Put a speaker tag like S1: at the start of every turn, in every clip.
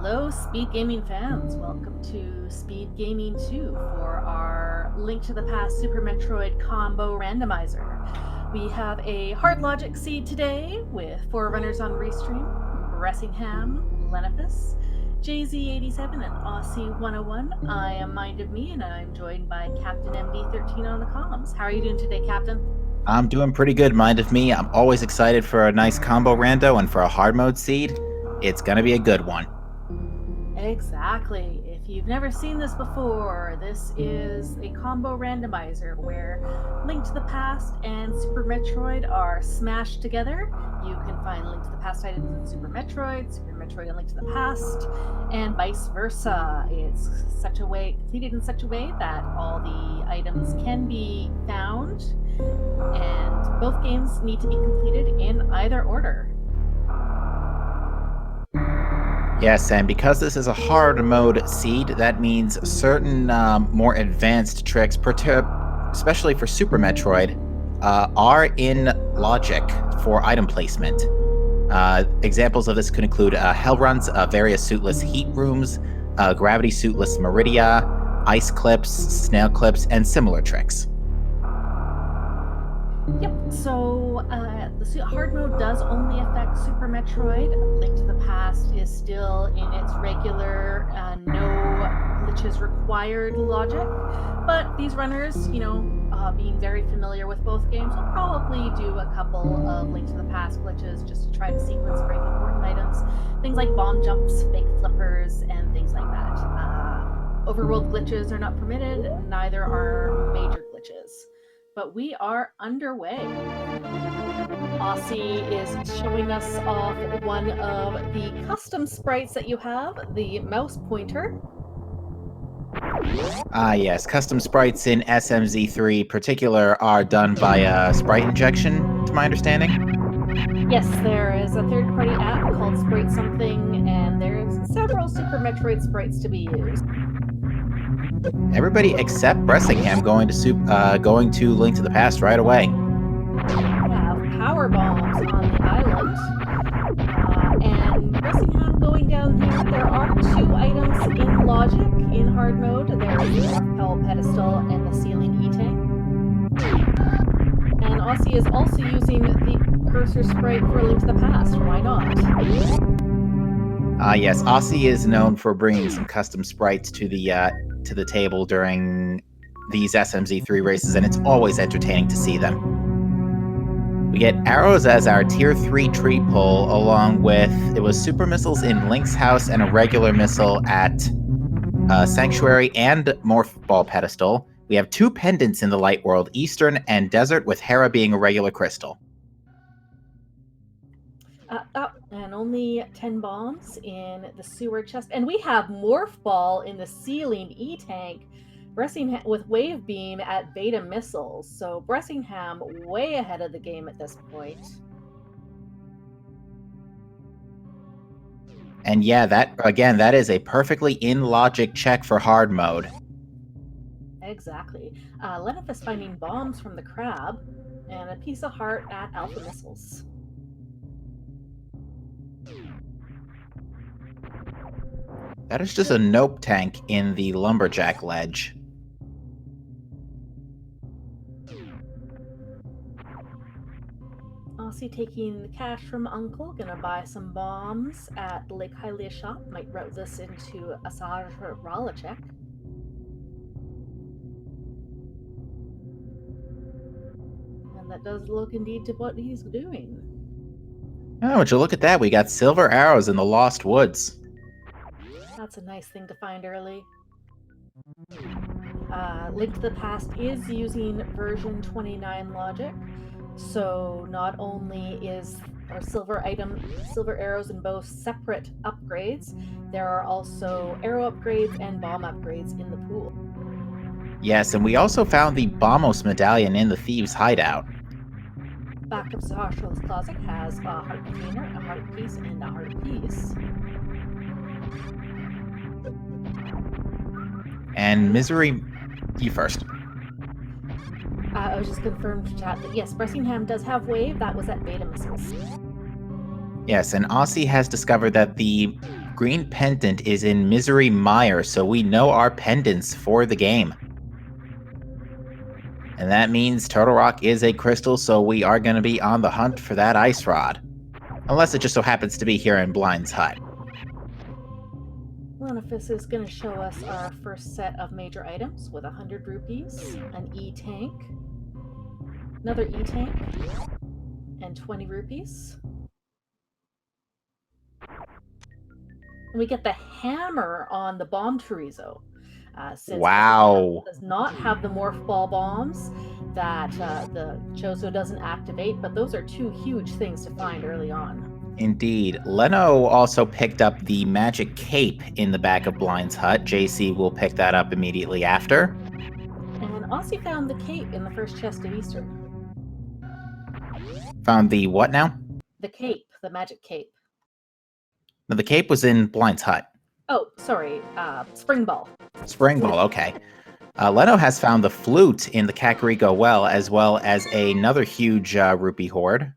S1: Hello, Speed Gaming fans. Welcome to Speed Gaming 2 for our Link to the Past Super Metroid combo randomizer. We have a hard logic seed today with 4 runners on Restream: Bressingham, Lenifus, JZ87, and Aussie101. I am Mind of Me, and I'm joined by Captain MD13 on the comms. How are you doing today, Captain?
S2: I'm doing pretty good, Mind of Me. I'm always excited for a nice combo rando, and for a hard mode seed, it's gonna be a good one.
S1: Exactly. If you've never seen this before, this is a combo randomizer where Link to the Past and Super Metroid are smashed together. You can find Link to the Past items in Super Metroid and Link to the Past, and vice versa. It's completed in such a way that all the items can be found, and both games need to be completed in either order.
S2: Yes, and because this is a hard mode seed, that means certain more advanced tricks, especially for Super Metroid, are in logic for item placement. Examples of this could include hell runs, various suitless heat rooms, gravity suitless meridia, ice clips, snail clips, and similar tricks.
S1: Yep, so the hard mode does only affect Super Metroid. Link to the Past is still in its regular, no glitches required logic. But these runners, being very familiar with both games, will probably do a couple of Link to the Past glitches just to try to sequence break important items. Things like bomb jumps, fake flippers, and things like that. Overworld glitches are not permitted, neither are major glitches. But we are underway. Aussie is showing us off one of the custom sprites that you have, the mouse pointer.
S2: Yes, custom sprites in SMZ3 particular are done via sprite injection, to my understanding.
S1: Yes, there is a third-party app called Sprite Something, and there's several Super Metroid sprites to be used.
S2: Everybody except Bressingham going to Link to the Past right away.
S1: We have power bombs on the island, and Bressingham going down here. There are 2 items in logic in hard mode. There is the Norfair pedestal and the ceiling E-tank. And Aussie is also using the cursor sprite for Link to the Past. Why not?
S2: Yes, Aussie is known for bringing some custom sprites to the table during these SMZ3 races, and it's always entertaining to see them. We get arrows as our tier 3 tree pull, along with super missiles in Link's house and a regular missile at Sanctuary and Morph Ball pedestal. We have 2 pendants in the light world, Eastern and Desert, with Hera being a regular crystal.
S1: And only 10 bombs in the sewer chest. And we have Morph Ball in the ceiling E-tank, Bressingham with Wave Beam at Beta Missiles. So Bressingham way ahead of the game at this point.
S2: And yeah, that is a perfectly in logic check for hard mode.
S1: Exactly. Lenifus finding bombs from the crab, and a piece of heart at Alpha Missiles.
S2: That is just a nope tank in the lumberjack ledge.
S1: Aussie taking the cash from Uncle, gonna buy some bombs at the Lake Hylia shop. Might route this into Asajj Ralachek. And that does look indeed to what he's doing.
S2: Oh, would you look at that? We got silver arrows in the Lost Woods.
S1: That's a nice thing to find early. Link to the Past is using version 29 logic, so not only is our silver arrows and both separate upgrades, there are also arrow upgrades and bomb upgrades in the pool.
S2: Yes, and we also found the Bombos medallion in the Thieves' hideout.
S1: Back of Sahashral's closet has a heart container, a heart piece, and a heart piece.
S2: And Misery, you first.
S1: I was just confirmed to chat that yes, Bressingham does have Wave. That was at Beta Missiles.
S2: Yes, and Aussie has discovered that the green pendant is in Misery Mire, so we know our pendants for the game. And that means Turtle Rock is a crystal, so we are going to be on the hunt for that ice rod. Unless it just so happens to be here in Blind's hut.
S1: Lenifis is going to show us our first set of major items with 100 rupees, an E-tank, another E-tank, and 20 rupees. And we get the hammer on the bomb chorizo. Since
S2: Wow.
S1: does not have the morph ball bombs that the Chozo doesn't activate, but those are two huge things to find early on.
S2: Indeed. Leno also picked up the magic cape in the back of Blind's hut. JC will pick that up immediately after.
S1: And Aussie found the cape in the first chest of Easter.
S2: Found the what now?
S1: The cape, the magic cape.
S2: No, the cape was in Blind's hut.
S1: Oh, sorry, spring ball.
S2: Spring ball, okay. Leno has found the flute in the Kakariko well as another huge rupee hoard.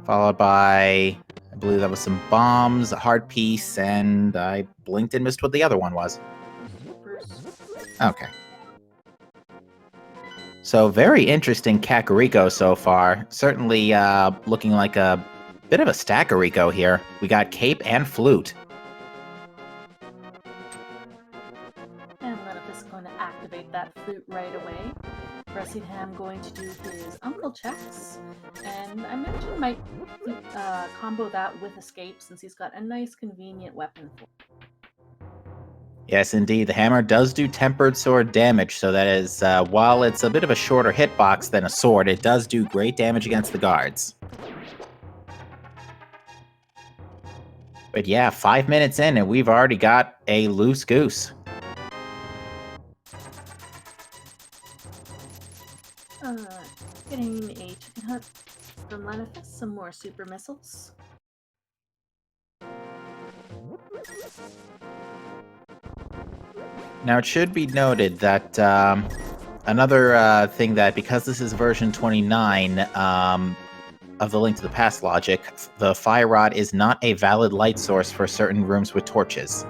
S2: Followed by, I believe that was some bombs, a heart piece, and I blinked and missed what the other one was. Okay. So very interesting Kakariko so far. Certainly looking like a bit of a Stackariko here. We got cape and flute.
S1: And Lenifis is going to activate that flute right away. Bressingham going to do his uncle checks. And I mentioned might combo that with escape since he's got a nice convenient weapon for it.
S2: Yes, indeed. The hammer does do tempered sword damage, so that is, while it's a bit of a shorter hitbox than a sword, it does do great damage against the guards. But yeah, 5 minutes in, and we've already got a loose goose.
S1: Getting a chicken hut from Lenifis, some more super missiles.
S2: Now, it should be noted that another thing that, because this is version 29 of the Link to the Past logic, the fire rod is not a valid light source for certain rooms with torches.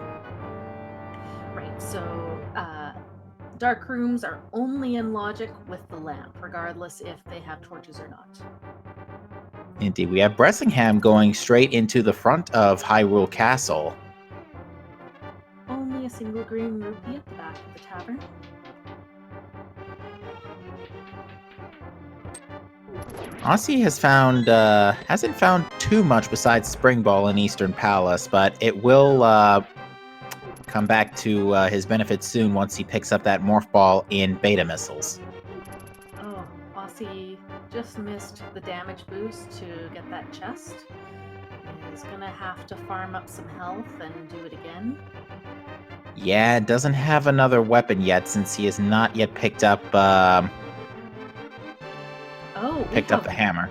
S1: Right, so dark rooms are only in logic with the lamp, regardless if they have torches or not.
S2: Indeed, we have Bressingham going straight into the front of Hyrule Castle.
S1: Only a single green rupee at the back of the tavern.
S2: Aussie has found hasn't found too much besides Spring Ball in Eastern Palace, but it will come back to his benefit soon once he picks up that Morph Ball in Beta Missiles.
S1: Oh, Aussie just missed the damage boost to get that chest. He's gonna have to farm up some health and do it again.
S2: Yeah, doesn't have another weapon yet since he has not yet picked up
S1: up
S2: the hammer.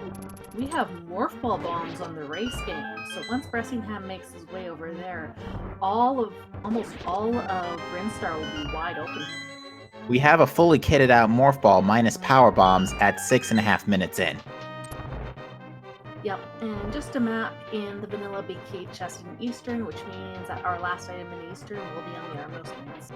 S1: We have Morph Ball bombs on the race game, so once Bressingham makes his way over there, almost all of Brinstar will be wide open.
S2: We have a fully kitted out Morph Ball minus power bombs at 6.5 minutes in.
S1: Yep, and just a map in the vanilla Big Key chest in Eastern, which means that our last item in Eastern will be on the outermost limits.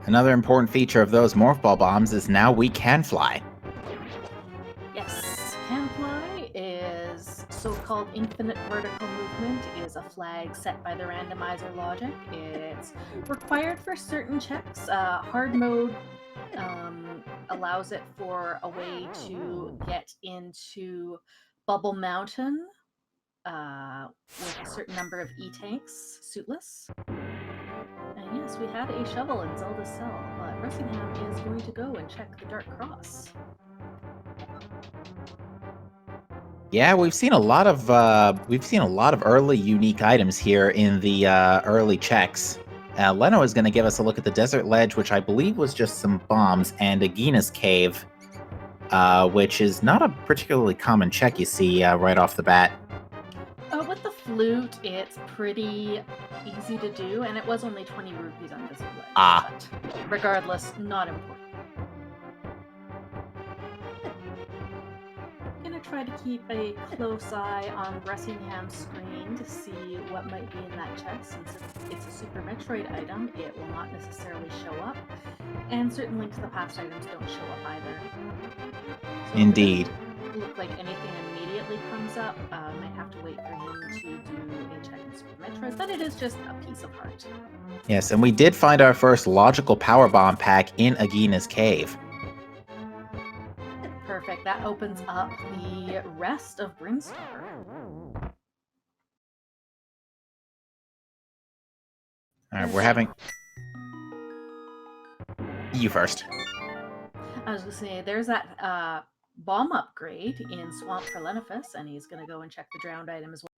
S2: Another important feature of those Morph Ball bombs is now we can fly.
S1: Yes, can fly is so-called infinite vertical movement is a flag set by the randomizer logic. It's required for certain checks. Hard mode allows it for a way to get into Bubble Mountain with a certain number of E-tanks, suitless. And yes, we had a shovel in Zelda's cell, but Bressingham is going to go and check the Dark Cross.
S2: Yeah, we've seen a lot of early unique items here in the early checks. Leno is going to give us a look at the Desert Ledge, which I believe was just some bombs, and Agina's Cave, which is not a particularly common check you see right off the bat.
S1: With the flute, it's pretty easy to do, and it was only 20 rupees on display.
S2: Ah.
S1: But regardless, not important. I'm gonna try to keep a close eye on Bressingham's screen to see what might be in that chest. Since it's a Super Metroid item, it will not necessarily show up, and certain Link to the Past items don't show up either. So
S2: Indeed.
S1: It doesn't look like anything immediately comes up. Might have to wait for him to do a check in Super Metroid, but it is just a piece of heart.
S2: Yes, and we did find our first logical power bomb pack in Agina's cave.
S1: Perfect. That opens up the rest of Brinstar.
S2: All right, we're having... You first.
S1: I was going to say, there's that bomb upgrade in Swamp for Lenifus, and he's going to go and check the drowned item as well.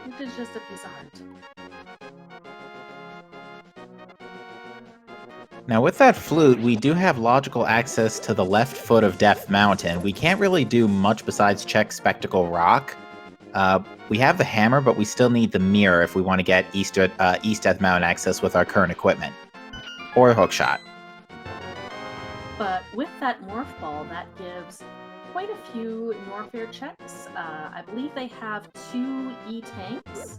S1: Which is just a piece of heart.
S2: Now, with that flute, we do have logical access to the left foot of Death Mountain. We can't really do much besides check Spectacle Rock. We have the hammer, but we still need the mirror if we want to get East Death Mountain access with our current equipment. Or Hookshot.
S1: But with that Morph Ball, that gives quite a few Norfair checks. I believe they have 2 E-Tanks,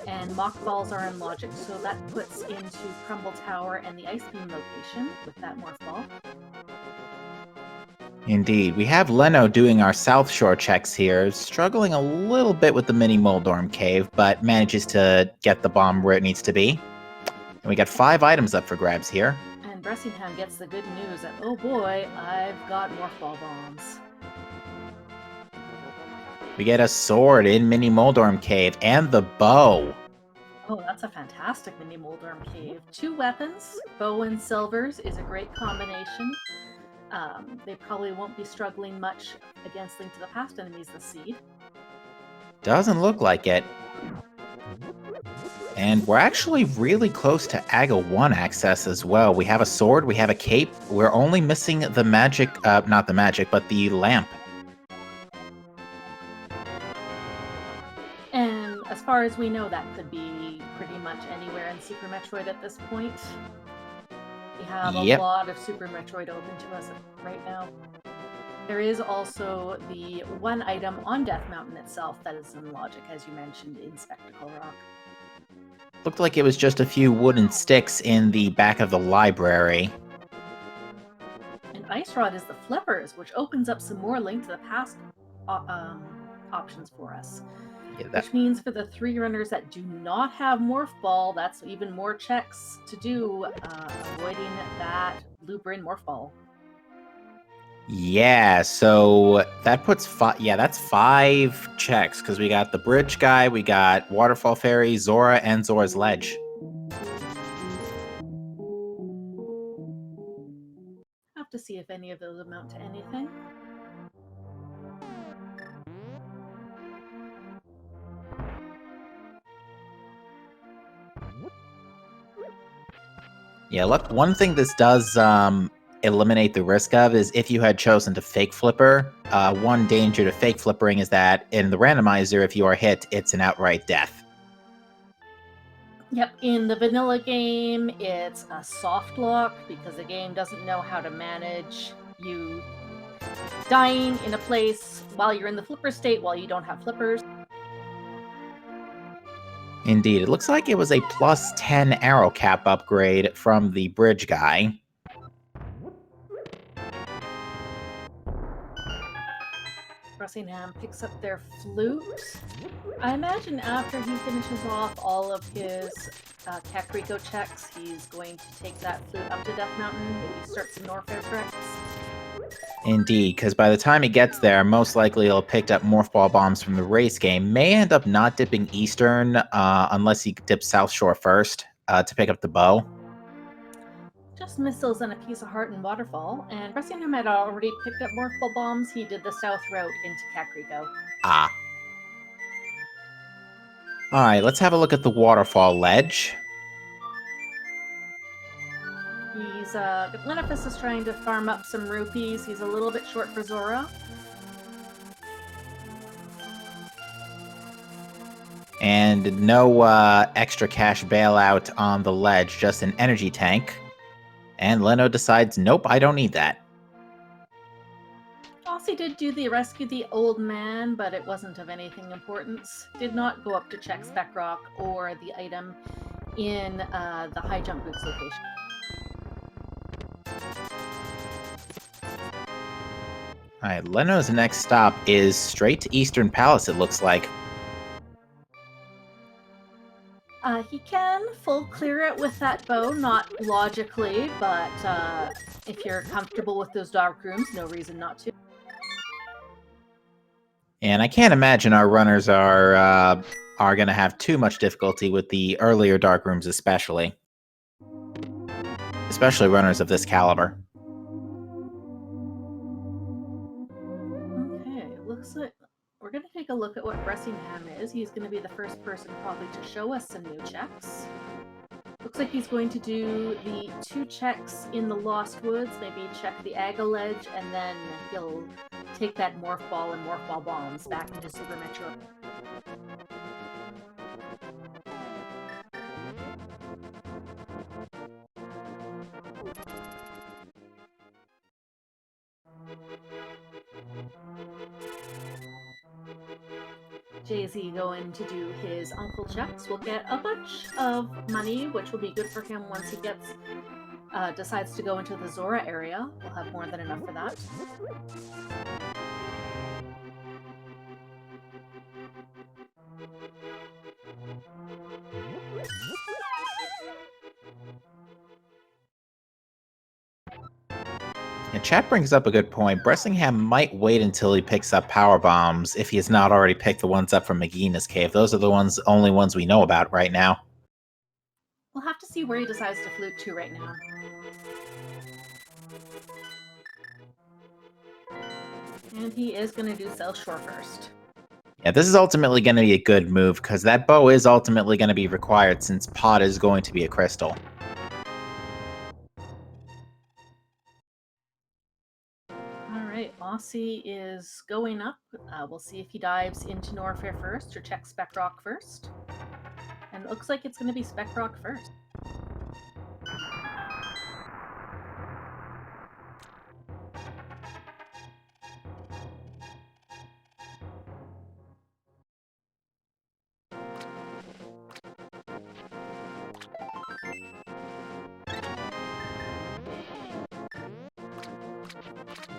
S1: and Mock Balls are in Logic, so that puts into Crumble Tower and the Ice Beam location with that Morph Ball.
S2: Indeed. We have Leno doing our South Shore checks here, struggling a little bit with the mini Moldorm Cave, but manages to get the bomb where it needs to be. And we got 5 items up for grabs here.
S1: And Bressingham gets the good news that, oh boy, I've got Morph Ball bombs.
S2: We get a sword in Mini Moldorm Cave, and the bow.
S1: Oh, that's a fantastic Mini Moldorm Cave. 2 weapons, bow and silvers, is a great combination. They probably won't be struggling much against Link to the Past enemies this seed.
S2: Doesn't look like it. And we're actually really close to Aga 1 access as well. We have a sword, we have a cape. We're only missing the magic, not the magic, but the lamp.
S1: And as far as we know, that could be pretty much anywhere in Super Metroid at this point. We have a lot of Super Metroid open to us right now. There is also the one item on Death Mountain itself that is in Logic, as you mentioned, in Spectacle Rock.
S2: Looked like it was just a few wooden sticks in the back of the library.
S1: And Ice Rod is the flippers, which opens up some more Link to the Past options for us. Which means for the 3 runners that do not have Morph Ball, that's even more checks to do, avoiding that blue Bryn Morph Ball.
S2: Yeah, so that puts that's 5 checks, because we got the bridge guy, we got Waterfall Fairy, Zora, and Zora's Ledge.
S1: Have to see if any of those amount to anything.
S2: Yeah, look, one thing this does eliminate the risk of is if you had chosen to fake flipper. One danger to fake flippering is that in the randomizer, if you are hit, it's an outright death.
S1: Yep, in the vanilla game, it's a soft lock because the game doesn't know how to manage you dying in a place while you're in the flipper state while you don't have flippers.
S2: Indeed, it looks like it was a plus 10 arrow cap upgrade from the bridge guy.
S1: Bressingham picks up their flute. I imagine after he finishes off all of his Kakariko checks, he's going to take that flute up to Death Mountain, maybe start some Norfair treks.
S2: Indeed, because by the time he gets there, most likely he'll have picked up Morph Ball bombs from the race game. May end up not dipping Eastern, unless he dips South Shore first, to pick up the bow.
S1: Just missiles and a piece of heart and Waterfall, and Bressingham had already picked up Morph Ball bombs. He did the south route into Kakariko.
S2: Ah. Alright, let's have a look at the waterfall ledge.
S1: He's, Lenifus is trying to farm up some rupees. He's a little bit short for Zora.
S2: And no extra cash bailout on the ledge, just an energy tank. And Leno decides, nope, I don't need that.
S1: Aussie did do the rescue the old man, but it wasn't of anything importance. Did not go up to check Spec Rock or the item in the high jump boots location.
S2: Alright, Leno's next stop is straight to Eastern Palace, it looks like.
S1: He can full clear it with that bow, not logically, but if you're comfortable with those dark rooms, no reason not to.
S2: And I can't imagine our runners are going to have too much difficulty with the earlier dark rooms, especially runners of this caliber.
S1: Okay, looks like we're going to take a look at what Bressingham is. He's going to be the first person probably to show us some new checks. Looks like he's going to do the 2 checks in the Lost Woods, maybe check the Aga Ledge, and then he'll take that Morph Ball and Morph Ball bombs back into Super Metroid. Jay-Z going to do his uncle checks. We'll get a bunch of money, which will be good for him once he gets decides to go into the Zora area. We'll have more than enough for that.
S2: And chat brings up a good point. Bressingham might wait until he picks up power bombs if he has not already picked the ones up from Magina's cave. Those are the only ones we know about right now.
S1: We'll have to see where he decides to flute to right now. And he is going to do Cell Shore first.
S2: Yeah, this is ultimately going to be a good move, because that bow is ultimately going to be required since Pod is going to be a crystal.
S1: Alright, Aussie is going up. We'll see if he dives into Norfair first, or checks Spec Rock first. And it looks like it's going to be Spec Rock first.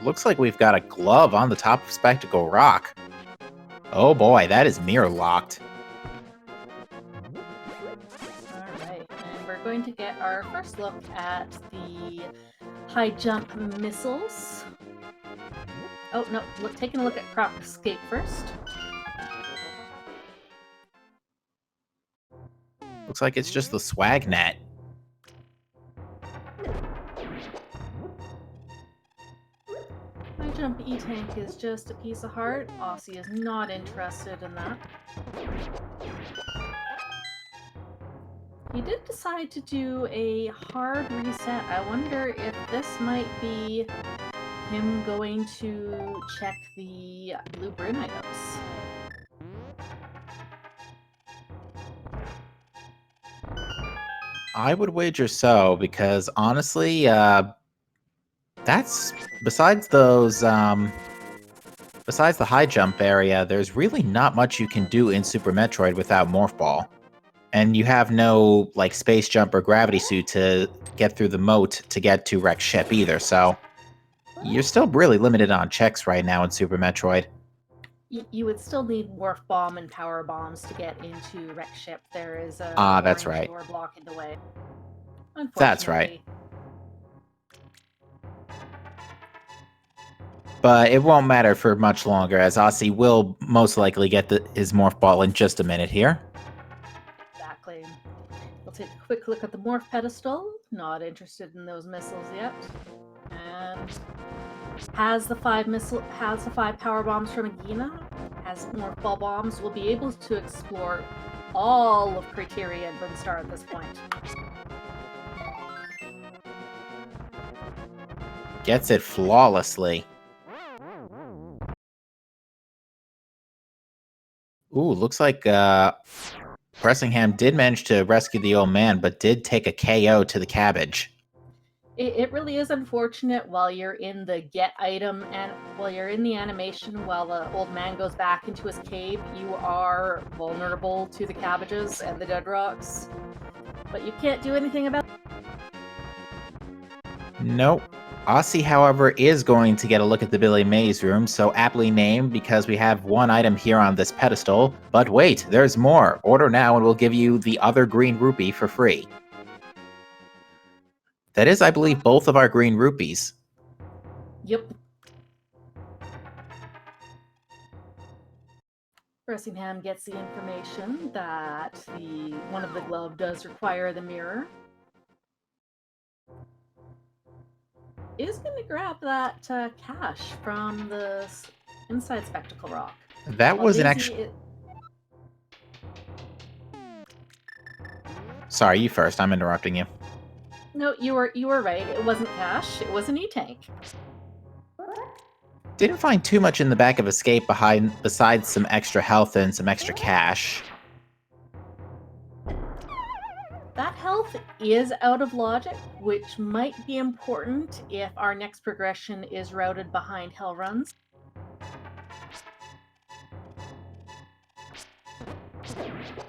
S2: Looks like we've got a glove on the top of Spectacle Rock. Oh boy, that is mirror locked.
S1: Alright, and we're going to get our first look at the high jump missiles. Oh, no, taking a look at Crop Escape first.
S2: Looks like it's just the swag net.
S1: High jump E-Tank is just a piece of heart. Aussie is not interested in that. He did decide to do a hard reset. I wonder if this might be him going to check the blue broom items.
S2: I would wager so, because honestly, that's besides those besides the high jump area, there's really not much you can do in Super Metroid without Morph Ball. And you have no like space jump or gravity suit to get through the moat to get to Rex ship either, so you're still really limited on checks right now in Super Metroid.
S1: You would still need Morph Bomb and Power Bombs to get into Rex ship. There is a
S2: that's right.
S1: door blocking the way.
S2: That's right. But it won't matter for much longer, as Aussie will most likely get his Morph Ball in just a minute here.
S1: Exactly. We'll take a quick look at the Morph Pedestal. Not interested in those missiles yet. And has the 5 power bombs from Agina, has Morph Ball bombs, will be able to explore all of Criteria and Brinstar at this point.
S2: Gets it flawlessly. Ooh, looks like Bressingham did manage to rescue the old man, but did take a KO to the cabbage.
S1: It really is unfortunate while you're in the get item and while you're in the animation while the old man goes back into his cave, you are vulnerable to the cabbages and the dead rocks. But you can't do anything about it.
S2: Nope. Aussie, however, is going to get a look at the Billy Mays room, so aptly named because we have one item here on this pedestal. But wait, there's more. Order now and we'll give you the other green rupee for free. That is, I believe, both of our green rupees.
S1: Yep. Bressingham gets the information that one of the glove does require the mirror. Is going to grab that cash from the inside Spectacle Rock.
S2: That was an extra... Sorry, you first. I'm interrupting you.
S1: No, you were right. It wasn't cash. It was an E-tank.
S2: Didn't find too much in the back of Escape besides some extra health and some extra cash.
S1: That health is out of logic, which might be important if our next progression is routed behind hell runs.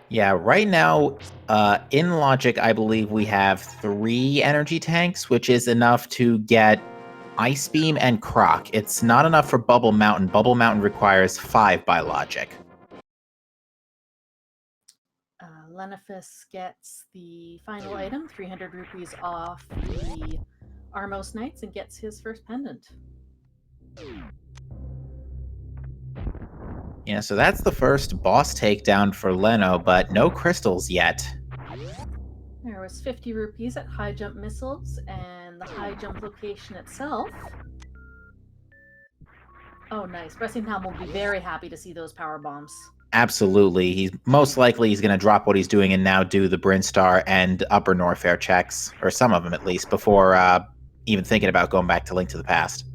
S2: Yeah, right now, in logic, I believe we have 3 energy tanks, which is enough to get Ice Beam and Croc. It's not enough for Bubble Mountain. Bubble Mountain requires 5 by logic.
S1: Lenifus gets the final item, 300 rupees off the Armos Knights, and gets his first pendant.
S2: Yeah, so that's the first boss takedown for Leno, but no crystals yet.
S1: There was 50 rupees at high jump missiles, and the high jump location itself. Oh, nice. Bressingham will be very happy to see those power bombs.
S2: Absolutely. He's going to drop what he's doing and now do the Brinstar and Upper Norfair checks, or some of them at least, before even thinking about going back to Link to the Past.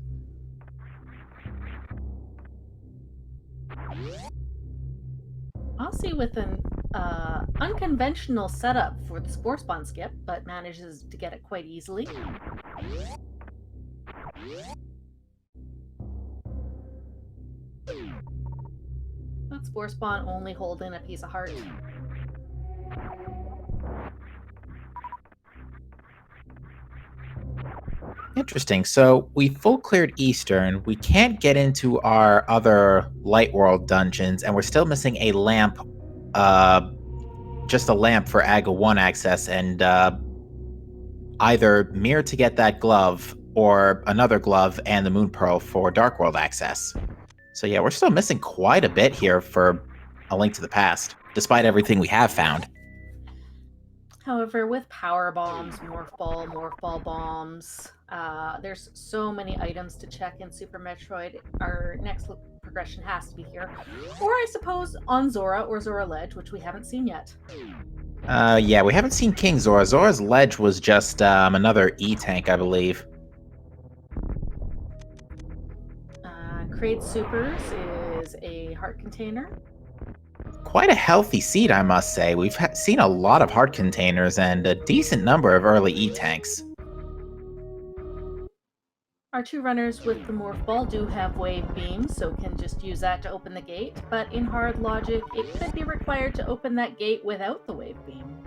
S1: Aussie with an unconventional setup for the Spore Spawn skip, but manages to get it quite easily. That Spore Spawn only holding a piece of heart.
S2: Interesting. So we full cleared Eastern. We can't get into our other Light World dungeons, and we're still missing a lamp. Just a lamp for AGA 1 access, and either Mirror to get that glove, or another glove and the Moon Pearl for Dark World access. So yeah, we're still missing quite a bit here for A Link to the Past, despite everything we have found.
S1: However, with power bombs, morph ball bombs, there's so many items to check in Super Metroid. Our next progression has to be here. Or I suppose on Zora or Zora Ledge, which we haven't seen yet.
S2: Yeah, we haven't seen King Zora. Zora's Ledge was just another E-tank, I believe.
S1: Crate Supers is a heart container.
S2: Quite a healthy seed, I must say. We've seen a lot of heart containers and a decent number of early E-tanks.
S1: Our 2 runners with the morph ball do have wave beams, so can just use that to open the gate, but in hard logic, it could be required to open that gate without the wave beam.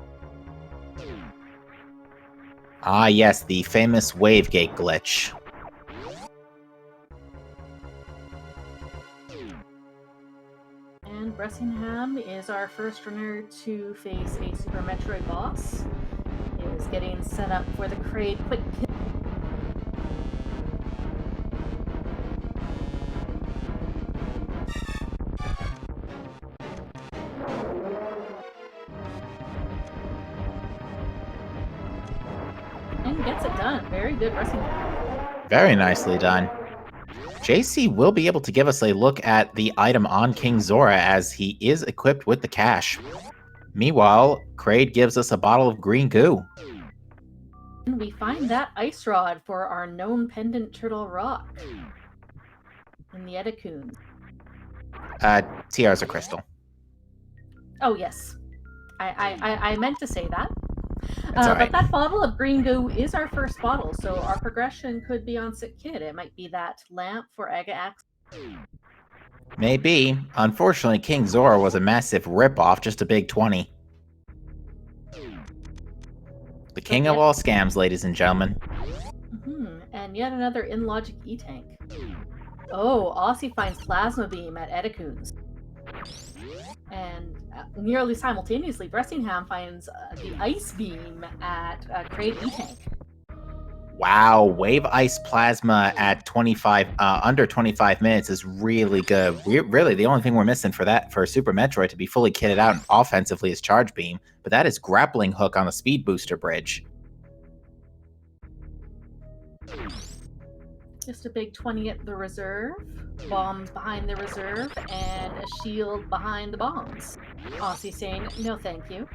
S2: Ah yes, the famous wave gate glitch.
S1: And Bressingham is our first runner to face a Super Metroid boss. Is getting set up for the Kraid quick kill. And gets it done. Very good Bressingham.
S2: Very nicely done. JC will be able to give us a look at the item on King Zora as he is equipped with the cash. Meanwhile, Kraid gives us a bottle of green goo.
S1: And we find that ice rod for our known pendant turtle rock in the Edecoons.
S2: TR's a crystal.
S1: Oh, yes. I meant to say that.
S2: That's all right.
S1: But that bottle of green goo is our first bottle, so our progression could be on Sick Kid. It might be that lamp for Aga Axe.
S2: Maybe. Unfortunately, King Zora was a massive ripoff, just a big 20. The king of all scams, ladies and gentlemen.
S1: And yet another in-logic E-tank. Oh, Aussie finds Plasma Beam at Edecoons. And nearly simultaneously, Bressingham finds the Ice Beam at Kraid E-tank.
S2: Wow, Wave Ice Plasma at 25, under 25 minutes is really good. Really, the only thing we're missing for Super Metroid to be fully kitted out offensively is Charge Beam, but that is Grappling Hook on the Speed Booster Bridge.
S1: Just a big 20 at the reserve, bombs behind the reserve, and a shield behind the bombs. Aussie saying, no thank you.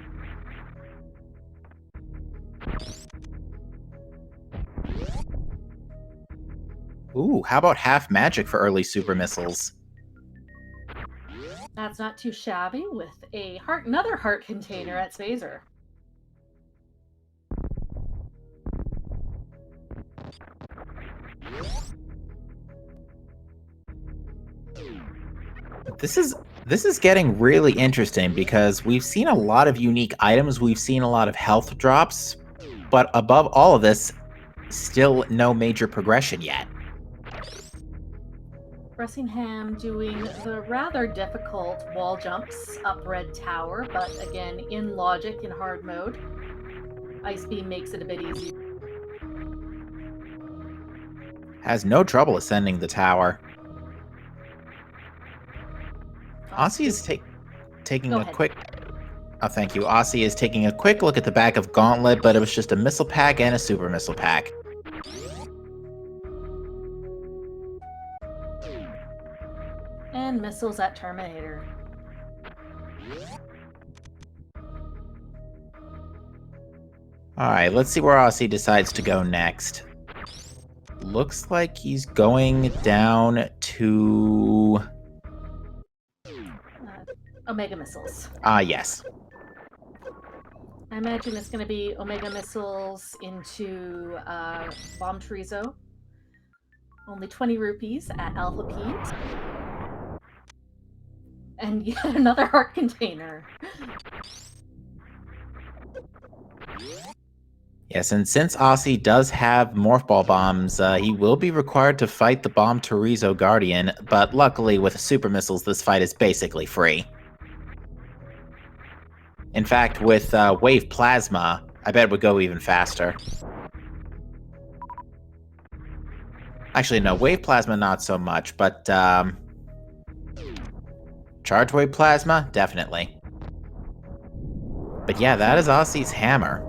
S2: Ooh, how about half magic for early super missiles?
S1: That's not too shabby with another heart container at Spazer.
S2: This is getting really interesting because we've seen a lot of unique items, we've seen a lot of health drops, but above all of this, still no major progression yet.
S1: Bressingham doing the rather difficult wall jumps up Red Tower, but again, in logic, in hard mode. Ice Beam makes it a bit easier.
S2: Has no trouble ascending the tower. Aussie is taking a quick... Oh, thank you. Aussie is taking a quick look at the back of Gauntlet, but it was just a missile pack and a super missile pack.
S1: And missiles at Terminator.
S2: Alright, let's see where Aussie decides to go next. Looks like he's going down to...
S1: Omega Missiles.
S2: Yes.
S1: I imagine it's going to be Omega Missiles into Bomb Chorizo. Only 20 rupees at Alpha Pete. And yet another heart container.
S2: Yes, and since Aussie does have Morph Ball bombs, he will be required to fight the Bomb Chorizo Guardian, but luckily with Super Missiles, this fight is basically free. In fact, with Wave Plasma, I bet it would go even faster. Actually, no, Wave Plasma not so much, but Charge Wave Plasma, definitely. But yeah, that is Aussie's hammer.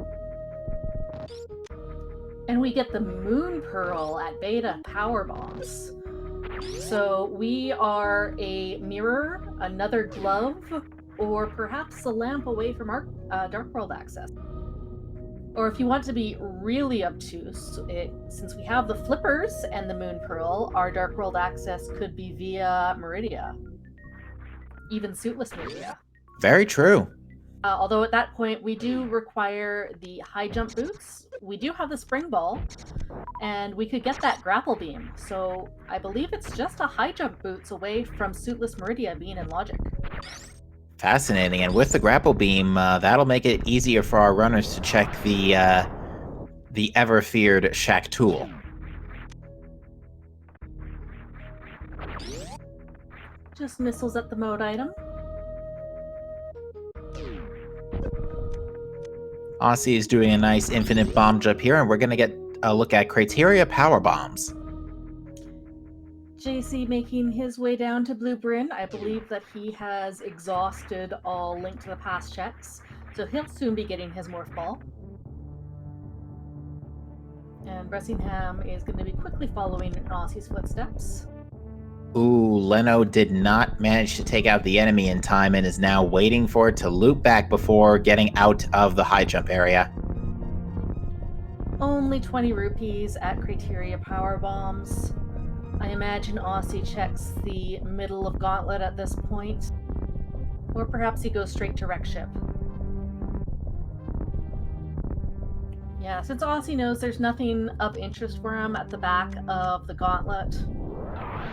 S1: And we get the Moon Pearl at Beta Power Bombs. So we are a mirror, another glove, or perhaps a lamp away from our Dark World access. Or if you want to be really obtuse, since we have the flippers and the Moon Pearl, our Dark World access could be via Meridia. Even suitless Meridia.
S2: Very true.
S1: Although at that point, we do require the high jump boots. We do have the spring ball, and we could get that grapple beam. So I believe it's just a high jump boots away from suitless Meridia being in logic.
S2: Fascinating, and with the grapple beam, that'll make it easier for our runners to check the ever-feared Shack Tool.
S1: Just missiles at the mode item.
S2: Aussie is doing a nice infinite bomb jump here, and we're going to get a look at Criteria Power Bombs.
S1: JC making his way down to Blue Bryn. I believe that he has exhausted all Link to the Past checks, so he'll soon be getting his Morph Ball. And Bressingham is going to be quickly following in Aussie's footsteps.
S2: Ooh, Leno did not manage to take out the enemy in time and is now waiting for it to loop back before getting out of the high jump area.
S1: Only 20 rupees at Criteria Power Bombs. I imagine Aussie checks the middle of Gauntlet at this point. Or perhaps he goes straight to wreck ship. Yeah, since Aussie knows there's nothing of interest for him at the back of the Gauntlet,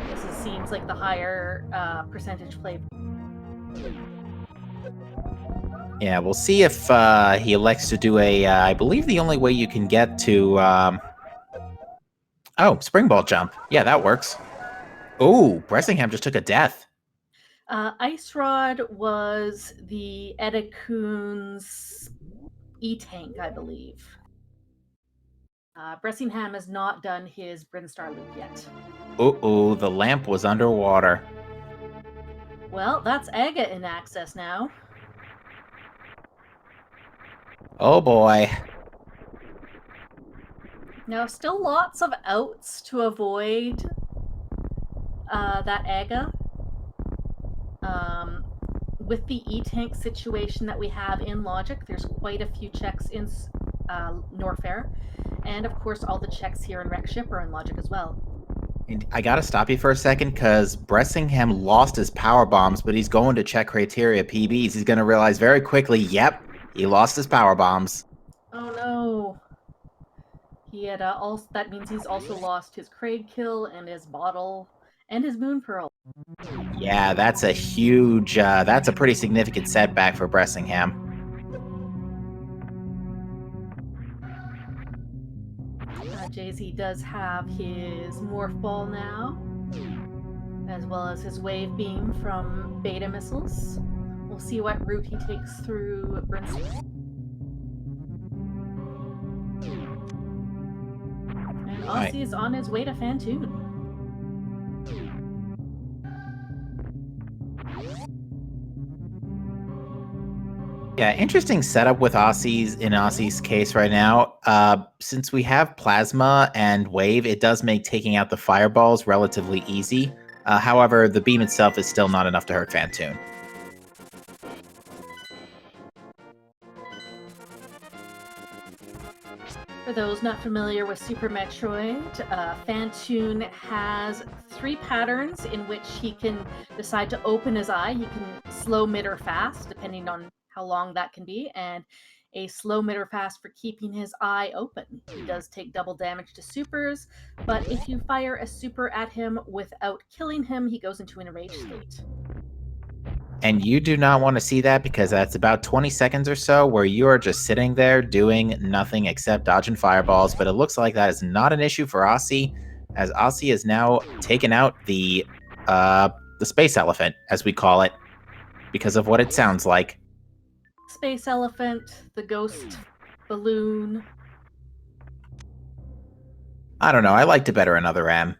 S1: this seems like the higher percentage play.
S2: Yeah, we'll see if he elects to do a, I believe the only way you can get to, oh, springball jump. Yeah, that works. Ooh, Bressingham just took a death.
S1: Ice Rod was the Edakun's E-Tank, I believe. Bressingham has not done his Brinstar loop yet.
S2: Uh-oh, the lamp was underwater.
S1: Well, that's Aga in access now.
S2: Oh boy.
S1: Now, still lots of outs to avoid that Aga. With the E-Tank situation that we have in Logic, there's quite a few checks in Norfair. And of course, all the checks here in Wreck Ship are in Logic as well.
S2: And I gotta stop you for a second, because Bressingham lost his power bombs, but he's going to check criteria PBs. He's gonna realize very quickly, yep, he lost his power bombs.
S1: Oh no. He had also, that means he's also lost his Craig kill and his bottle and his Moon Pearl.
S2: Yeah, that's a huge, that's a pretty significant setback for Bressingham.
S1: Jay-Z does have his Morph Ball now, as well as his Wave Beam from Beta Missiles. We'll see what route he takes through Brimstone. And Aussie is on his way to Fantoon.
S2: Yeah, interesting setup with Aussie's case right now. Since we have Plasma and Wave, it does make taking out the fireballs relatively easy. However, the beam itself is still not enough to hurt Fantoon.
S1: For those not familiar with Super Metroid, Fantoon has 3 patterns in which he can decide to open his eye. He can slow, mid, or fast, depending on how long that can be, and a slow, mid, or fast for keeping his eye open. He does take double damage to supers, but if you fire a super at him without killing him, he goes into an enraged state.
S2: And you do not want to see that, because that's about 20 seconds or so where you are just sitting there doing nothing except dodging fireballs. But it looks like that is not an issue for Aussie, as Aussie has now taken out the space elephant, as we call it, because of what it sounds like.
S1: Space elephant, the ghost balloon.
S2: I don't know. I liked it better another M.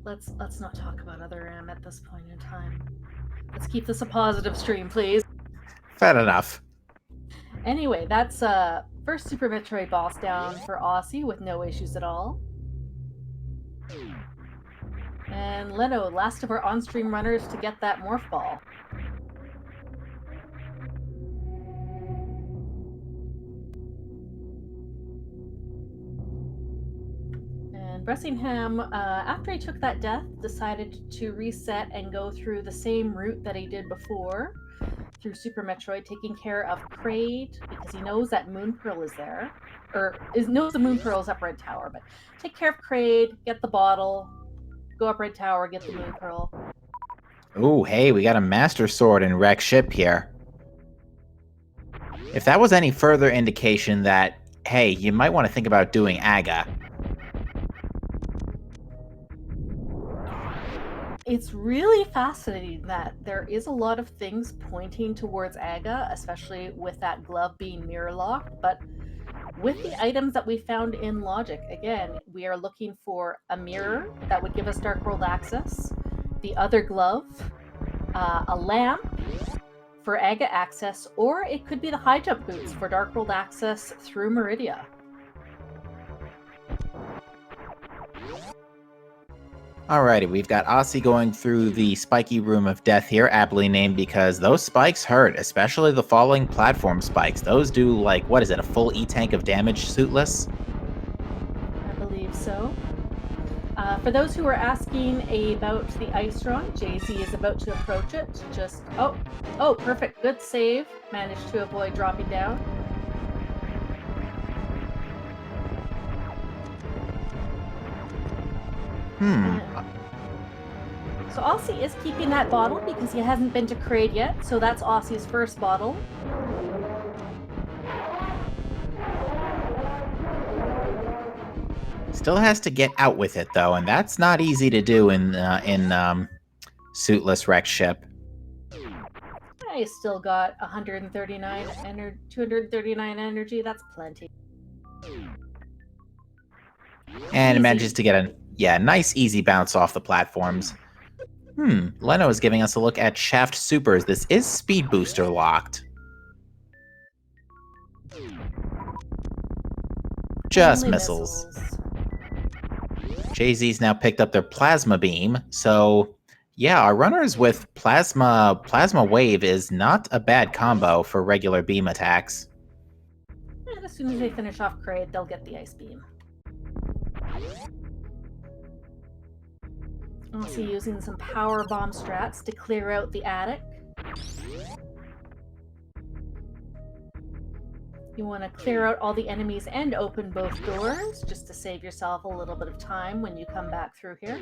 S1: Let's not talk about other M at this point in time. Let's keep this a positive stream, please.
S2: Fair enough.
S1: Anyway, that's first Super Metroid boss down for Aussie with no issues at all. And Leno, last of our on-stream runners to get that Morph Ball. And Bressingham, after he took that death, decided to reset and go through the same route that he did before, through Super Metroid, taking care of Kraid, because he knows that Moon Pearl is there. Knows the Moon Pearl is up Red Tower, but take care of Kraid, get the bottle, go up Red Tower, get the Moon Pearl.
S2: Ooh, hey, we got a Master Sword in Wreck Ship here. If that was any further indication that, hey, you might want to think about doing Aga.
S1: It's really fascinating that there is a lot of things pointing towards Aga, especially with that glove being mirror locked, but with the items that we found in Logic, again, we are looking for a mirror that would give us Dark World access, the other glove, a lamp for Aga access, or it could be the high jump boots for Dark World access through Meridia.
S2: Alrighty, we've got Aussie going through the spiky room of death here, aptly named because those spikes hurt, especially the falling platform spikes. Those do, like, what is it, a full E-tank of damage suitless?
S1: I believe so. For those who are asking about the ice run, Jay-Z is about to approach it. Oh, perfect. Good save. Managed to avoid dropping down. So Aussie is keeping that bottle because he hasn't been to Kraid yet. So that's Aussie's first bottle.
S2: Still has to get out with it, though, and that's not easy to do in suitless wreck ship.
S1: I still got 239 energy. That's plenty.
S2: And
S1: Easy.
S2: manages to get a nice easy bounce off the platforms. Leno is giving us a look at Shaft Supers. This is speed booster locked. Just
S1: Only
S2: missiles. Jay-Z's now picked up their plasma beam, so yeah, our runners with plasma wave is not a bad combo for regular beam attacks.
S1: And as soon as they finish off Kraid, they'll get the ice beam. Also using some power bomb strats to clear out the attic. You want to clear out all the enemies and open both doors, just to save yourself a little bit of time when you come back through here.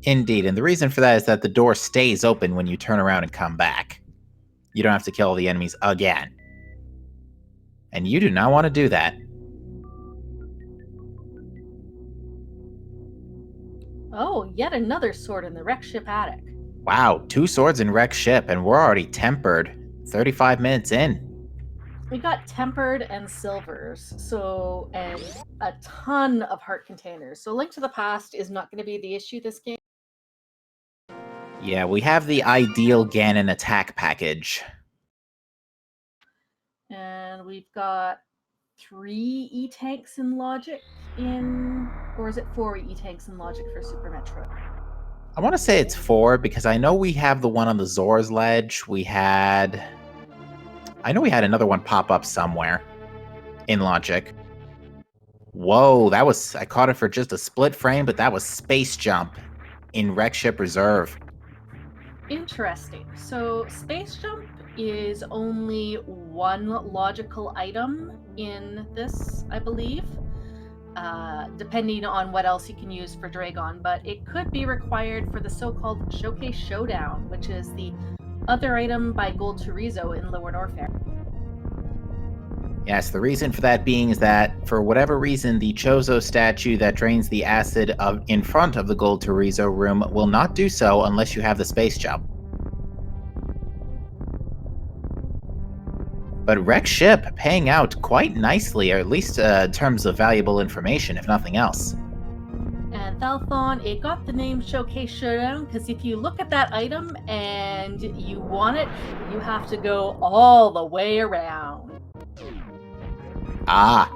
S2: Indeed, and the reason for that is that the door stays open when you turn around and come back. You don't have to kill the enemies again. And you do not want to do that.
S1: Oh, yet another sword in the wreck ship attic.
S2: Wow, 2 swords in wreck ship, and we're already tempered. 35 minutes in.
S1: We got tempered and silvers, and a ton of heart containers. So Link to the Past is not going to be the issue this game.
S2: Yeah, we have the ideal Ganon attack package.
S1: And we've got 3 E-tanks in logic or is it 4 E-tanks in logic for Super Metroid?
S2: I want to say it's 4 because I know we have the one on the Zor's ledge. I know we had another one pop up somewhere in logic. Whoa, I caught it for just a split frame, but that was Space Jump in Wreck Ship Reserve.
S1: Interesting. So Space Jump is only one logical item in this, I believe, depending on what else you can use for Dragon, but it could be required for the so-called Showcase Showdown, which is the other item by Gold Chorizo in Lower Norfair.
S2: Yes, the reason for that being is that, for whatever reason, the Chozo statue that drains the acid in front of the Gold Chorizo room will not do so unless you have the Space Jump. But Wreck Ship paying out quite nicely, or at least in terms of valuable information, if nothing else.
S1: And Thalthon, it got the name Showcase Showdown because if you look at that item and you want it, you have to go all the way around.
S2: Ah.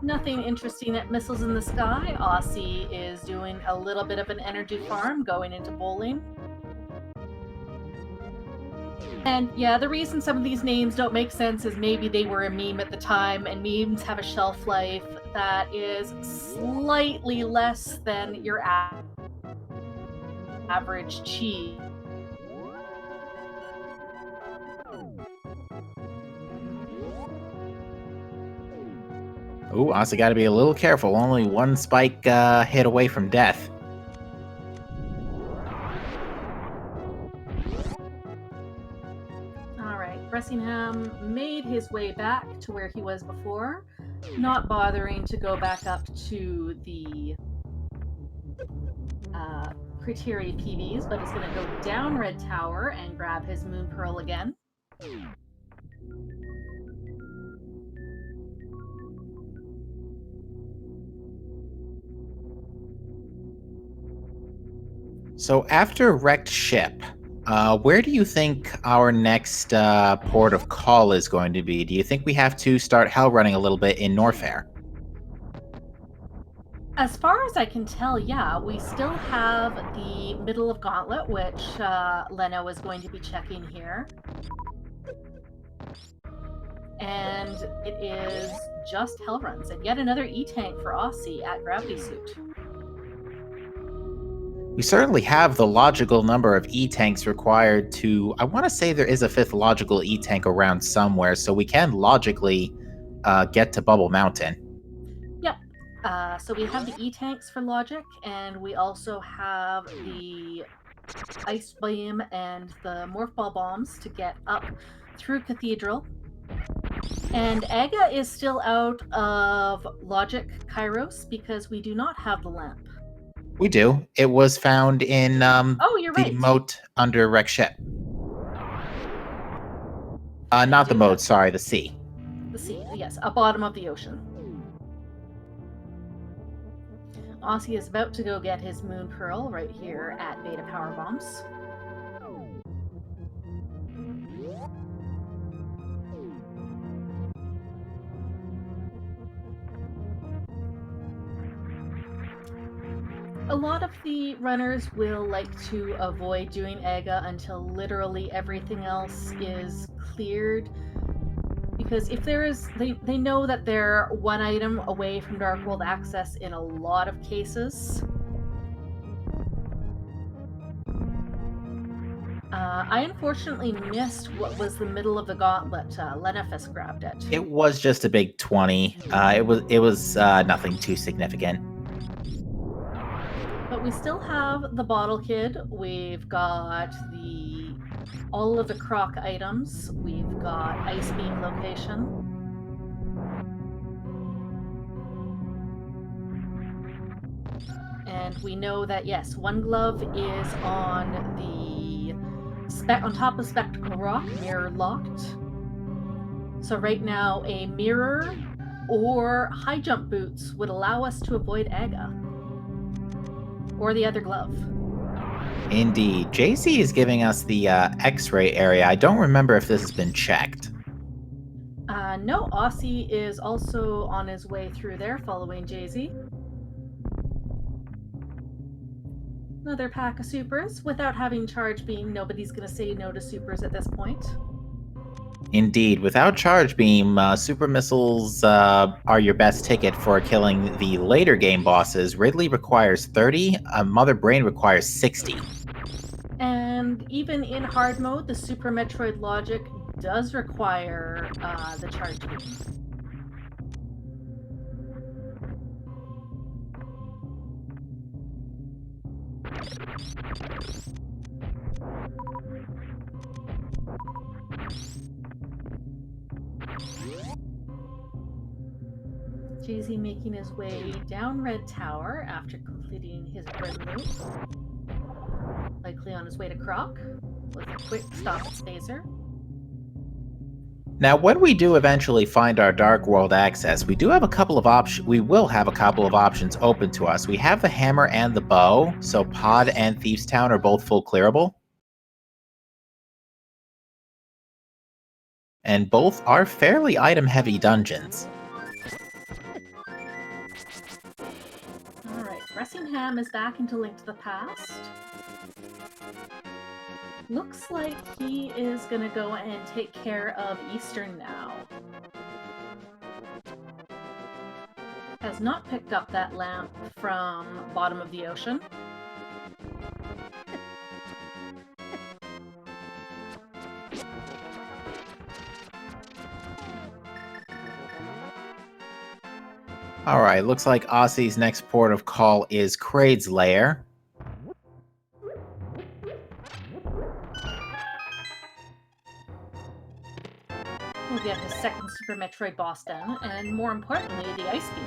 S1: Nothing interesting at Missiles in the Sky. Aussie is doing a little bit of an energy farm going into bowling. And yeah, the reason some of these names don't make sense is maybe they were a meme at the time, and memes have a shelf life that is slightly less than your average cheese.
S2: Ooh, also got to be a little careful. Only one spike hit away from death.
S1: Bressingham made his way back to where he was before, not bothering to go back up to the Criteria PVs, but is going to go down Red Tower and grab his Moon Pearl again.
S2: So after Wrecked Ship, where do you think our next port of call is going to be? Do you think we have to start hell running a little bit in Norfair?
S1: As far as I can tell, yeah, we still have the middle of Gauntlet, which Leno is going to be checking here. And it is just Hell Runs, and yet another E-Tank for Aussie at Gravity Suit.
S2: We certainly have the logical number of E-Tanks required to... I want to say there is a 5th logical E-Tank around somewhere, so we can logically get to Bubble Mountain.
S1: Yep. So we have the E-Tanks for logic, and we also have the Ice Beam and the Morph Ball Bombs to get up through Cathedral. And Aga is still out of Logic Kairos because we do not have the lamp.
S2: We do. It was found in
S1: Oh, you're
S2: the
S1: right.
S2: moat under Rex Ship. Not the moat, sorry, the sea.
S1: The sea, yes, a bottom of the ocean. Aussie is about to go get his Moon Pearl right here at Beta Power Bombs. A lot of the runners will like to avoid doing Aga until literally everything else is cleared. Because if there is, they know that they're one item away from Dark World access in a lot of cases. I unfortunately missed what was the middle of the gauntlet. Lenefis grabbed it.
S2: It was just a big 20. It was nothing too significant.
S1: But we still have the Bottle Kid. We've got all of the Croc items. We've got Ice Beam location. And we know that, yes, one glove is on top of Spectacle Rock, mirror locked. So right now, a mirror or high jump boots would allow us to avoid Aga. Or the other glove.
S2: Indeed. JC is giving us the X-ray area. I don't remember if this has been checked.
S1: No, Aussie is also on his way through there following Jay-Z. Another pack of supers. Without having charge beam, nobody's going to say no to supers at this point.
S2: Indeed. Without charge beam, super missiles are your best ticket for killing the later game bosses. Ridley requires 30, Mother Brain requires 60.
S1: And even in hard mode, the Super Metroid logic does require the charge beam. Jay-Z making his way down Red Tower after completing his Brim loop. Likely on his way to Croc with a quick stop at Spazer.
S2: Now, when we do eventually find our Dark World access, we do have a couple of options. We will have a couple of options open to us. We have the hammer and the bow, so Pod and Thieves Town are both full clearable. And both are fairly item-heavy dungeons.
S1: Alright, Bressingham is back into Link to the Past. Looks like he is going to go and take care of Eastern now. Has not picked up that lamp from bottom of the ocean.
S2: Alright, looks like Aussie's next port of call is Kraid's Lair.
S1: We'll get his second Super Metroid boss done, and more importantly, the Ice Beam.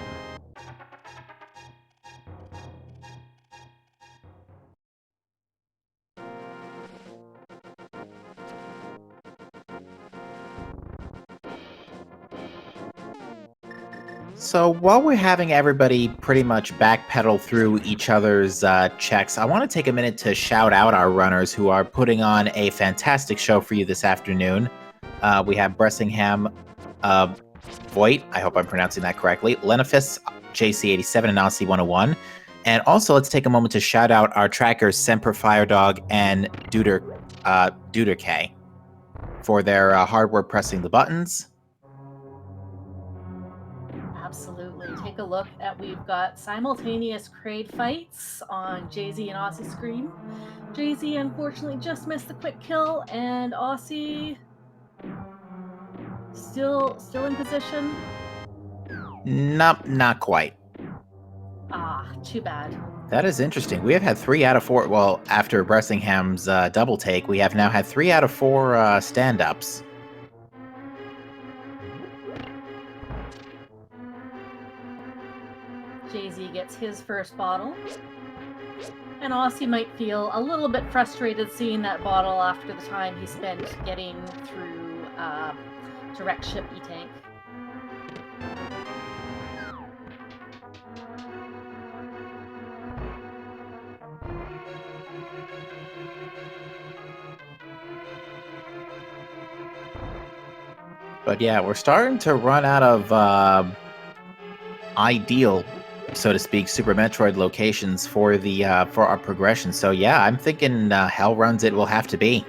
S2: So while we're having everybody pretty much backpedal through each other's checks, I want to take a minute to shout out our runners who are putting on a fantastic show for you this afternoon. We have Bressingham, Voight, I hope I'm pronouncing that correctly, Lenefis, JC87 and Aussie 101. And also, let's take a moment to shout out our trackers, Semper Firedog and Duder K, for their hard work pressing the buttons.
S1: Absolutely. Take a look at, we've got simultaneous Kraid fights on Jay-Z and Aussie Scream. Jay-Z unfortunately just missed the quick kill, and Aussie still in position.
S2: Not quite.
S1: Ah, too bad.
S2: That is interesting. We have had 3 out of 4. Well, after Bressingham's double take, we have now had 3 out of 4 stand-ups.
S1: Jay-Z gets his first bottle. And Aussie might feel a little bit frustrated seeing that bottle after the time he spent getting through direct ship E-Tank.
S2: But yeah, we're starting to run out of ideal, so to speak, Super Metroid locations for our progression. So yeah, I'm thinking Hell Runs it will have to be.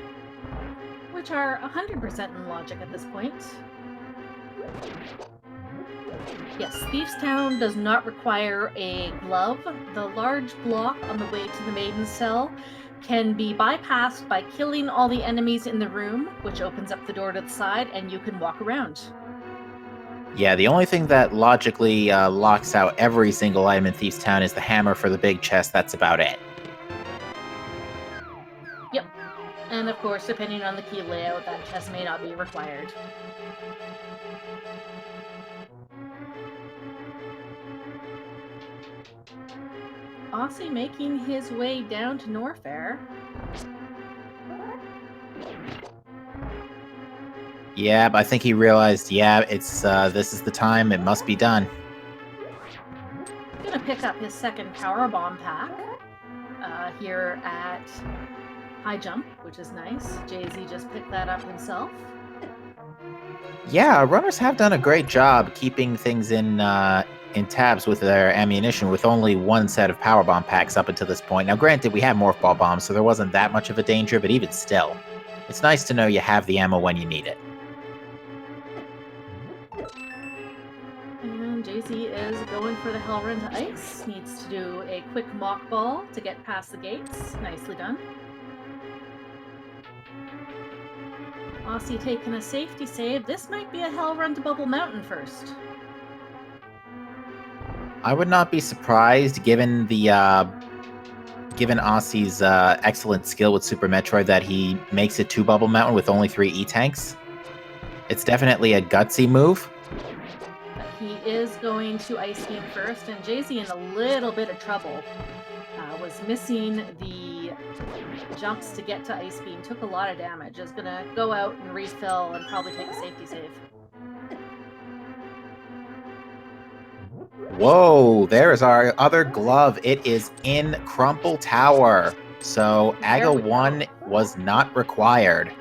S1: Which are 100% in logic at this point. Yes, Thieves Town does not require a glove. The large block on the way to the Maiden Cell can be bypassed by killing all the enemies in the room, which opens up the door to the side, and you can walk around.
S2: Yeah, the only thing that logically locks out every single item in Thieves Town is the hammer for the big chest. That's about it.
S1: Yep. And of course, depending on the key layout, that chest may not be required. Aussie making his way down to Norfair.
S2: Yeah, but I think he realized, yeah, it's this is the time. It must be done.
S1: Gonna pick up his second power bomb pack here at High Jump, which is nice. Jay-Z just picked that up himself.
S2: Yeah, runners have done a great job keeping things in tabs with their ammunition, with only one set of power bomb packs up until this point. Now, granted, we have morph ball bombs, so there wasn't that much of a danger, but even still, it's nice to know you have the ammo when you need it.
S1: And Jay-Z is going for the Hell Run to Ice. Needs to do a quick mock ball to get past the gates. Nicely done. Aussie taking a safety save. This might be a Hell Run to Bubble Mountain first.
S2: I would not be surprised, given Aussie's excellent skill with Super Metroid, that he makes it to Bubble Mountain with only 3 E-Tanks. It's definitely a gutsy move.
S1: But he is going to Ice Beam first, and Jay-Z in a little bit of trouble. Was missing the jumps to get to Ice Beam. Took a lot of damage. Is going to go out and refill and probably take a safety save.
S2: Whoa, there is our other glove. It is in Crumple Tower. So AGA 1 was not required.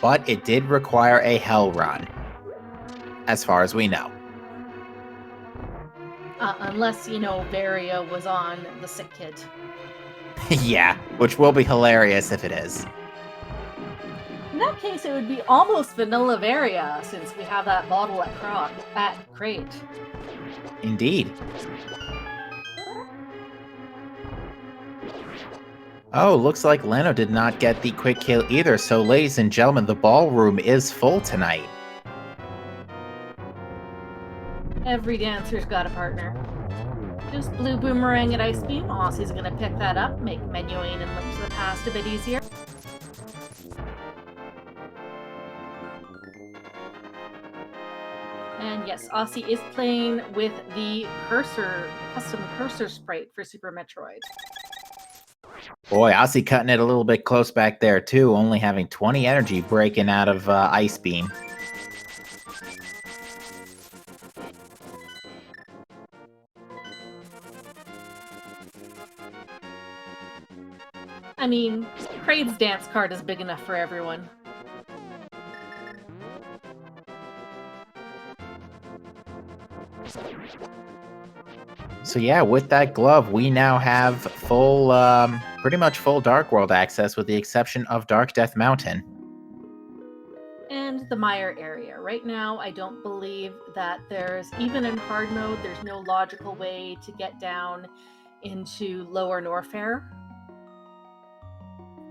S2: But it did require a Hell Run, as far as we know.
S1: Unless, Varia was on the sick kid.
S2: Yeah, which will be hilarious if it is.
S1: In that case, it would be almost vanilla Varia, since we have that bottle at Crate.
S2: Indeed. Oh, looks like Leno did not get the quick kill either, so ladies and gentlemen, the ballroom is full tonight.
S1: Every dancer's got a partner. Just blue boomerang at Ice Beam. Aussie's gonna pick that up, make menuing and Link to the Past a bit easier. And yes, Aussie is playing with the custom cursor sprite for Super Metroid.
S2: Boy, Aussie cutting it a little bit close back there too, only having 20 energy breaking out of Ice Beam.
S1: I mean, Kraid's dance card is big enough for everyone.
S2: So yeah, with that glove, we now have full, pretty much full Dark World access with the exception of Dark Death Mountain.
S1: And the Mire area. Right now, I don't believe that there's, even in hard mode, there's no logical way to get down into lower Norfair.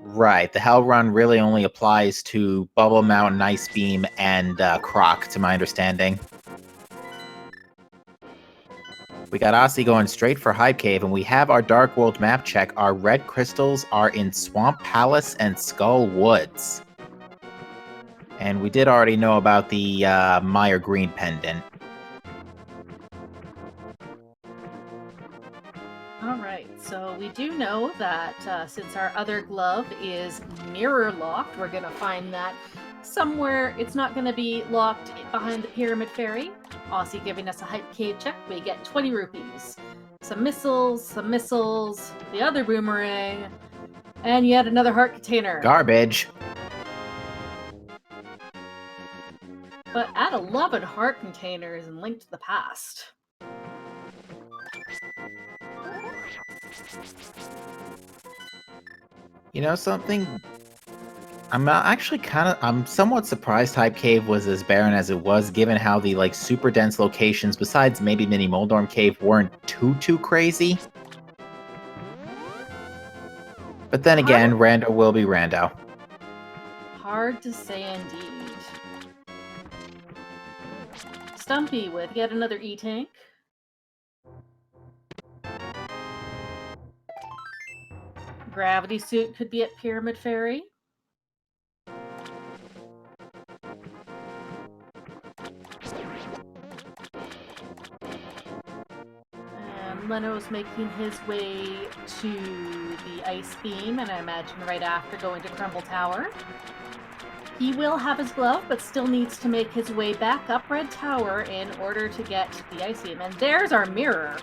S2: Right, the Hell Run really only applies to Bubble Mountain, Ice Beam, and Croc, to my understanding. We got Aussie going straight for Hype Cave, and we have our Dark World map check. Our red crystals are in Swamp Palace and Skull Woods. And we did already know about the Mire Green Pendant.
S1: Alright, so we do know that since our other glove is mirror locked, we're going to find that somewhere it's not going to be locked behind the Pyramid Fairy. Aussie giving us a Hype Cave check, we get 20 rupees. Some missiles, the other boomerang, and yet another heart container.
S2: Garbage.
S1: But add 11 heart containers and Link to the Past.
S2: You know something? I'm somewhat surprised Hype Cave was as barren as it was, given how the super dense locations, besides maybe Mini Moldorm Cave, weren't too crazy. But then again, Rando will be Rando.
S1: Hard to say indeed. Stumpy with yet another E-Tank. Gravity Suit could be at Pyramid Fairy. And Leno's making his way to the Ice Beam, and I imagine right after going to Crumble Tower. He will have his glove, but still needs to make his way back up Red Tower in order to get the Ice Beam. And there's our mirror.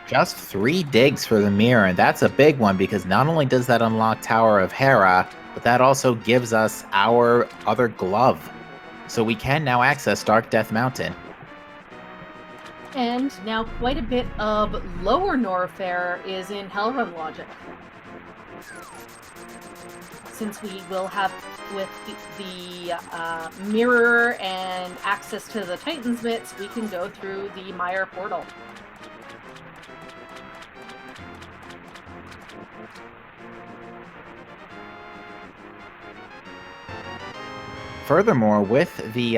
S2: Just 3 digs for the mirror, and that's a big one because not only does that unlock Tower of Hera, but that also gives us our other glove. So we can now access Dark Death Mountain.
S1: And now quite a bit of lower Norfair is in Hellrun logic. Since we will have, with the mirror and access to the Titan's Mitts, we can go through the Mire portal.
S2: Furthermore, with the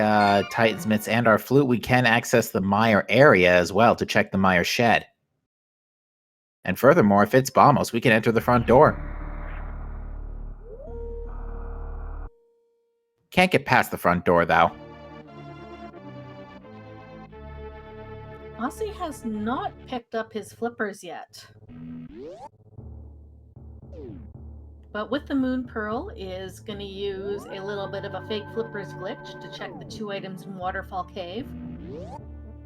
S2: Titan's Mitts and our flute, we can access the Mire area as well to check the Mire shed. And furthermore, if it's Bombos, we can enter the front door. Can't get past the front door, though.
S1: Aussie has not picked up his flippers yet. But with the Moon Pearl is going to use a little bit of a fake flippers glitch to check the 2 items in Waterfall Cave.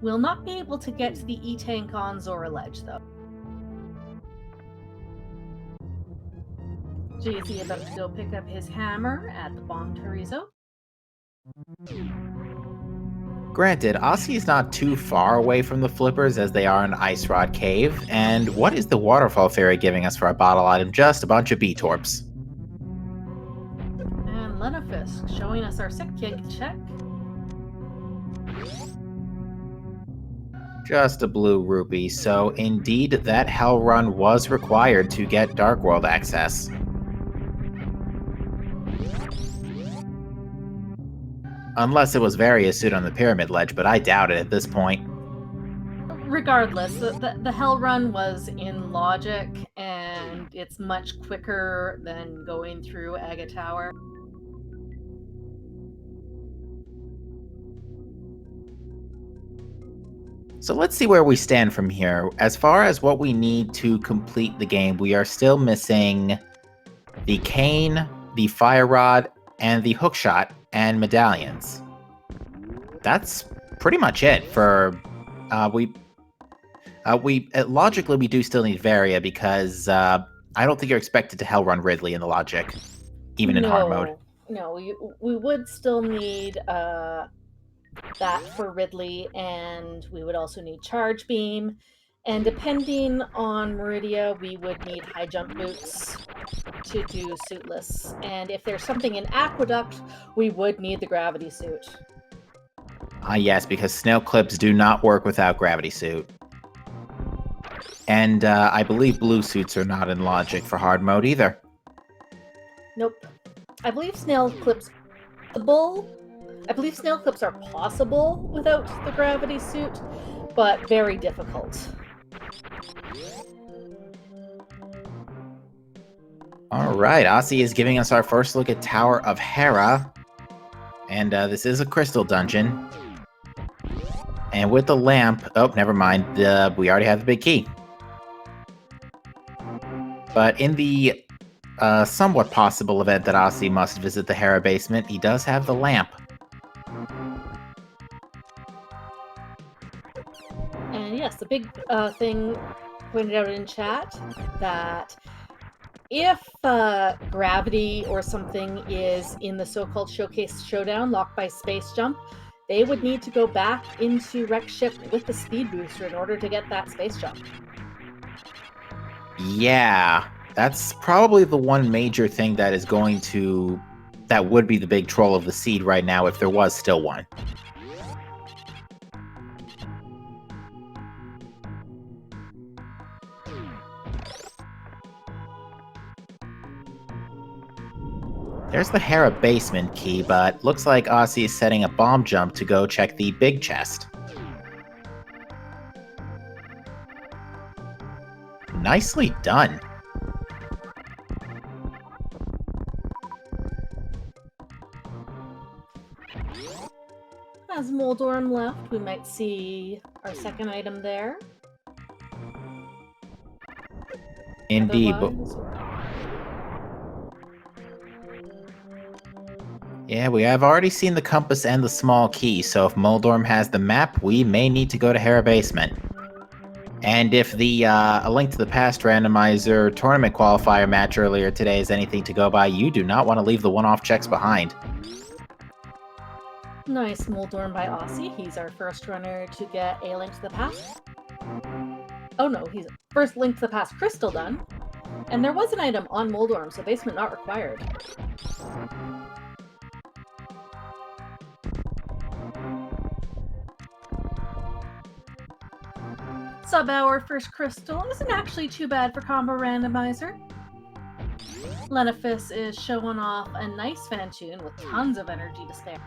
S1: We'll not be able to get to the E-Tank on Zora Ledge, though. JZ about to go pick up his hammer at the Bomb Torizo.
S2: Granted, Aussie's not too far away from the flippers as they are in Ice Rod Cave, and what is the Waterfall Fairy giving us for our bottle item? Just a bunch of B-Torps.
S1: And Lenafisk showing us our sick kick check.
S2: Just a blue rupee, so indeed that Hell Run was required to get Dark World access. Unless it was Various Suit on the Pyramid Ledge, but I doubt it at this point.
S1: Regardless, the Hell Run was in logic, and it's much quicker than going through Aga Tower.
S2: So let's see where we stand from here. As far as what we need to complete the game, we are still missing the cane, the fire rod, and the hookshot and medallions. That's pretty much it for logically we do still need Varia because I don't think you're expected to Hell Run Ridley in the logic, even in hard mode.
S1: No, we would still need that for Ridley, and we would also need Charge Beam, And depending on Meridia, we would need high jump boots to do suitless. And if there's something in Aqueduct, we would need the gravity suit.
S2: Yes, because snail clips do not work without gravity suit. And I believe blue suits are not in logic for hard mode either.
S1: Nope. I believe snail clips are possible without the gravity suit, but very difficult.
S2: All right, Aussie is giving us our first look at Tower of Hera. And this is a crystal dungeon. And with the lamp... Oh, never mind. We already have the big key. But in the somewhat possible event that Aussie must visit the Hera basement, he does have the lamp.
S1: And yes, the big thing pointed out in chat that if gravity or something is in the so-called showcase showdown locked by space jump, they would need to go back into Wreck Ship with the speed booster in order to get that space jump.
S2: Yeah, that's probably the one major thing that is going to... that would be the big troll of the seed right now if there was still one. There's the Hera basement key, but looks like Aussie is setting a bomb jump to go check the big chest. Nicely done.
S1: As Moldorm left, we might see our second item there.
S2: Indeed,
S1: Otherwise...
S2: yeah, we have already seen the compass and the small key, so if Moldorm has the map, we may need to go to Hera Basement. And if the A Link to the Past randomizer tournament qualifier match earlier today is anything to go by, you do not want to leave the one-off checks behind.
S1: Nice Moldorm by Aussie. He's our first runner to get A Link to the Past. Oh no, he's first Link to the Past crystal done. And there was an item on Moldorm, so basement not required. Sub-hour first crystal isn't actually too bad for combo randomizer. Lenifis is showing off a nice Fantoon with tons of energy to spare.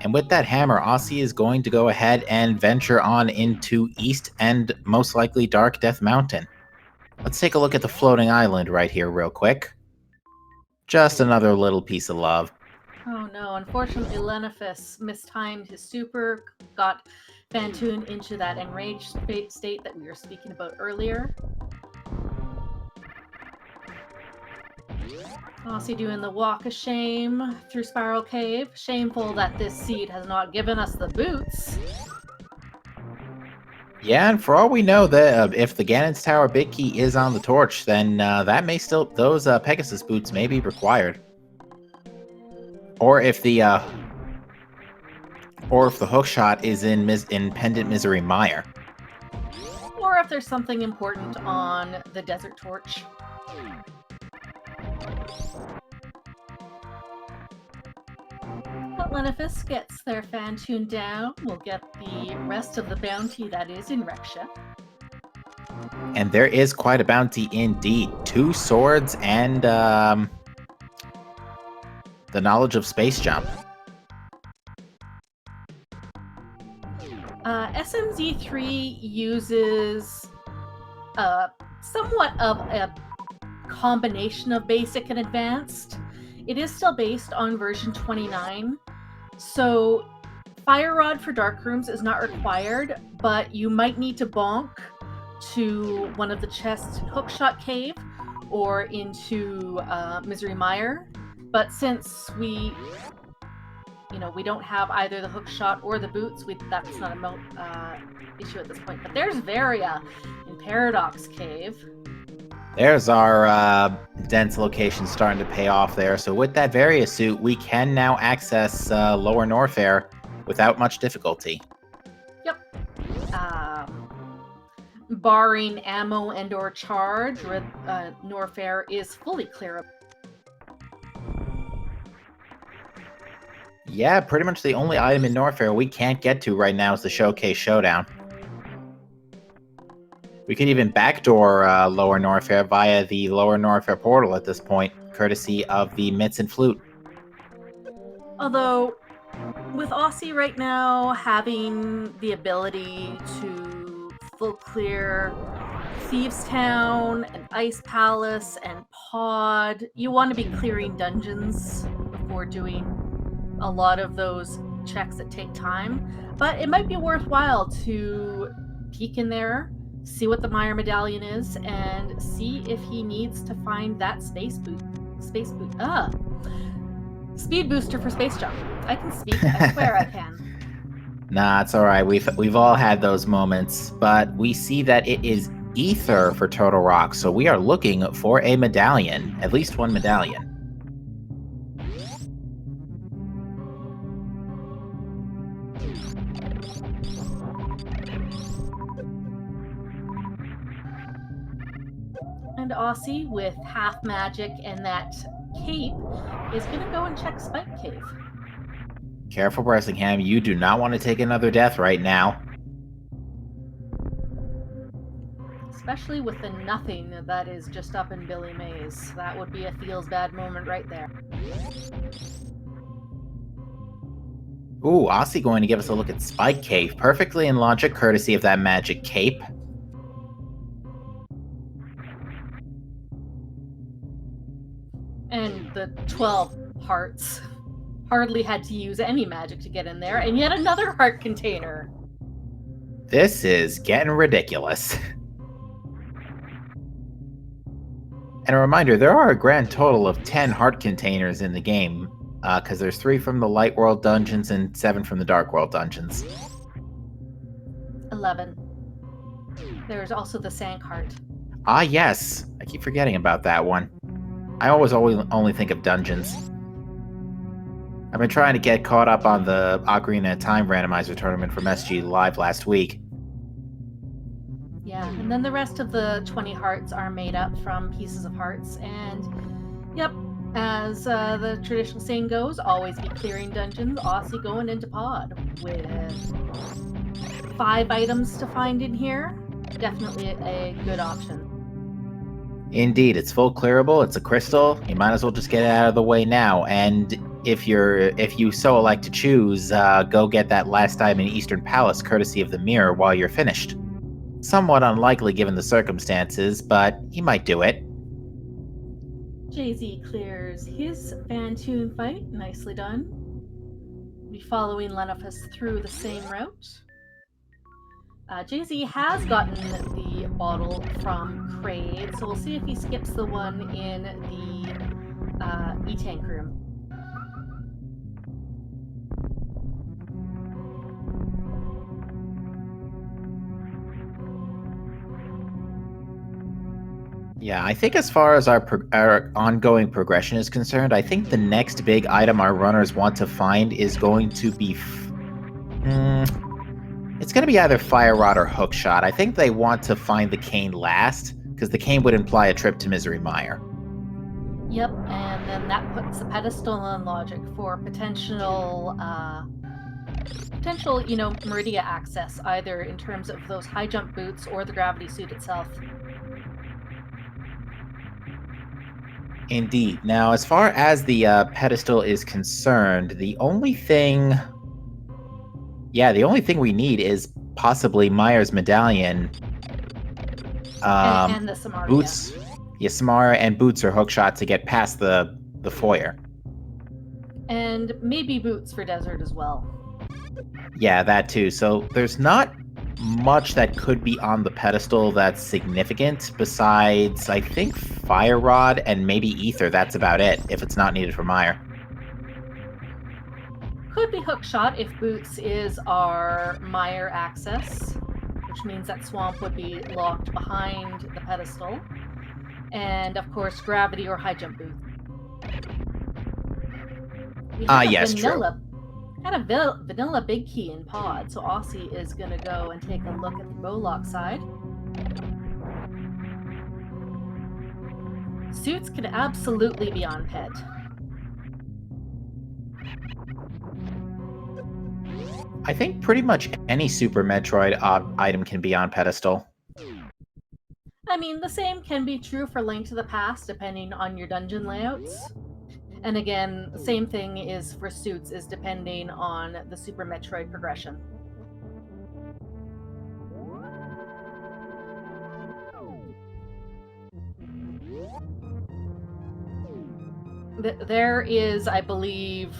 S2: And with that hammer, Aussie is going to go ahead and venture on into East and most likely Dark Death Mountain. Let's take a look at the floating island right here real quick. Just another little piece of love.
S1: Oh no, unfortunately Lenifis mistimed his super, got Fantoon into that enraged state that we were speaking about earlier. Aussie doing the walk of shame through Spiral Cave. Shameful that this seed has not given us the boots.
S2: Yeah, and for all we know, that if the Ganon's Tower big key is on the torch, then that may still... those Pegasus boots may be required. Or if the hookshot is in Pendant Misery Mire.
S1: Or if there's something important on the Desert Torch. But Lenifis gets their Fantoon down. We'll get the rest of the bounty that is in Wreck Ship.
S2: And there is quite a bounty indeed. 2 swords and the knowledge of space jump.
S1: SMZ3 uses somewhat of a combination of basic and advanced. It is still based on version 29, so Fire Rod for Dark Rooms is not required, but you might need to bonk to one of the chests in Hookshot Cave or into Misery Mire. But since we don't have either the hookshot or the boots, that's not a issue at this point. But there's Varia in Paradox Cave.
S2: There's our dense location starting to pay off there. So with that Varia suit, we can now access Lower Norfair without much difficulty.
S1: Yep. Barring ammo and or charge, Norfair is fully clear of.
S2: Yeah, pretty much the only item in Norfair we can't get to right now is the Showcase Showdown. We could even backdoor Lower Norfair via the Lower Norfair portal at this point, courtesy of the Mitts and Flute.
S1: Although, with Aussie right now having the ability to full clear Thieves Town and Ice Palace and Pod, you want to be clearing dungeons before doing a lot of those checks that take time. But it might be worthwhile to peek in there, see what the Meyer medallion is, and see if he needs to find that speed booster for space jump. I can speak. I swear I can.
S2: Nah, it's all right. We've all had those moments, but we see that it is Ether for Total Rock, so we are looking for a medallion, at least one medallion.
S1: And Aussie, with half magic and that cape, is going to go and check Spike Cave.
S2: Careful, Bressingham. You do not want to take another death right now.
S1: Especially with the nothing that is just up in Billy Mays. That would be a feels bad moment right there.
S2: Ooh, Aussie going to give us a look at Spike Cave. Perfectly in logic, courtesy of that magic cape.
S1: And the 12 hearts. Hardly had to use any magic to get in there, and yet another heart container.
S2: This is getting ridiculous. And a reminder, there are a grand total of 10 heart containers in the game, because there's 3 from the Light World dungeons and 7 from the Dark World dungeons.
S1: 11. There's also the Sank heart.
S2: Ah, yes. I keep forgetting about that one. I always only think of dungeons. I've been trying to get caught up on the Ocarina of Time Randomizer tournament from SG Live last week.
S1: Yeah, and then the rest of the 20 hearts are made up from pieces of hearts, and yep, as the traditional saying goes, always be clearing dungeons. Aussie going into Pod with 5 items to find in here. Definitely a good option.
S2: Indeed, it's full clearable, it's a crystal, you might as well just get it out of the way now, and if you so elect to choose, go get that last item in Eastern Palace courtesy of the mirror while you're finished. Somewhat unlikely given the circumstances, but he might do it.
S1: Jay-Z clears his Phantoon fight, nicely done. Be following Lenofus through the same route. Jay-Z has gotten the bottle from Kraid, so we'll see if he skips the one in the E-Tank room.
S2: Yeah, I think as far as our ongoing progression is concerned, I think the next big item our runners want to find is going to be... it's going to be either Fire Rod or Hookshot. I think they want to find the cane last, because the cane would imply a trip to Misery Mire.
S1: Yep, and then that puts the pedestal on logic for potential, Meridia access, either in terms of those high jump boots or the gravity suit itself.
S2: Indeed. Now, as far as the pedestal is concerned, the only thing we need is possibly Myers' medallion.
S1: And the Samaria.
S2: Boots. Yeah, Samara and boots or hookshot to get past the foyer.
S1: And maybe boots for desert as well.
S2: Yeah, that too. So there's not much that could be on the pedestal that's significant besides, I think, Fire Rod and maybe Ether. That's about it, if it's not needed for Meyer.
S1: Could be Hookshot if Boots is our Meyer access, which means that Swamp would be locked behind the pedestal. And, of course, Gravity or High Jump Boots.
S2: Yes, true.
S1: Got a vanilla big key in Pod, so Aussie is going to go and take a look at the Bowlock side. Suits can absolutely be on ped.
S2: I think pretty much any Super Metroid item can be on pedestal.
S1: I mean, the same can be true for Link to the Past, depending on your dungeon layouts. And again, the same thing is for suits, is depending on the Super Metroid progression. There is, I believe,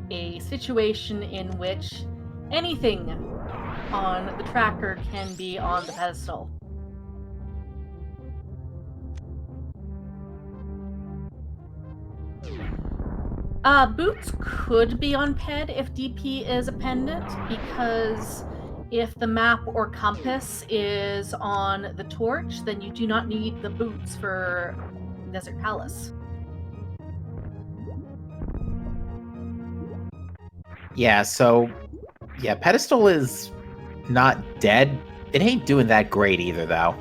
S1: a situation in which anything on the tracker can be on the pedestal. Boots could be on ped if DP is a pendant, because if the map or compass is on the torch, then you do not need the boots for Desert Palace.
S2: Yeah, so yeah, pedestal is not dead. It ain't doing that great either, though.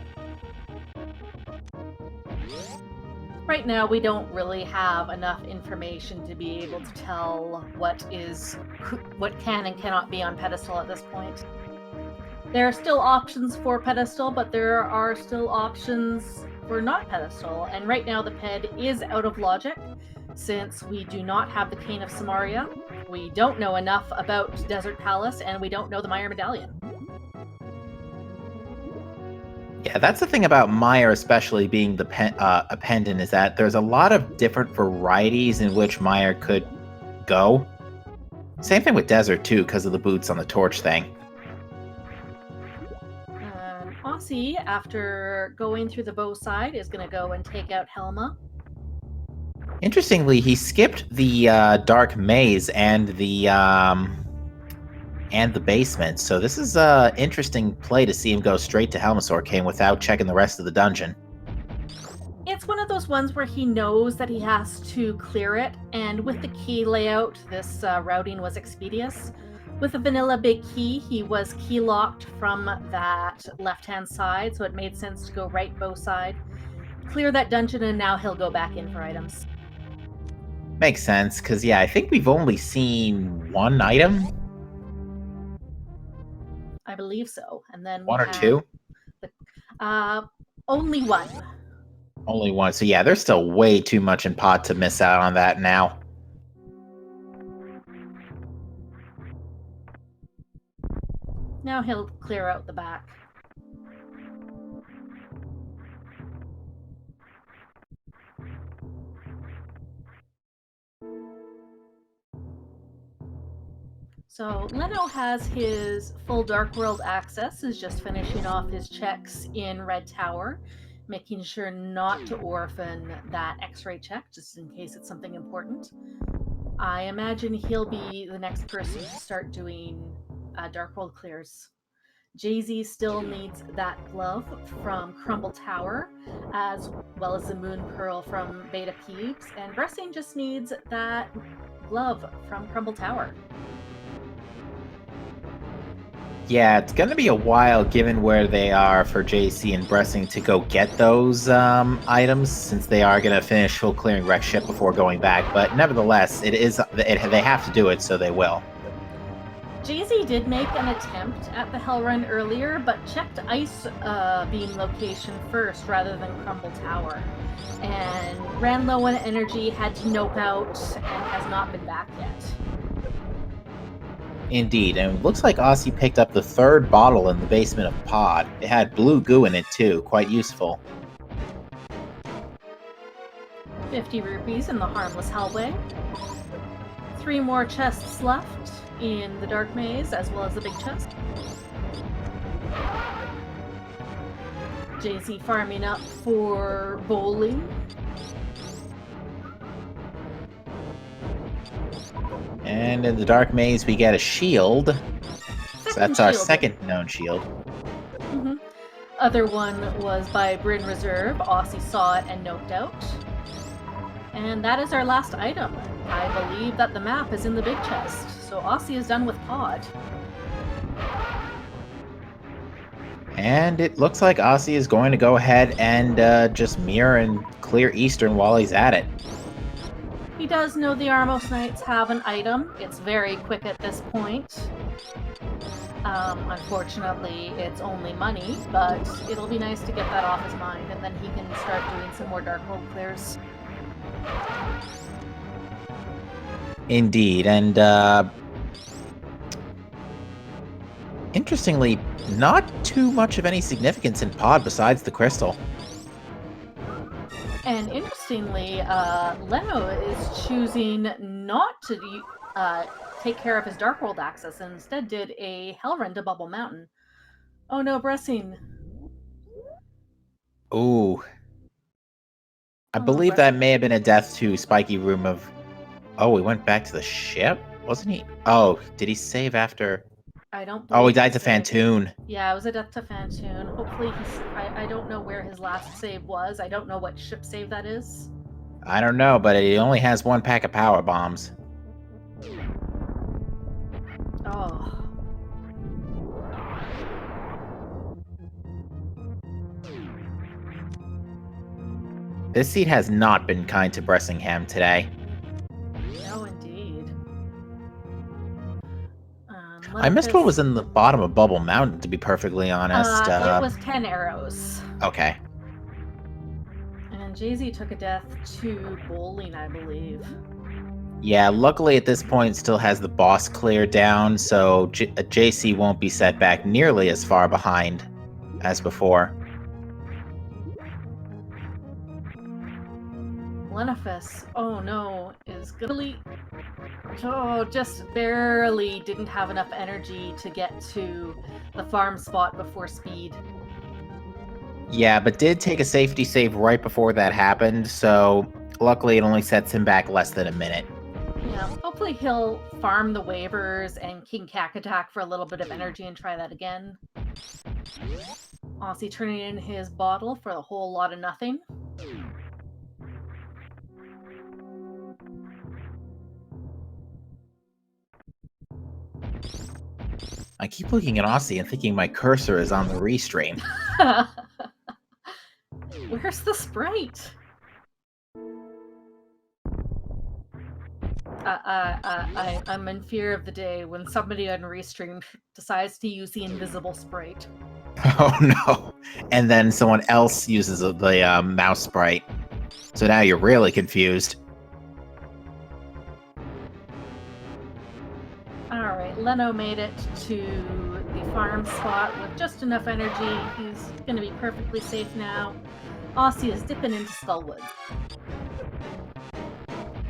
S1: Right now, we don't really have enough information to be able to tell what can and cannot be on pedestal at this point. There are still options for pedestal, but there are still options for not pedestal. And right now, the ped is out of logic, since we do not have the Cane of Samaria. We don't know enough about Desert Palace, and we don't know the Meyer Medallion.
S2: Yeah, that's the thing about Meyer, especially being a pendant, is that there's a lot of different varieties in which Meyer could go. Same thing with Desert, too, because of the boots on the torch thing.
S1: Aussie, after going through the bow side, is going to go and take out Helma.
S2: Interestingly, he skipped the dark maze and the basement, so this is an interesting play to see him go straight to Helmasaur King without checking the rest of the dungeon.
S1: It's one of those ones where he knows that he has to clear it, and with the key layout, this routing was expeditious. With a vanilla big key, he was key locked from that left-hand side, so it made sense to go right bow side, clear that dungeon, and now he'll go back in for items.
S2: Makes sense, because yeah, I think we've only seen one item.
S1: I believe so. And then
S2: one or two?
S1: Only one.
S2: Only one. So yeah, there's still way too much in pot to miss out on that now.
S1: Now he'll clear out the back. So Leno has his full Dark World access, is just finishing off his checks in Red Tower, making sure not to orphan that X-ray check, just in case it's something important. I imagine he'll be the next person to start doing Dark World clears. Jay-Z still needs that glove from Crumble Tower, as well as the Moon Pearl from Beta Peeps, and Bressing just needs that glove from Crumble Tower.
S2: Yeah, it's going to be a while, given where they are, for JC and Bressing to go get those items, since they are going to finish full clearing Wreck Ship before going back. But nevertheless, they have to do it, so they will.
S1: Jay-Z did make an attempt at the Hell Run earlier, but checked Ice Beam location first rather than Crumble Tower, and ran low on energy, had to nope out, and has not been back yet.
S2: Indeed, and it looks like Aussie picked up the third bottle in the basement of Pod. It had blue goo in it too, quite useful.
S1: 50 rupees in the Harmless Hellway. 3 more chests left in the Dark Maze, as well as the big chest. Jay-Z farming up for bowling.
S2: And in the Dark Maze, we get a shield. So that's our second known shield.
S1: Mm-hmm. Other one was by Bryn Reserve. Aussie saw it and noped out. And that is our last item. I believe that the map is in the big chest. So Aussie is done with Pod.
S2: And it looks like Aussie is going to go ahead and just mirror and clear Eastern while he's at it.
S1: He does know the Armos Knights have an item. It's very quick at this point. Unfortunately, it's only money, but it'll be nice to get that off his mind, and then he can start doing some more Darkhold clears.
S2: Indeed, and interestingly, not too much of any significance in Pod besides the crystal.
S1: And interestingly, Leno is choosing not to take care of his Darkhold access and instead did a Hellrend to Bubble Mountain. Oh no, Bressing.
S2: Ooh. I
S1: Oh,
S2: believe that
S1: Bressing.
S2: may have been a death to Spiky Room of... Oh, he went back to the ship? Wasn't he? Oh, did he save after...
S1: I don't
S2: Oh, he
S1: believe
S2: died to
S1: saved.
S2: Fantoon.
S1: Yeah, it was a death to Fantoon. Hopefully I don't know where his last save was. I don't know what ship save that is.
S2: I don't know, but he only has one pack of power bombs.
S1: Oh.
S2: This seat has not been kind to Bressingham today.
S1: No, indeed.
S2: I missed what was in the bottom of Bubble Mountain, to be perfectly honest.
S1: It was 10 arrows.
S2: Okay.
S1: And Jay-Z took a death to bowling, I believe.
S2: Yeah, luckily at this point still has the boss clear down, so JC won't be set back nearly as far behind as before.
S1: Lenifus, oh no, is gonna just barely didn't have enough energy to get to the farm spot before speed.
S2: Yeah, but did take a safety save right before that happened, so luckily it only sets him back less than a minute.
S1: Yeah, hopefully he'll farm the waivers and King Kakatak for a little bit of energy and try that again. Aussie turning in his bottle for a whole lot of nothing.
S2: I keep looking at Aussie and thinking my cursor is on the restream.
S1: Where's the sprite? I'm in fear of the day when somebody on Restream decides to use the invisible sprite.
S2: Oh no. And then someone else uses the mouse sprite. So now you're really confused.
S1: Alright, Leno made it to the farm spot with just enough energy. He's going to be perfectly safe now. Aussie is dipping into Skullwoods.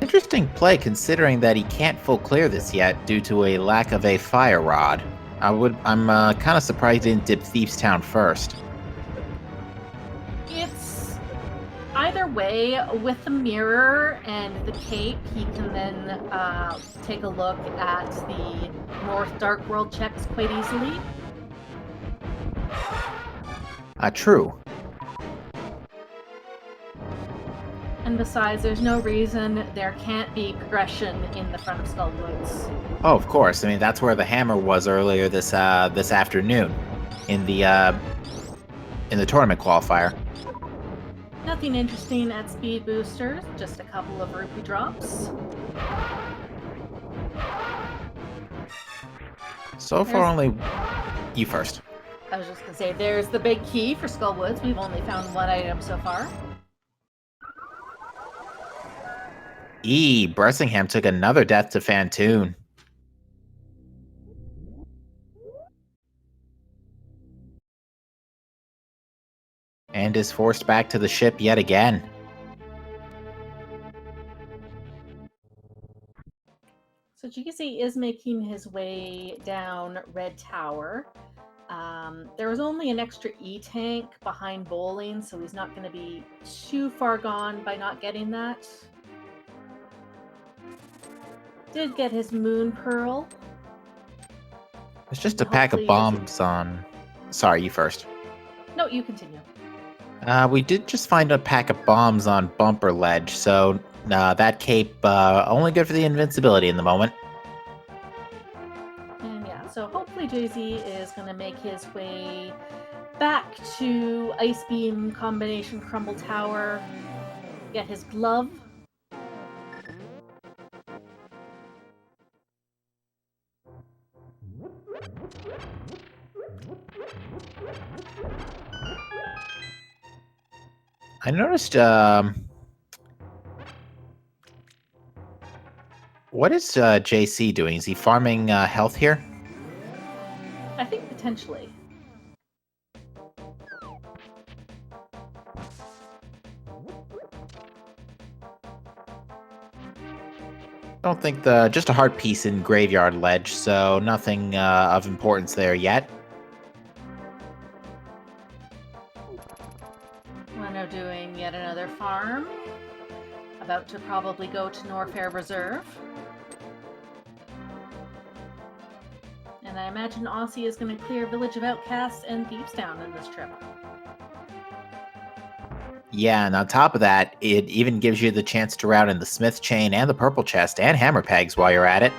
S2: Interesting play considering that he can't full clear this yet due to a lack of a fire rod. I'm kind of surprised he didn't dip Thieves Town first.
S1: It's either way, with the mirror and the cape, he can then take a look at the North Dark World checks quite easily.
S2: True.
S1: And besides, there's no reason there can't be progression in the front of Skullwoods.
S2: Oh, of course. I mean, that's where the hammer was earlier this afternoon, in the tournament qualifier.
S1: Nothing interesting at speed boosters, just a couple of rupee drops.
S2: So far, only you first.
S1: I was just gonna say, there's the big key for Skullwoods. We've only found one item so far.
S2: Bressingham took another death to Fantoon. And is forced back to the ship yet again.
S1: So GC is making his way down Red Tower. There was only an extra E-tank behind bowling, so he's not going to be too far gone by not getting that. Did get his Moon Pearl.
S2: It's just a pack of bombs on... Sorry, you first.
S1: No, you continue.
S2: We did just find a pack of bombs on Bumper Ledge, so that cape only good for the invincibility in the moment.
S1: And yeah, so hopefully finally, Jay-Z is going to make his way back to Ice Beam combination Crumble Tower, get his glove.
S2: I noticed, what is JC doing? Is he farming health here?
S1: I think potentially.
S2: I don't think just a hard piece in Graveyard Ledge, so nothing of importance there yet.
S1: Leno doing yet another farm. About to probably go to Norfair Reserve. And I imagine Aussie is going to clear Village of Outcasts and Thievestown in this trip.
S2: Yeah, and on top of that, it even gives you the chance to route in the Smith Chain and the Purple Chest and Hammer Pegs while you're at it.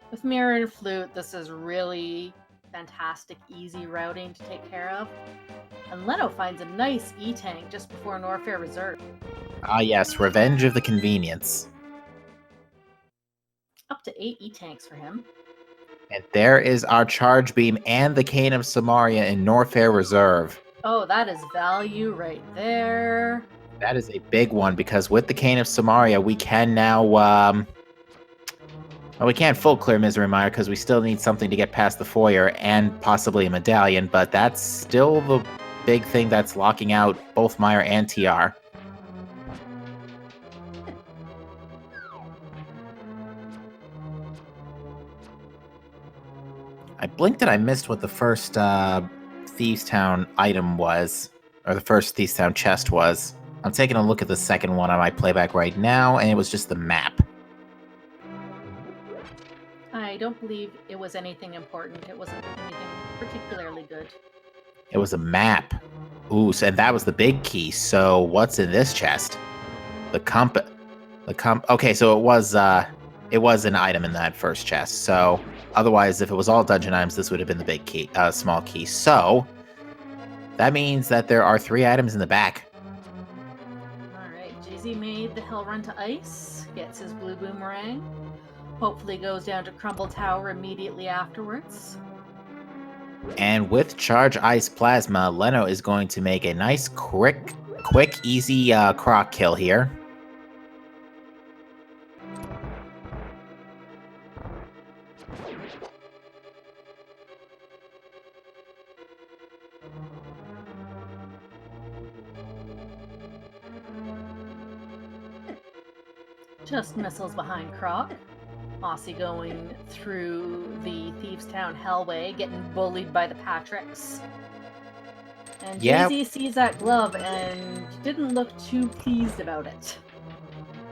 S1: With Mirror and Flute, this is really fantastic, easy routing to take care of. And Leno finds a nice E-Tank just before Norfair Reserve.
S2: Ah yes, Revenge of the Convenience.
S1: Up to 8 E-Tanks for him.
S2: And there is our Charge Beam and the Cane of Samaria in Norfair Reserve.
S1: Oh, that is value right there.
S2: That is a big one, because with the Cane of Samaria, we can now, well, we can't full clear Misery Mire because we still need something to get past the foyer and possibly a medallion, but that's still the big thing that's locking out both Mire and TR. I blinked and I missed what the first Thievestown item was, or the first Thievestown chest was. I'm taking a look at the second one on my playback right now, and it was just the map.
S1: I don't believe it was anything important. It wasn't anything particularly good.
S2: It was a map. Ooh, and that was the big key. So what's in this chest? Okay, so it was an item in that first chest. So otherwise, if it was all dungeon items, this would have been the big key, small key. So that means that there are 3 items in the back.
S1: Alright, Jay-Z made the hell run to ice, gets his blue boomerang, hopefully goes down to Crumble Tower immediately afterwards.
S2: And with Charge Ice Plasma, Leno is going to make a nice, quick, easy croc kill here.
S1: Just missiles behind Croc. Aussie going through the Thievestown Hellway, getting bullied by the Patricks. And
S2: Yep.
S1: Jay-Z sees that glove and didn't look too pleased about it.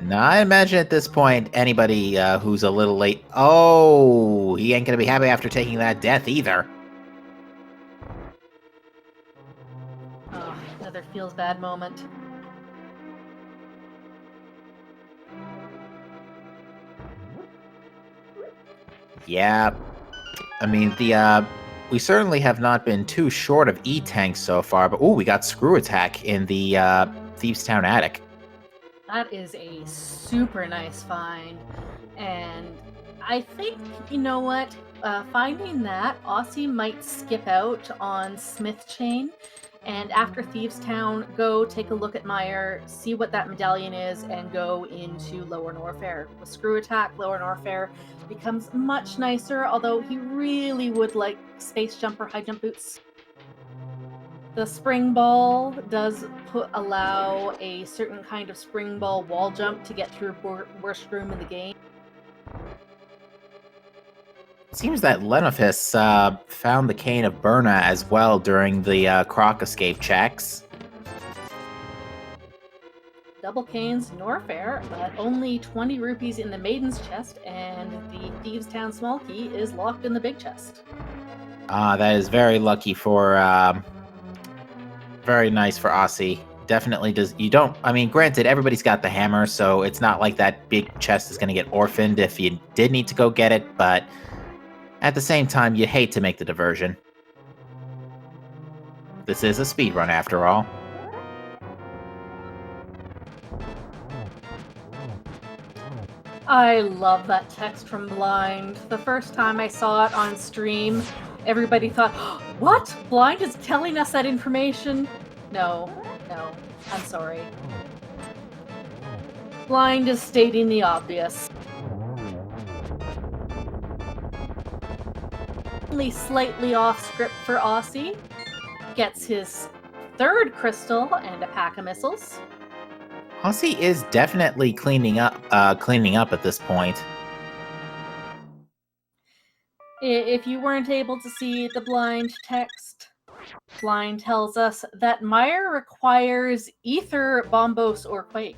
S2: Now, I imagine at this point, anybody who's a little late... Oh, he ain't gonna be happy after taking that death either.
S1: Oh, another feels bad moment.
S2: Yeah, I mean, we certainly have not been too short of E-Tanks so far, but ooh, we got Screw Attack in the Thievestown Attic.
S1: That is a super nice find. And I think, you know what, finding that, Aussie might skip out on Smith Chain. And after Thievestown, go take a look at Mire, see what that medallion is, and go into Lower Norfair. With Screw Attack, Lower Norfair becomes much nicer, although he really would like Space Jump or High Jump Boots. The Spring Ball does allow a certain kind of Spring Ball wall jump to get through worst room in the game.
S2: It seems that Lenofis found the Cane of Berna as well during the Croc escape checks.
S1: Double Canes, Norfair, but only 20 rupees in the Maiden's chest, and the Thievestown Small Key is locked in the big chest.
S2: That is very lucky for... very nice for Aussie. Definitely does... You don't... I mean, granted, everybody's got the hammer, so it's not like that big chest is going to get orphaned if you did need to go get it, but... At the same time, you hate to make the diversion. This is a speedrun after all.
S1: I love that text from Blind. The first time I saw it on stream, everybody thought, what? Blind is telling us that information? No, I'm sorry. Blind is stating the obvious. Only slightly off script for Aussie. Gets his third crystal and a pack of missiles.
S2: Aussie is definitely cleaning up at this point.
S1: If you weren't able to see the Blind text, Blind tells us that Meyer requires Ether, Bombos, or Quake.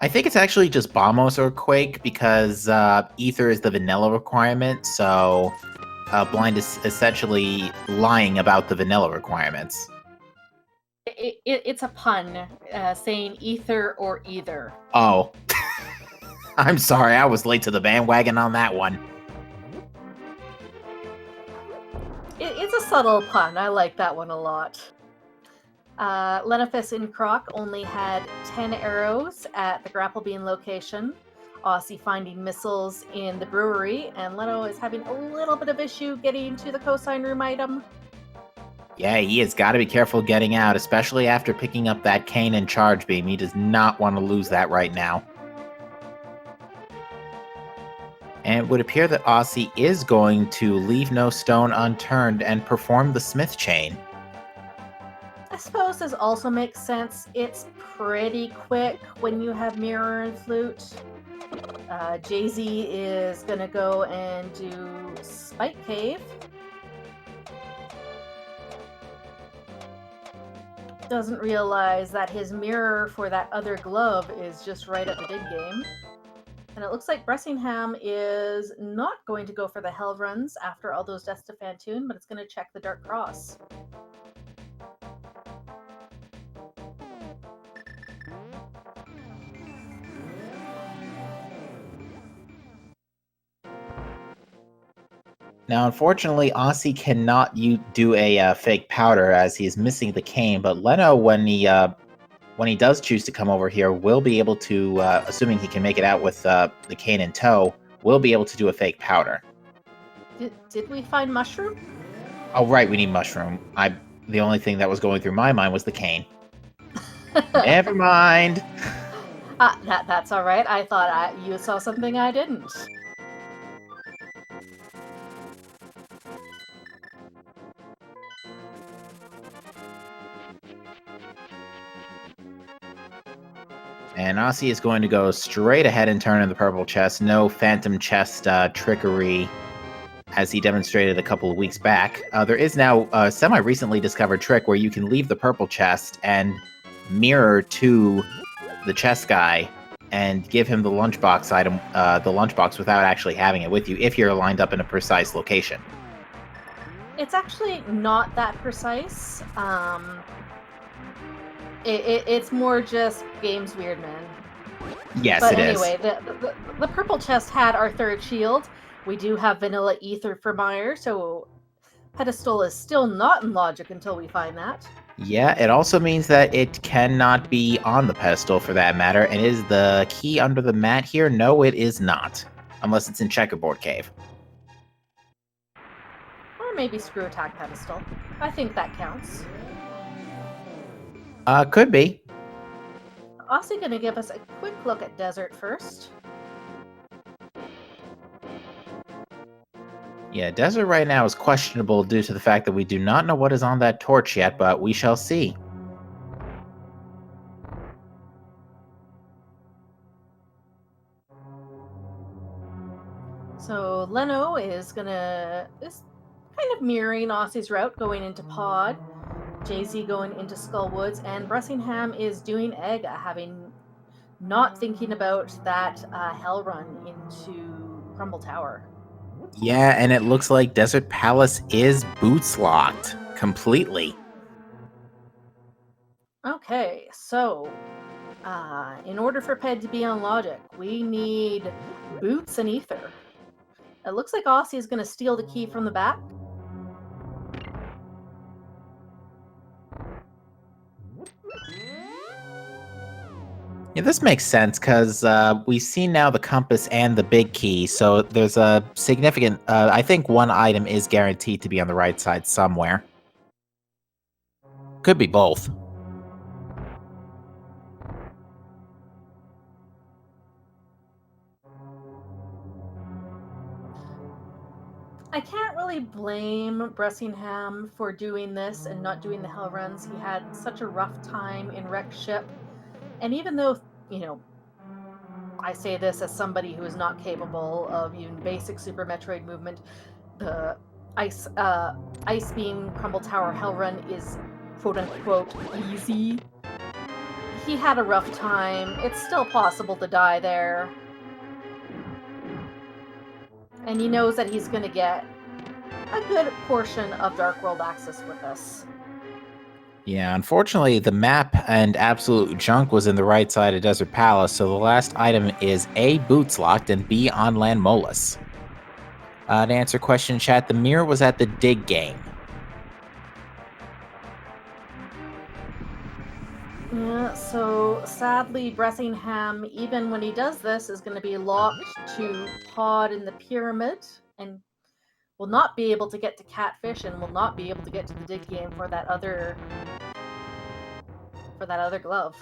S2: I think it's actually just Bombos or Quake because Ether is the vanilla requirement, so Blind is essentially lying about the vanilla requirements.
S1: It's a pun, saying Ether or either.
S2: Oh. I'm sorry, I was late to the bandwagon on that one.
S1: It's a subtle pun. I like that one a lot. Lenifus and Croc only had 10 arrows at the Grapple Bean location. Aussie finding missiles in the brewery, and Leno is having a little bit of issue getting to the cosign room item.
S2: Yeah, he has got to be careful getting out, especially after picking up that cane and charge beam. He does not want to lose that right now. And it would appear that Aussie is going to leave no stone unturned and perform the Smith chain.
S1: I suppose this also makes sense. It's pretty quick when you have Mirror and Flute. Jay-Z is going to go and do Spike Cave. Doesn't realize that his mirror for that other glove is just right at the big game. And it looks like Bressingham is not going to go for the Hell runs after all those deaths to Fantoon, but it's going to check the Dark Cross.
S2: Now, unfortunately, Aussie cannot do a fake powder as he is missing the cane, but Leno, when he does choose to come over here, will be able to, assuming he can make it out with the cane in tow, will be able to do a fake powder.
S1: Did we find Mushroom?
S2: Oh, right, we need Mushroom. The only thing that was going through my mind was the cane. Never mind.
S1: That's all right. I thought you saw something I didn't.
S2: And Aussie is going to go straight ahead and turn in the purple chest. No phantom chest trickery, as he demonstrated a couple of weeks back. There is now a semi-recently discovered trick where you can leave the purple chest and mirror to the chest guy and give him the lunchbox item, the lunchbox, without actually having it with you, if you're lined up in a precise location.
S1: It's actually not that precise. It's more just game's weird, man.
S2: Yes,
S1: but
S2: it
S1: anyway,
S2: is.
S1: The purple chest had our third shield. We do have vanilla ether for Meyer, so pedestal is still not in logic until we find that.
S2: Yeah, it also means that it cannot be on the pedestal for that matter. And is the key under the mat here? No, it is not. Unless it's in Checkerboard Cave.
S1: Or maybe screw attack pedestal. I think that counts.
S2: Could be.
S1: Aussie gonna give us a quick look at desert first.
S2: Yeah, desert right now is questionable due to the fact that we do not know what is on that torch yet, but we shall see.
S1: So Leno is kind of mirroring Aussie's route, going into Pod. Jay-Z going into Skullwoods, and Bressingham is doing Egg, having not thinking about that hell run into Crumble Tower.
S2: Yeah, and it looks like Desert Palace is boots locked completely.
S1: Okay, so in order for Ped to be on logic, we need boots and ether. It looks like Aussie is going to steal the key from the back.
S2: Yeah, this makes sense because we've seen now the compass and the big key, so there's a significant. I think one item is guaranteed to be on the right side somewhere. Could be both.
S1: I can't really blame Bressingham for doing this and not doing the hell runs. He had such a rough time in Wreck Ship. And even though, I say this as somebody who is not capable of even basic Super Metroid movement, the Ice Beam Crumble Tower Hell Run is quote unquote easy. He had a rough time. It's still possible to die there. And he knows that he's going to get a good portion of Dark World access with this.
S2: Yeah, unfortunately, the map and absolute junk was in the right side of Desert Palace, so the last item is A, boots locked, and B, on land molus. To answer question in chat, the mirror was at the dig game.
S1: Yeah, so sadly, Bressingham, even when he does this, is going to be locked to Pod in the pyramid and will not be able to get to Catfish and will not be able to get to the dig game for that other glove.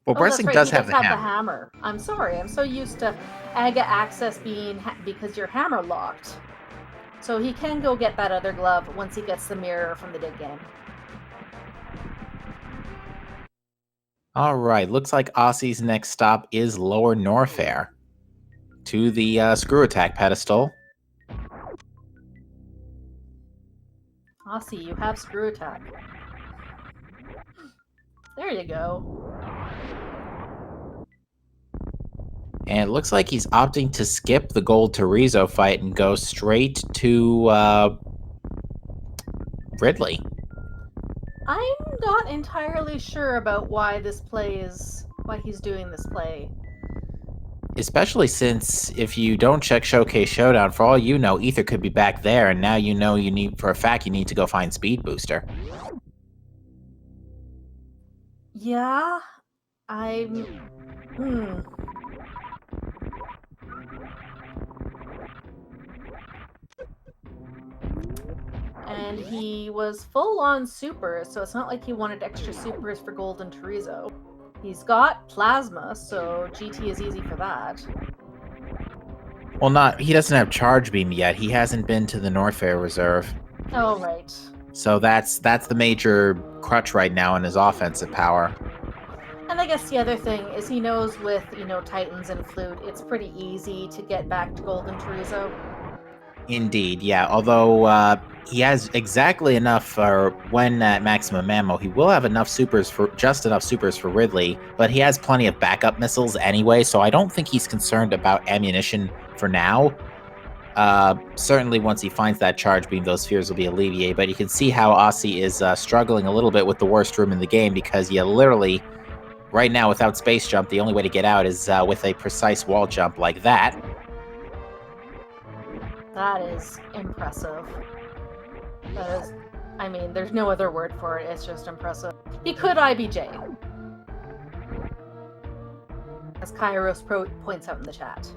S2: Well, Bressing
S1: That's right.
S2: does
S1: He
S2: have
S1: does
S2: the
S1: have
S2: hammer.
S1: the hammer. I'm sorry. I'm so used to Aga access being because your hammer locked. So he can go get that other glove once he gets the mirror from the dig game.
S2: All right, looks like Aussie's next stop is Lower Norfair to the screw attack pedestal.
S1: Aussie, you have screw attack. There you go.
S2: And it looks like he's opting to skip the gold Torizo fight and go straight to Ridley.
S1: I'm not entirely sure about why he's doing this play.
S2: Especially since if you don't check Showcase Showdown, for all you know, Ether could be back there, and now you know you need to go find Speed Booster.
S1: Yeah, And he was full on super, so it's not like he wanted extra supers for Golden Torizo. He's got plasma, so GT is easy for that.
S2: Well, he doesn't have Charge Beam yet. He hasn't been to the Norfair Reserve.
S1: Oh, right.
S2: So that's the major crutch right now in his offensive power.
S1: And I guess the other thing is he knows with, Titans and Flute, it's pretty easy to get back to Golden Torizo.
S2: Indeed, yeah. Although he has exactly enough for when at maximum ammo. He will have enough supers for Ridley, but he has plenty of backup missiles anyway, so I don't think he's concerned about ammunition for now. Certainly once he finds that charge beam, those fears will be alleviated, but you can see how Aussie is struggling a little bit with the worst room in the game because you literally, right now without space jump, the only way to get out is with a precise wall jump like that.
S1: That is impressive. There's no other word for it. It's just impressive. He could IBJ. As Kairos points out in the chat.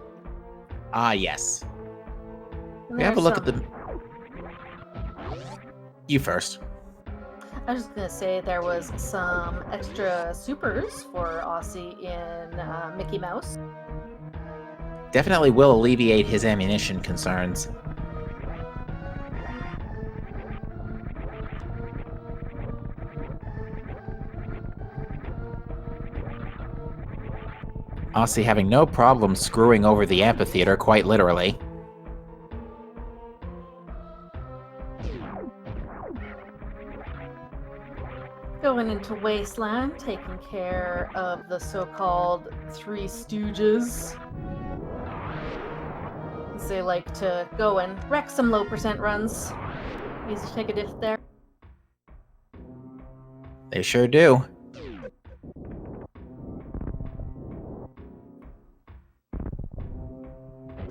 S2: Ah, yes.
S1: And
S2: We have a look at the... You first.
S1: I was just going to say there was some extra supers for Aussie in Mickey Mouse.
S2: Definitely will alleviate his ammunition concerns. Aussie having no problem screwing over the amphitheater, quite literally.
S1: Going into Wasteland, taking care of the so-called Three Stooges. They like to go and wreck some low percent runs. Easy to take a diff there.
S2: They sure do.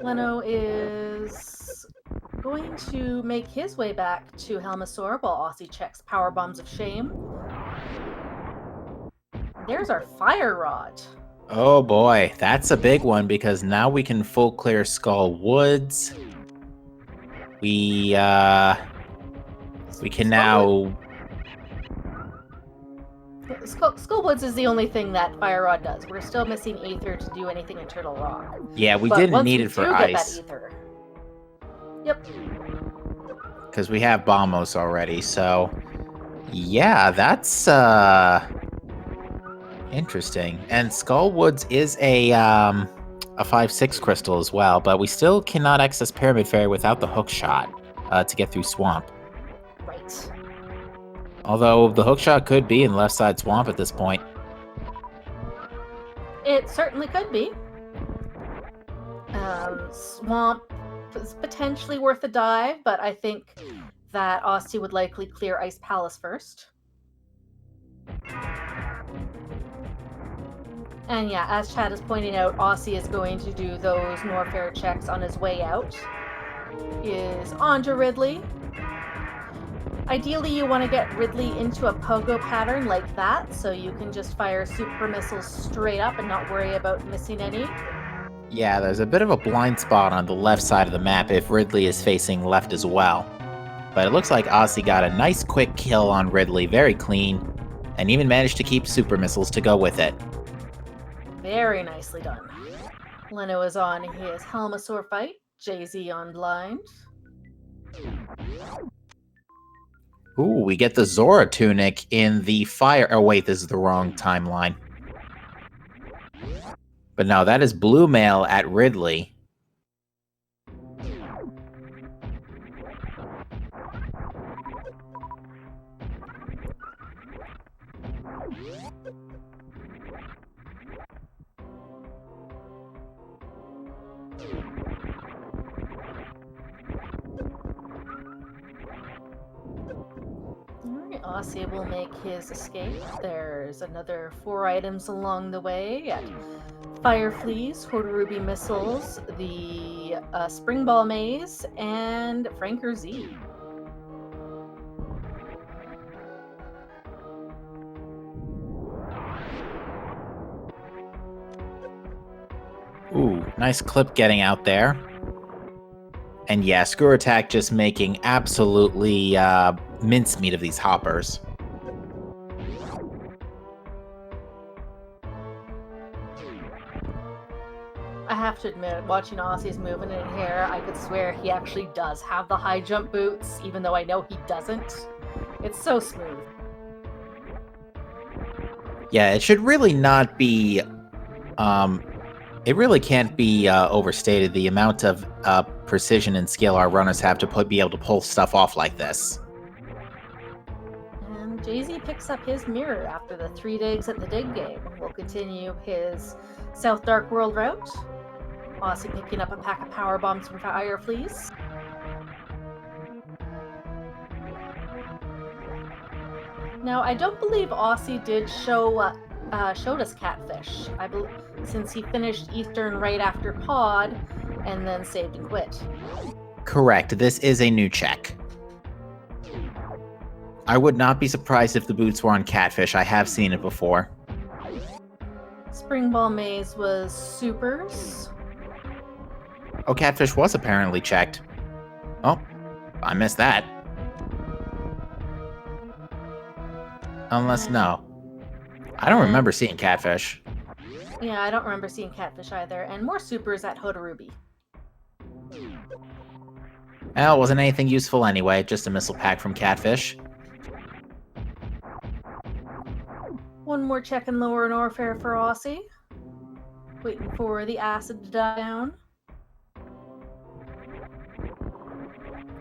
S1: Leno is going to make his way back to Helmasaur while Aussie checks power bombs of shame. There's our fire rod.
S2: Oh boy, that's a big one because now we can full clear Skull Woods. We can now.
S1: Skullwoods is the only thing that Fire Rod does. We're still missing Aether to do anything in Turtle Rock.
S2: Yeah, we
S1: But
S2: didn't
S1: once
S2: need
S1: we
S2: it for
S1: do get
S2: ice.
S1: that Aether. Yep.
S2: Because we have Bombos already, so yeah, that's interesting. And Skullwoods is a 5/6 crystal as well, but we still cannot access Pyramid Fairy without the hook shot to get through Swamp.
S1: Right.
S2: Although the hook shot could be in left side Swamp at this point.
S1: It certainly could be. Swamp is potentially worth a dive, but I think that Aussie would likely clear Ice Palace first. And yeah, as Chad is pointing out, Aussie is going to do those Norfair checks on his way out. Is on to Ridley. Ideally, you want to get Ridley into a pogo pattern like that, so you can just fire super missiles straight up and not worry about missing any.
S2: Yeah, there's a bit of a blind spot on the left side of the map if Ridley is facing left as well. But it looks like Aussie got a nice quick kill on Ridley, very clean, and even managed to keep super missiles to go with it.
S1: Very nicely done. Leno is on his Helmasaur fight, Jay-Z on blind.
S2: Ooh, we get the Zora tunic in the fire. Oh, wait, this is the wrong timeline. But no, that is Blue Mail at Ridley.
S1: Aussie will make his escape. There's another 4 items along the way at Fire Fleas, Ruby Missiles, the Spring Ball Maze, and Franker Z.
S2: Ooh, nice clip getting out there. And yeah, Screw Attack just making absolutely mincemeat of these hoppers.
S1: I have to admit, watching Aussie's movement in here, I could swear he actually does have the high jump boots, even though I know he doesn't. It's so smooth.
S2: Yeah, it should really not be... it really can't be overstated, the amount of precision and skill our runners have to be able to pull stuff off like this.
S1: And Jay-Z picks up his mirror after the 3 digs at the dig game. We'll continue his South Dark World route. Aussie picking up a pack of power bombs from Fire Fleas. Now, I don't believe Aussie did showed us Catfish. I believe since he finished Eastern right after Pod and then saved and quit.
S2: Correct. This is a new check. I would not be surprised if the boots were on Catfish. I have seen it before.
S1: Spring Ball Maze was supers.
S2: Oh, Catfish was apparently checked. Oh, I missed that. Unless, no. I don't remember seeing Catfish.
S1: Yeah, I don't remember seeing Catfish either. And more supers at Hodarubi.
S2: Well, it wasn't anything useful anyway, just a missile pack from Catfish.
S1: One more check in Lower Norfair for Aussie. Waiting for the acid to die down.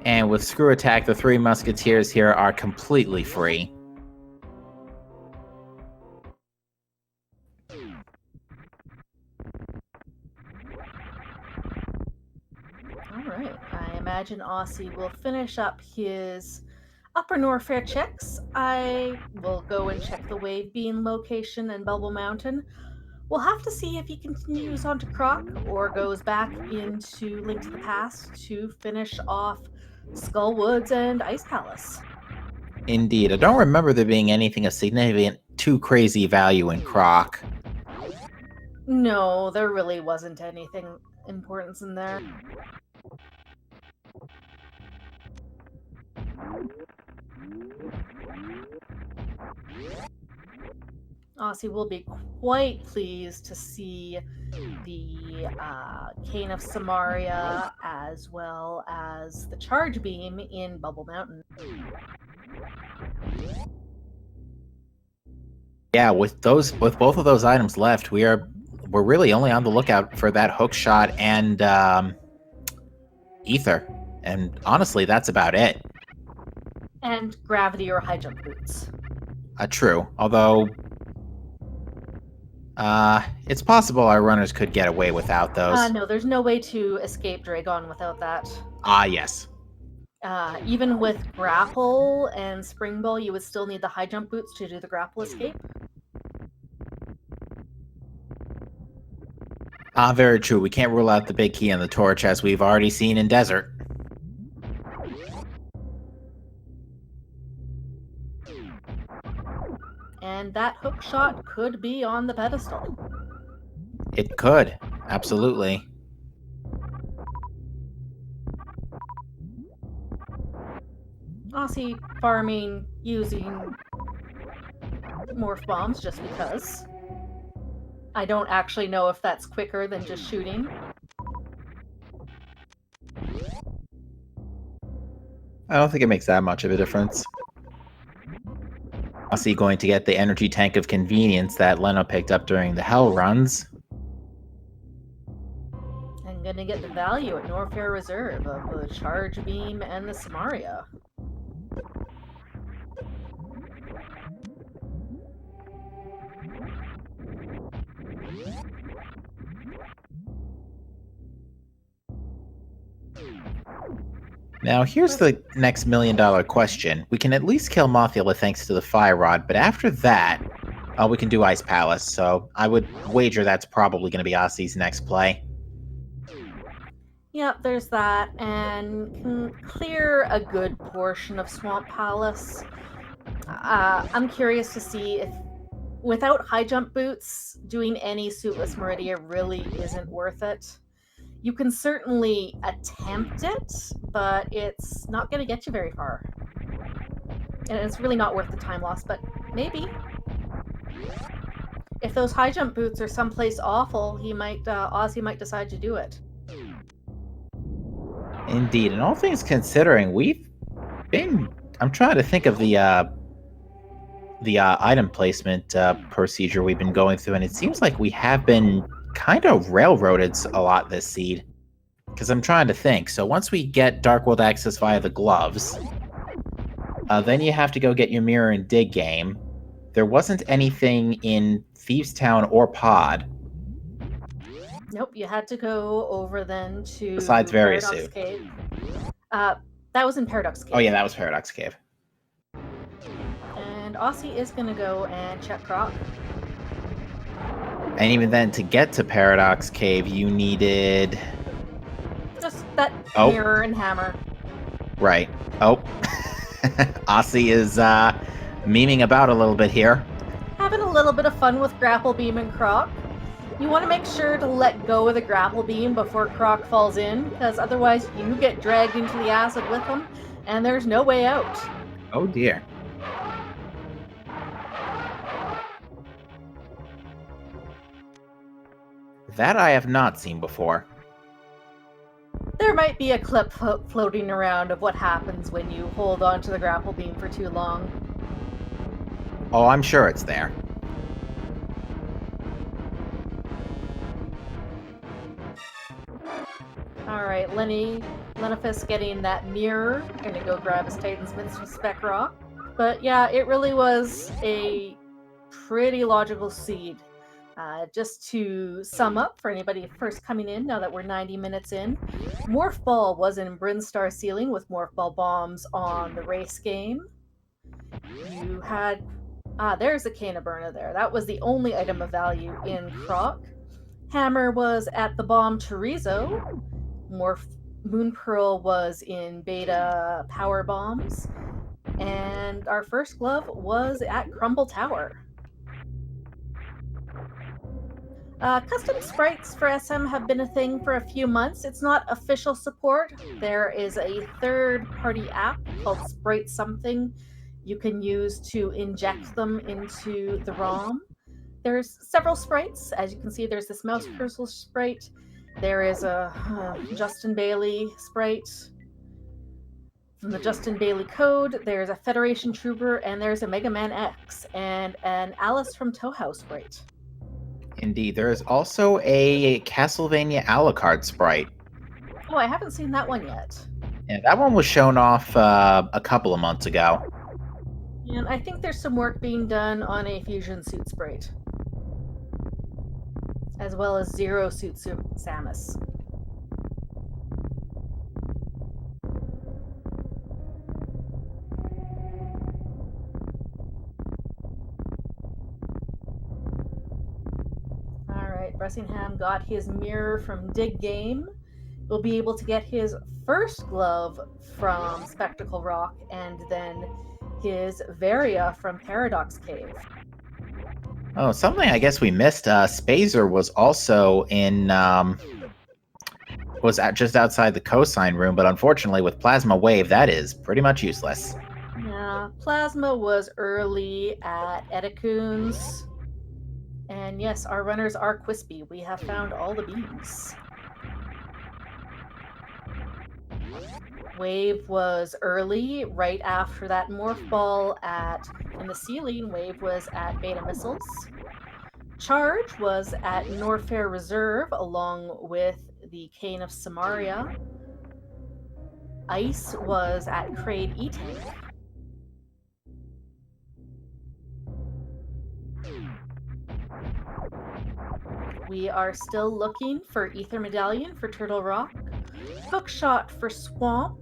S2: And with Screw Attack, the 3 Musketeers here are completely free.
S1: Alright, I imagine Aussie will finish up his Upper Norfair checks. I will go and check the Wave Beam location and Bubble Mountain. We'll have to see if he continues on to Croc or goes back into Link to the Past to finish off Skull Woods and Ice Palace.
S2: Indeed. I don't remember there being anything of significant, too crazy value in Croc.
S1: No, there really wasn't anything importance in there. Aussie will be quite pleased to see the Cane of Samaria as well as the Charge Beam in Bubble Mountain.
S2: Yeah, with both of those items left, we're really only on the lookout for that hook shot and ether. And honestly, that's about it.
S1: And gravity or high jump boots.
S2: True. Although it's possible our runners could get away without those.
S1: No, there's no way to escape Dragon without that.
S2: Yes.
S1: Even with grapple and spring ball, you would still need the high jump boots to do the grapple escape.
S2: Very true. We can't rule out the big key and the torch, as we've already seen in Desert.
S1: And that hook shot could be on the pedestal.
S2: It could. Absolutely.
S1: Aussie farming using morph bombs just because. I don't actually know if that's quicker than just shooting.
S2: I don't think it makes that much of a difference. Aussie going to get the energy tank of convenience that Leno picked up during the Hell runs.
S1: And gonna get the value at Norfair Reserve of the Charge Beam and the Samaria.
S2: Now, here's the next $1 million question. We can at least kill Mothula thanks to the Fire Rod, but after that, we can do Ice Palace, so I would wager that's probably going to be Aussie's next play.
S1: Yep, there's that, and can clear a good portion of Swamp Palace. I'm curious to see if, without high jump boots, doing any suitless Meridia really isn't worth it. You can certainly attempt it, but it's not going to get you very far. And it's really not worth the time loss, but maybe. If those high jump boots are someplace awful, Aussie might decide to do it.
S2: Indeed, and all things considering, I'm trying to think of the item placement procedure we've been going through, and it seems like we have been kind of railroaded a lot this seed. Because I'm trying to think. So once we get Dark World access via the gloves, then you have to go get your mirror and dig game. There wasn't anything in Thieves Town or Pod.
S1: Nope, you had to go over then to
S2: Besides Various
S1: Paradox Cave. That was in Paradox Cave.
S2: Oh yeah, that was Paradox Cave.
S1: And Aussie is going to go and check Croc.
S2: And even then, to get to Paradox Cave, you needed...
S1: just that mirror and hammer.
S2: Right. Oh. Aussie is memeing about a little bit here.
S1: Having a little bit of fun with Grapple Beam and Croc. You want to make sure to let go of the Grapple Beam before Croc falls in, because otherwise you get dragged into the acid with him, and there's no way out.
S2: Oh dear. That I have not seen before.
S1: There might be a clip floating around of what happens when you hold on to the Grapple Beam for too long.
S2: Oh, I'm sure it's there.
S1: Alright, Lenifus getting that mirror. Gonna go grab his Titansmith Spec Rock. But yeah, it really was a pretty logical seed. Just to sum up for anybody first coming in, now that we're 90 minutes in, Morph Ball was in Brinstar Ceiling with Morph Ball bombs on the race game. You had There's a Cane of Burna there. That was the only item of value in Croc. Hammer was at the bomb Chorizo. Moon Pearl was in Beta Power Bombs. And our first glove was at Crumble Tower. Custom sprites for SM have been a thing for a few months. It's not official support. There is a third-party app called Sprite Something you can use to inject them into the ROM. There's several sprites. As you can see, there's this mouse cursor sprite. There is a Justin Bailey sprite. From the Justin Bailey code, there's a Federation Trooper, and there's a Mega Man X, and an Alice from Toho sprite.
S2: Indeed. There is also a Castlevania Alucard sprite.
S1: Oh, I haven't seen that one yet.
S2: Yeah, that one was shown off a couple of months ago.
S1: And I think there's some work being done on a Fusion Suit sprite, as well as Zero Suit Samus. Alright, Bressingham got his mirror from Dig Game. We'll be able to get his first glove from Spectacle Rock, and then his Varia from Paradox Cave.
S2: Oh, something I guess we missed. Spazer was also in just outside the cosine room, but unfortunately with Plasma Wave, that is pretty much useless.
S1: Yeah, Plasma was early at Edecoons. And yes, our runners are Quispy. We have found all the beams. Wave was early, right after that Morph Ball in the ceiling. Wave was at Beta Missiles. Charge was at Norfair Reserve, along with the Cane of Samaria. Ice was at Kraid E-Tank. We are still looking for Ether Medallion for Turtle Rock, Hookshot for Swamp,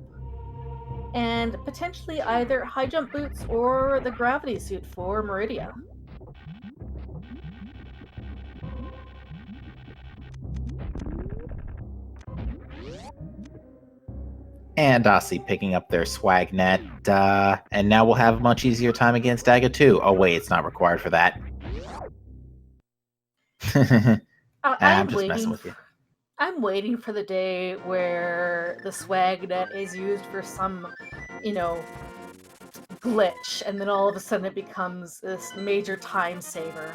S1: and potentially either High Jump Boots or the Gravity Suit for Meridia.
S2: And Aussie picking up their swag net, and now we'll have a much easier time against Daga 2. Oh wait, it's not required for that. I'm just messing with you.
S1: I'm waiting for the day where the swag net is used for some, glitch, and then all of a sudden it becomes this major time saver.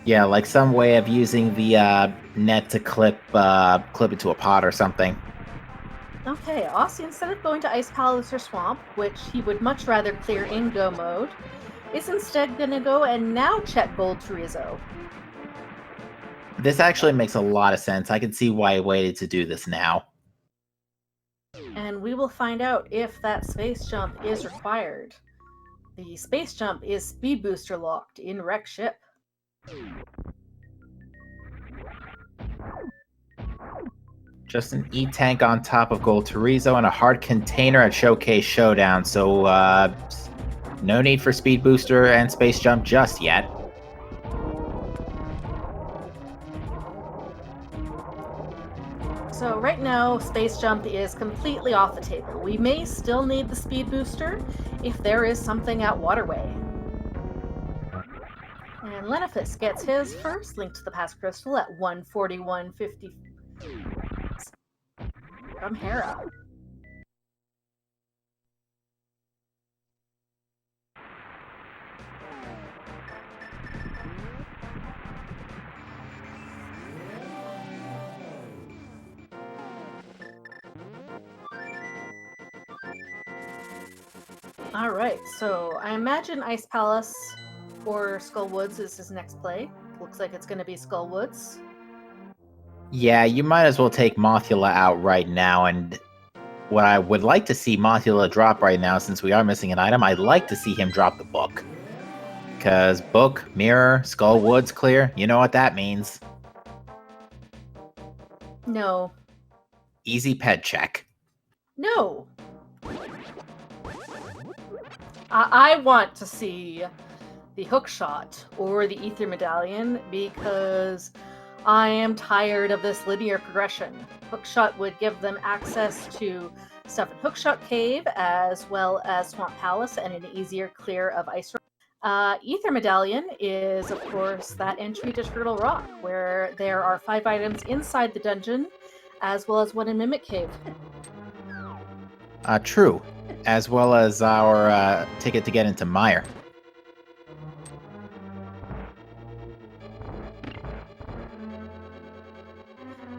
S2: Yeah, like some way of using the net to clip into a pot or something.
S1: Okay, Aussie, instead of going to Ice Palace or Swamp, which he would much rather clear in Go mode, is instead gonna go and now check Gold Chorizo.
S2: This actually makes a lot of sense. I can see why he waited to do this now.
S1: And we will find out if that space jump is required. The space jump is speed booster locked in Wreck Ship.
S2: Just an E-Tank on top of Gold Chorizo and a hard container at Showcase Showdown, so no need for speed booster and space jump just yet.
S1: So right now, space jump is completely off the table. We may still need the speed booster if there is something at Waterway. And Lenifus gets his first Link to the Past crystal at 141.50 from Hera. Alright, so I imagine Ice Palace or Skull Woods is his next play. Looks like it's going to be Skull Woods.
S2: Yeah, you might as well take Mothula out right now, and what I would like to see Mothula drop right now, since we are missing an item, I'd like to see him drop the book. Because book, mirror, Skull Woods clear, you know what that means.
S1: No.
S2: Easy pet check.
S1: No. I want to see the hook shot or the ether medallion because I am tired of this linear progression. Hookshot would give them access to stuff in Hookshot Cave as well as Swamp Palace and an easier clear of Ice Rock. Ether Medallion is, of course, that entry to Turtle Rock where there are 5 items inside the dungeon as well as one in Mimic Cave.
S2: True. As well as our ticket to get into Mire.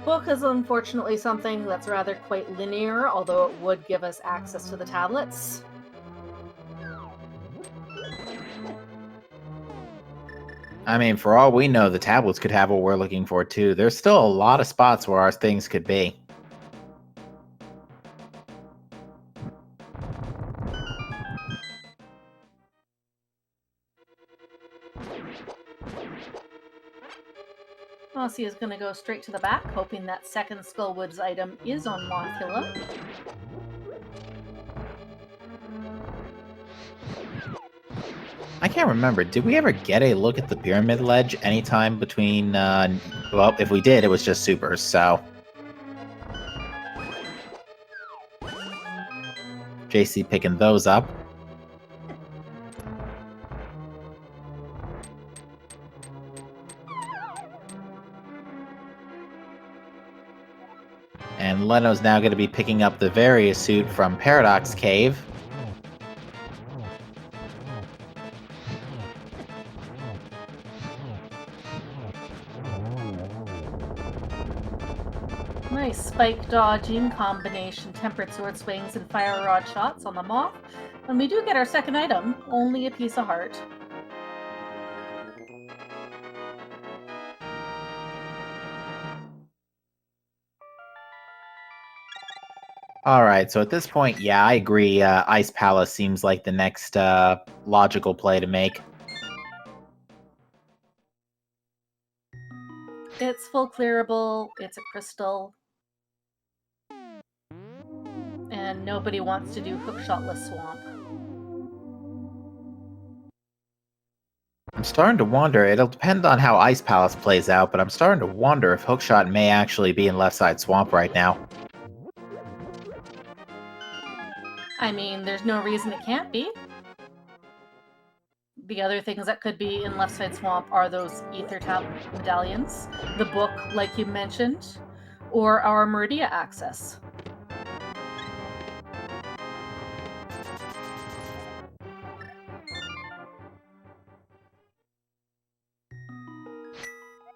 S1: Book is unfortunately something that's rather quite linear, although it would give us access to the tablets.
S2: I mean, for all we know, the tablets could have what we're looking for, too. There's still a lot of spots where our things could be.
S1: Aussie is going to go straight to the back, hoping that second Skullwoods item is on Mothula.
S2: I can't remember. Did we ever get a look at the pyramid ledge anytime between... well, if we did, it was just supers, so... JC picking those up. And Leno's now going to be picking up the Various suit from Paradox Cave.
S1: Nice spike dodging combination, tempered sword swings, and fire rod shots on the moth. And we do get our second item, only a piece of heart.
S2: Alright, so at this point, yeah, I agree. Ice Palace seems like the next logical play to make.
S1: It's full clearable, it's a crystal. And nobody wants to do hookshotless swamp.
S2: I'm starting to wonder, it'll depend on how Ice Palace plays out, but I'm starting to wonder if Hookshot may actually be in Left Side Swamp right now.
S1: I mean, there's no reason it can't be. The other things that could be in Left Side Swamp are those Ether medallions, the book, like you mentioned, or our Meridia access.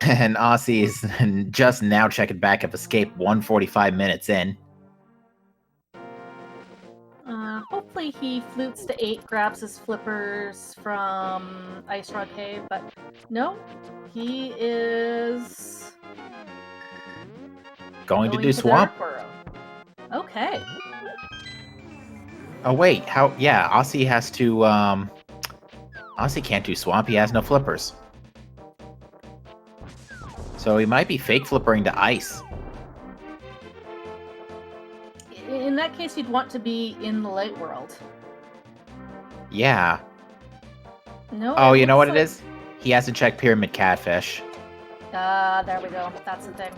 S2: And Aussie is just now checking back if Escape 145 minutes in.
S1: Hopefully he flutes to 8, grabs his flippers from Ice Rod Cave, but no, he is
S2: Going to do Swamp?
S1: Okay.
S2: Oh wait, how? Yeah, Aussie has to. Aussie can't do Swamp. He has no flippers, so he might be fake flippering to Ice.
S1: In that case, you'd want to be in the light world.
S2: Yeah.
S1: No.
S2: Oh, you know what it is? He hasn't checked Pyramid Catfish.
S1: There we go. That's the thing.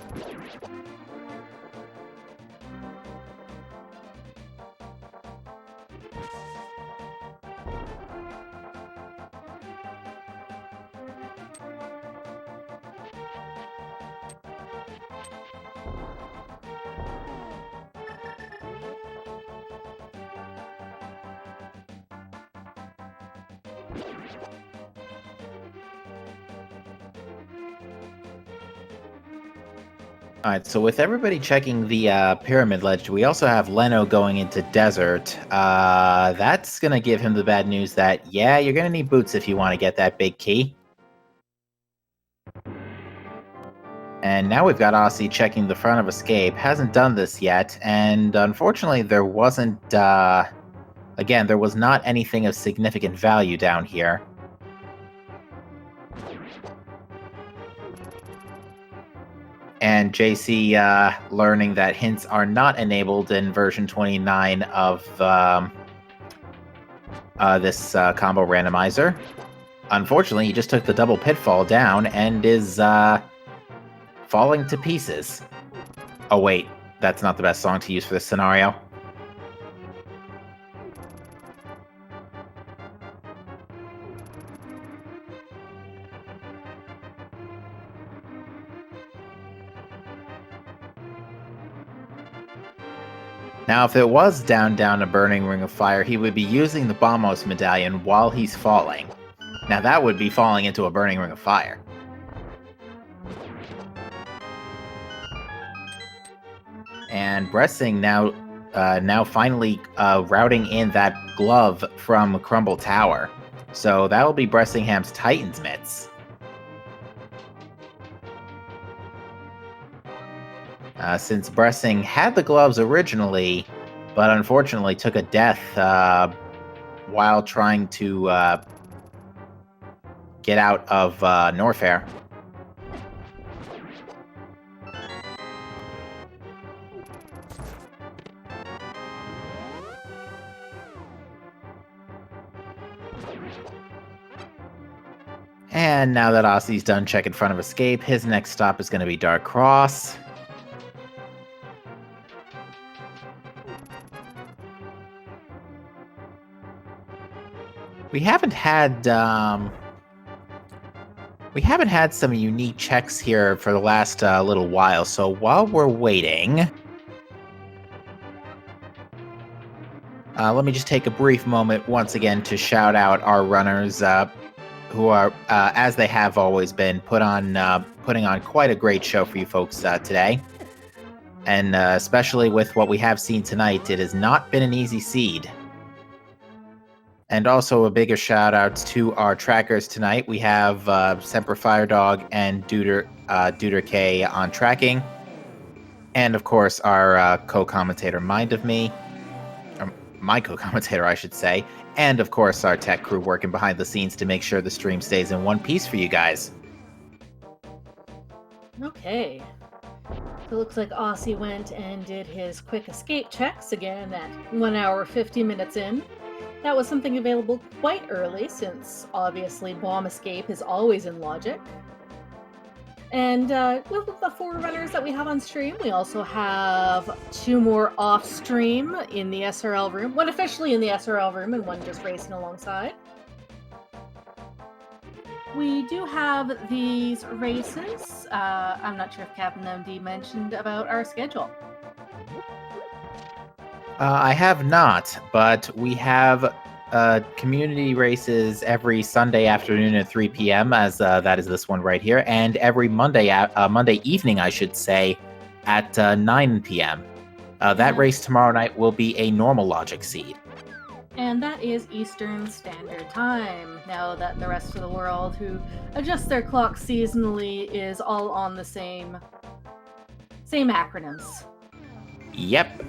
S2: Alright, so with everybody checking the Pyramid Ledge, we also have Leno going into Desert. That's gonna give him the bad news that, yeah, you're gonna need boots if you want to get that big key. And now we've got Aussie checking the front of Escape. Hasn't done this yet, and unfortunately there wasn't, again, there was not anything of significant value down here. And JC learning that hints are not enabled in version 29 of this combo randomizer. Unfortunately, he just took the double pitfall down and is falling to pieces. Oh wait, that's not the best song to use for this scenario. Now, if it was down a burning ring of fire, he would be using the Bombos medallion while he's falling. Now that would be falling into a burning ring of fire. And Bressing now finally routing in that glove from Crumble Tower. So that'll be Bressingham's Titan's Mitts. Since Bressing had the gloves originally, but unfortunately took a death while trying to get out of Norfair. And now that Ossie's done check in front of escape, his next stop is going to be Dark Cross. We haven't had some unique checks here for the last little while, so while we're waiting, let me just take a brief moment once again to shout out our runners who are, as they have always been, putting on quite a great show for you folks today. And especially with what we have seen tonight, it has not been an easy seed. And also a bigger shout out to our trackers tonight. We have Semper Firedog and Duder K on tracking. And of course our co-commentator Mind of Me. Or my co-commentator, I should say. And of course our tech crew working behind the scenes to make sure the stream stays in one piece for you guys.
S1: Okay. So it looks like Aussie went and did his quick escape checks again at 1 hour 50 minutes in. That was something available quite early, since obviously bomb escape is always in logic. And with the 4 runners that we have on stream, we also have 2 more off stream in the SRL room. One officially in the SRL room and one just racing alongside. We do have these races. I'm not sure if Captain MD mentioned about our schedule.
S2: I have not, but we have community races every Sunday afternoon at 3 p.m., as that is this one right here, and every Monday evening, I should say, at 9 p.m. That race tomorrow night will be a normal logic seed.
S1: And that is Eastern Standard Time, now that the rest of the world who adjust their clock seasonally is all on the same acronyms.
S2: Yep.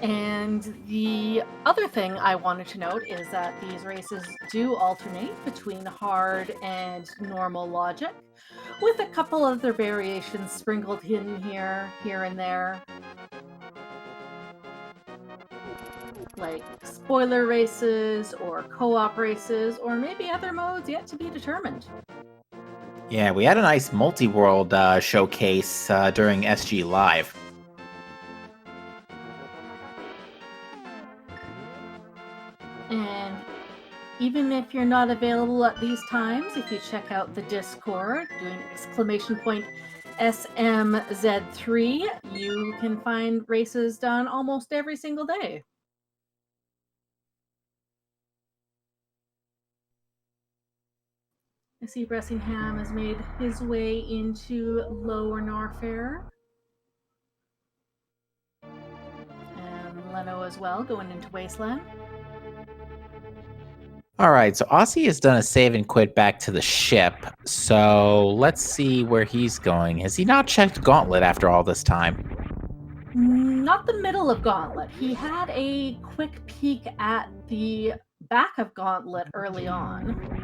S1: And the other thing I wanted to note is that these races do alternate between hard and normal logic, with a couple other variations sprinkled in here and there. Like spoiler races, or co-op races, or maybe other modes yet to be determined.
S2: Yeah, we had a nice multi-world showcase during SG Live.
S1: And even if you're not available at these times, if you check out the Discord, doing !SMZ3, you can find races done almost every single day. I see Bressingham has made his way into Lower Norfair. And Leno as well, going into Wasteland.
S2: Alright, so Aussie has done a save and quit back to the ship, so let's see where he's going. Has he not checked Gauntlet after all this time?
S1: Not the middle of Gauntlet. He had a quick peek at the back of Gauntlet early on.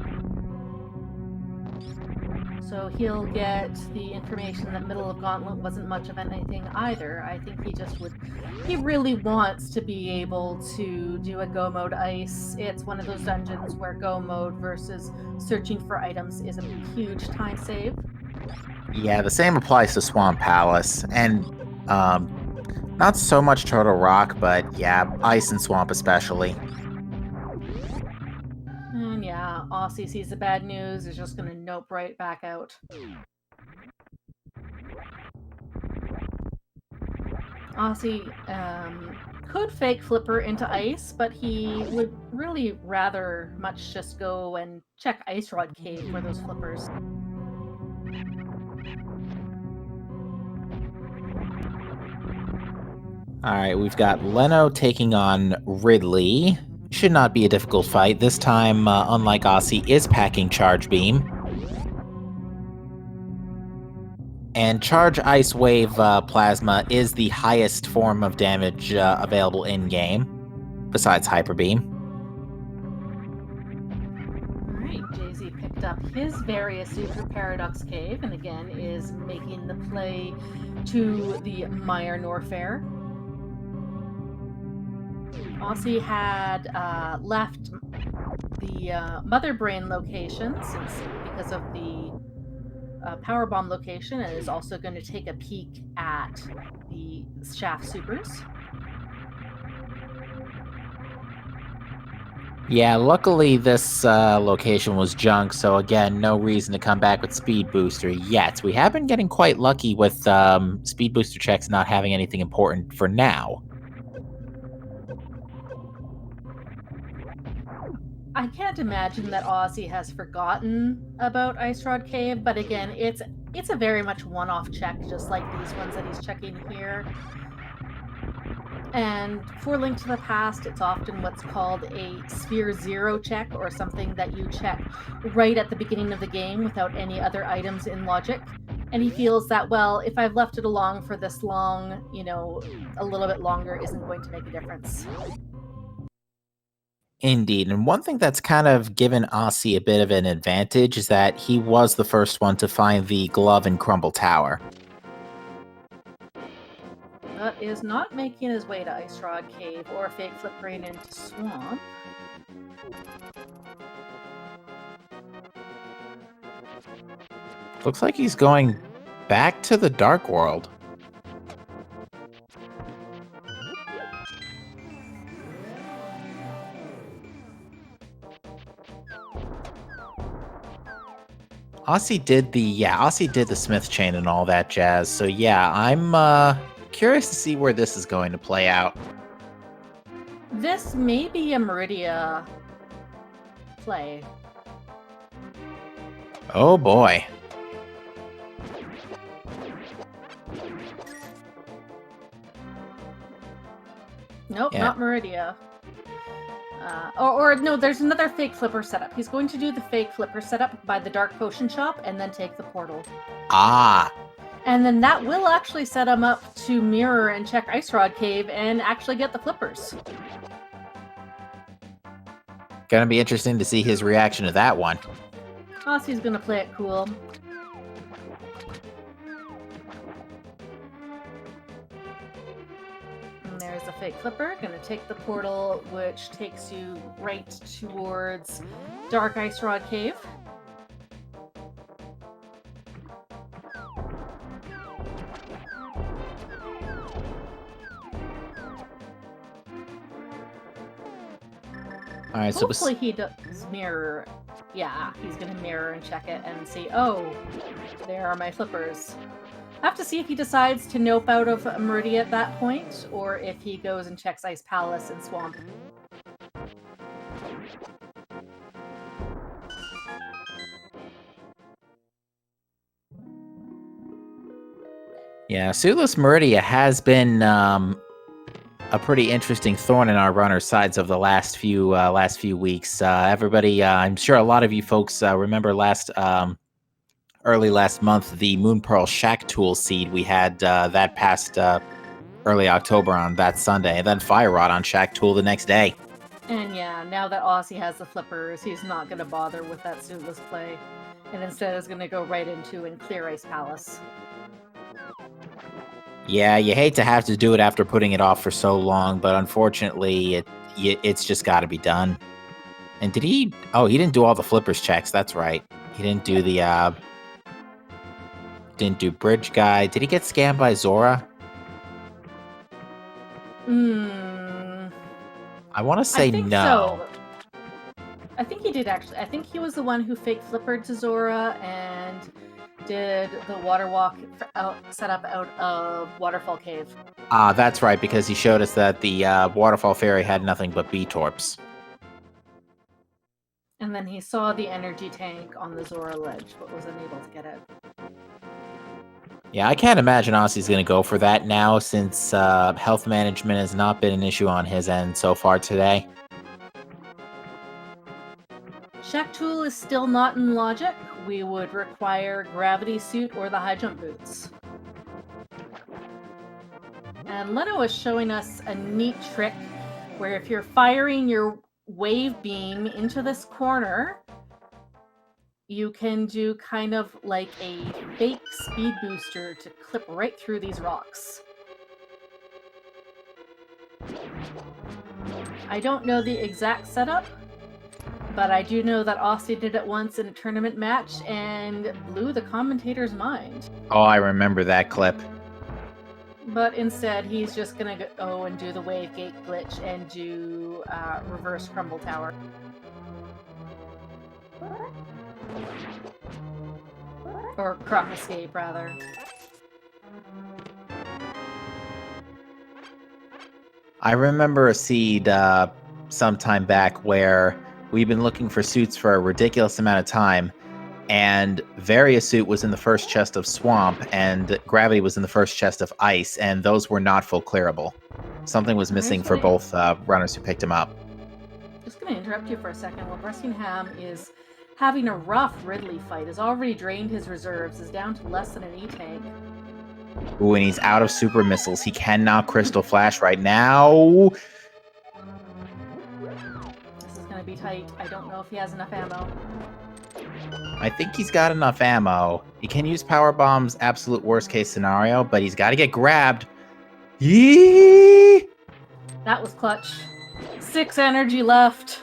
S1: So he'll get the information that Middle of Gauntlet wasn't much of anything either. I think he really wants to be able to do a go mode ice. It's one of those dungeons where go mode versus searching for items is a huge time save.
S2: Yeah, the same applies to Swamp Palace, and not so much Turtle Rock, but yeah, Ice and Swamp especially.
S1: And yeah, Aussie sees the bad news, is just gonna nope right back out. Aussie could fake Flipper into ice, but he would really rather much just go and check Ice Rod Cave for those flippers.
S2: Alright, we've got Leno taking on Ridley. Should not be a difficult fight. This time, unlike Aussie, is packing Charge Beam. And Charge Ice Wave Plasma is the highest form of damage available in-game, besides Hyper Beam.
S1: Alright, Jay-Z picked up his various Super Paradox Cave, and again is making the play to the Meyer Norfair. Aussie had left the Mother Brain location because of the Power Bomb location, and is also going to take a peek at the Shaft Supers.
S2: Yeah, luckily this location was junk, so again, no reason to come back with Speed Booster yet. We have been getting quite lucky with Speed Booster checks not having anything important for now.
S1: I can't imagine that Aussie has forgotten about Ice Rod Cave, but again, it's a very much one-off check, just like these ones that he's checking here. And for Link to the Past, it's often what's called a Sphere Zero check, or something that you check right at the beginning of the game without any other items in logic. And he feels that, well, if I've left it along for this long, a little bit longer isn't going to make a difference.
S2: Indeed, and one thing that's kind of given Aussie a bit of an advantage is that he was the first one to find the glove in Crumble Tower.
S1: But is not making his way to Ice Rod Cave or Fake Flip Rain into Swamp.
S2: Looks like he's going back to the Dark World. Aussie did the Smith chain and all that jazz. So yeah, I'm curious to see where this is going to play out.
S1: This may be a Meridia play.
S2: Oh boy.
S1: Nope,
S2: Yeah.
S1: not Meridia. Or no, there's another fake flipper setup. He's going to do the fake flipper setup by the Dark Potion Shop and then take the portal.
S2: Ah.
S1: And then that will actually set him up to mirror and check Ice Rod Cave and actually get the flippers.
S2: Gonna be interesting to see his reaction to that one.
S1: Aussie's gonna play it cool. And there's a fake flipper, gonna take the portal, which takes you right towards Dark Ice Rod Cave.
S2: All right, so
S1: Hopefully he does mirror. Yeah, he's gonna mirror and check it and see, oh, there are my flippers. I have to see if he decides to nope out of Meridia at that point, or if he goes and checks Ice Palace and Swamp.
S2: yeah, Sulus Meridia has been a pretty interesting thorn in our runner's sides of the last few weeks. Everybody, I'm sure a lot of you folks remember early last month, the Moon Pearl Shack Tool seed we had that past early October on that Sunday, and then Fire Rod on Shack Tool the next day.
S1: And yeah, now that Aussie has the flippers, he's not gonna bother with that suitless play. And instead is going to go right into and clear Ice Palace.
S2: Yeah, you hate to have to do it after putting it off for so long, but unfortunately, it's just got to be done. And did he? Oh, he didn't do all the flippers checks. That's right. He didn't do the didn't do bridge guy. Did he get scammed by Zora? I want to
S1: I
S2: say
S1: think
S2: no.
S1: so. I think he did actually. I think he was the one who fake flippered to Zora and did the water walk set up out of Waterfall Cave.
S2: Ah, that's right, because he showed us that the Waterfall Fairy had nothing but B-Torps.
S1: And then he saw the energy tank on the Zora ledge, but was unable to get it.
S2: Yeah, I can't imagine Ossie's going to go for that now, since health management has not been an issue on his end so far today.
S1: Shack Tool is still not in logic. We would require Gravity Suit or the High Jump Boots. And Leno is showing us a neat trick where if you're firing your wave beam into this corner, you can do kind of like a fake speed booster to clip right through these rocks. I don't know the exact setup, but I do know that Aussie did it once in a tournament match and blew the commentator's mind.
S2: Oh, I remember that clip.
S1: But instead, he's just gonna go and do the wave gate glitch and do reverse crumble tower. Or crop escape, rather.
S2: I remember a seed sometime back where we've been looking for suits for a ridiculous amount of time, and Varia suit was in the first chest of Swamp, and Gravity was in the first chest of Ice, and those were not full clearable. Something was missing for both runners who picked him up.
S1: Just going to interrupt you for a second. While Bressingham is having a rough Ridley fight, has already drained his reserves, is down to less than an E-tank.
S2: Ooh, and he's out of super missiles. He cannot Crystal Flash right now.
S1: This is going to be tight. I don't know if he has enough ammo.
S2: I think he's got enough ammo. He can use power bombs, absolute worst case scenario, but he's got to get grabbed. Yee!
S1: That was clutch. 6 energy left.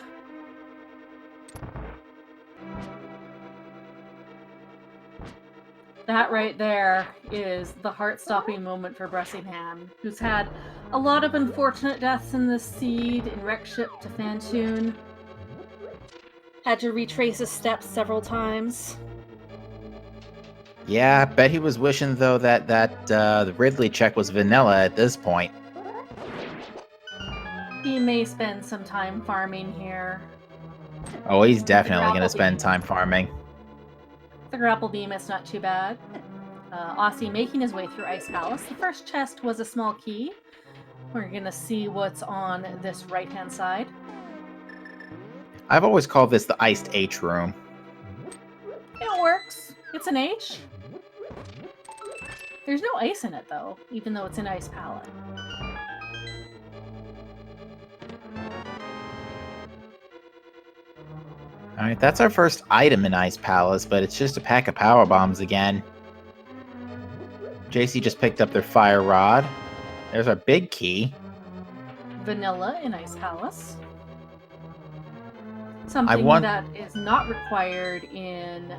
S1: That right there is the heart-stopping moment for Bressingham, who's had a lot of unfortunate deaths in this seed, in wreck ship to Fantoon. Had to retrace his steps several times.
S2: Yeah, I bet he was wishing, though, that the Ridley check was vanilla at this point.
S1: He may spend some time farming here.
S2: Oh, he's definitely going to spend time farming.
S1: The grapple beam, it's not too bad. Aussie making his way through Ice Palace. The first chest was a small key. We're going to see what's on this right-hand side.
S2: I've always called this the iced H room.
S1: It works. It's an H. There's no ice in it, though, even though it's an Ice Palette.
S2: Alright, that's our first item in Ice Palace, but it's just a pack of power bombs again. JC just picked up their fire rod. There's our big key.
S1: Vanilla in Ice Palace. Something that is not required in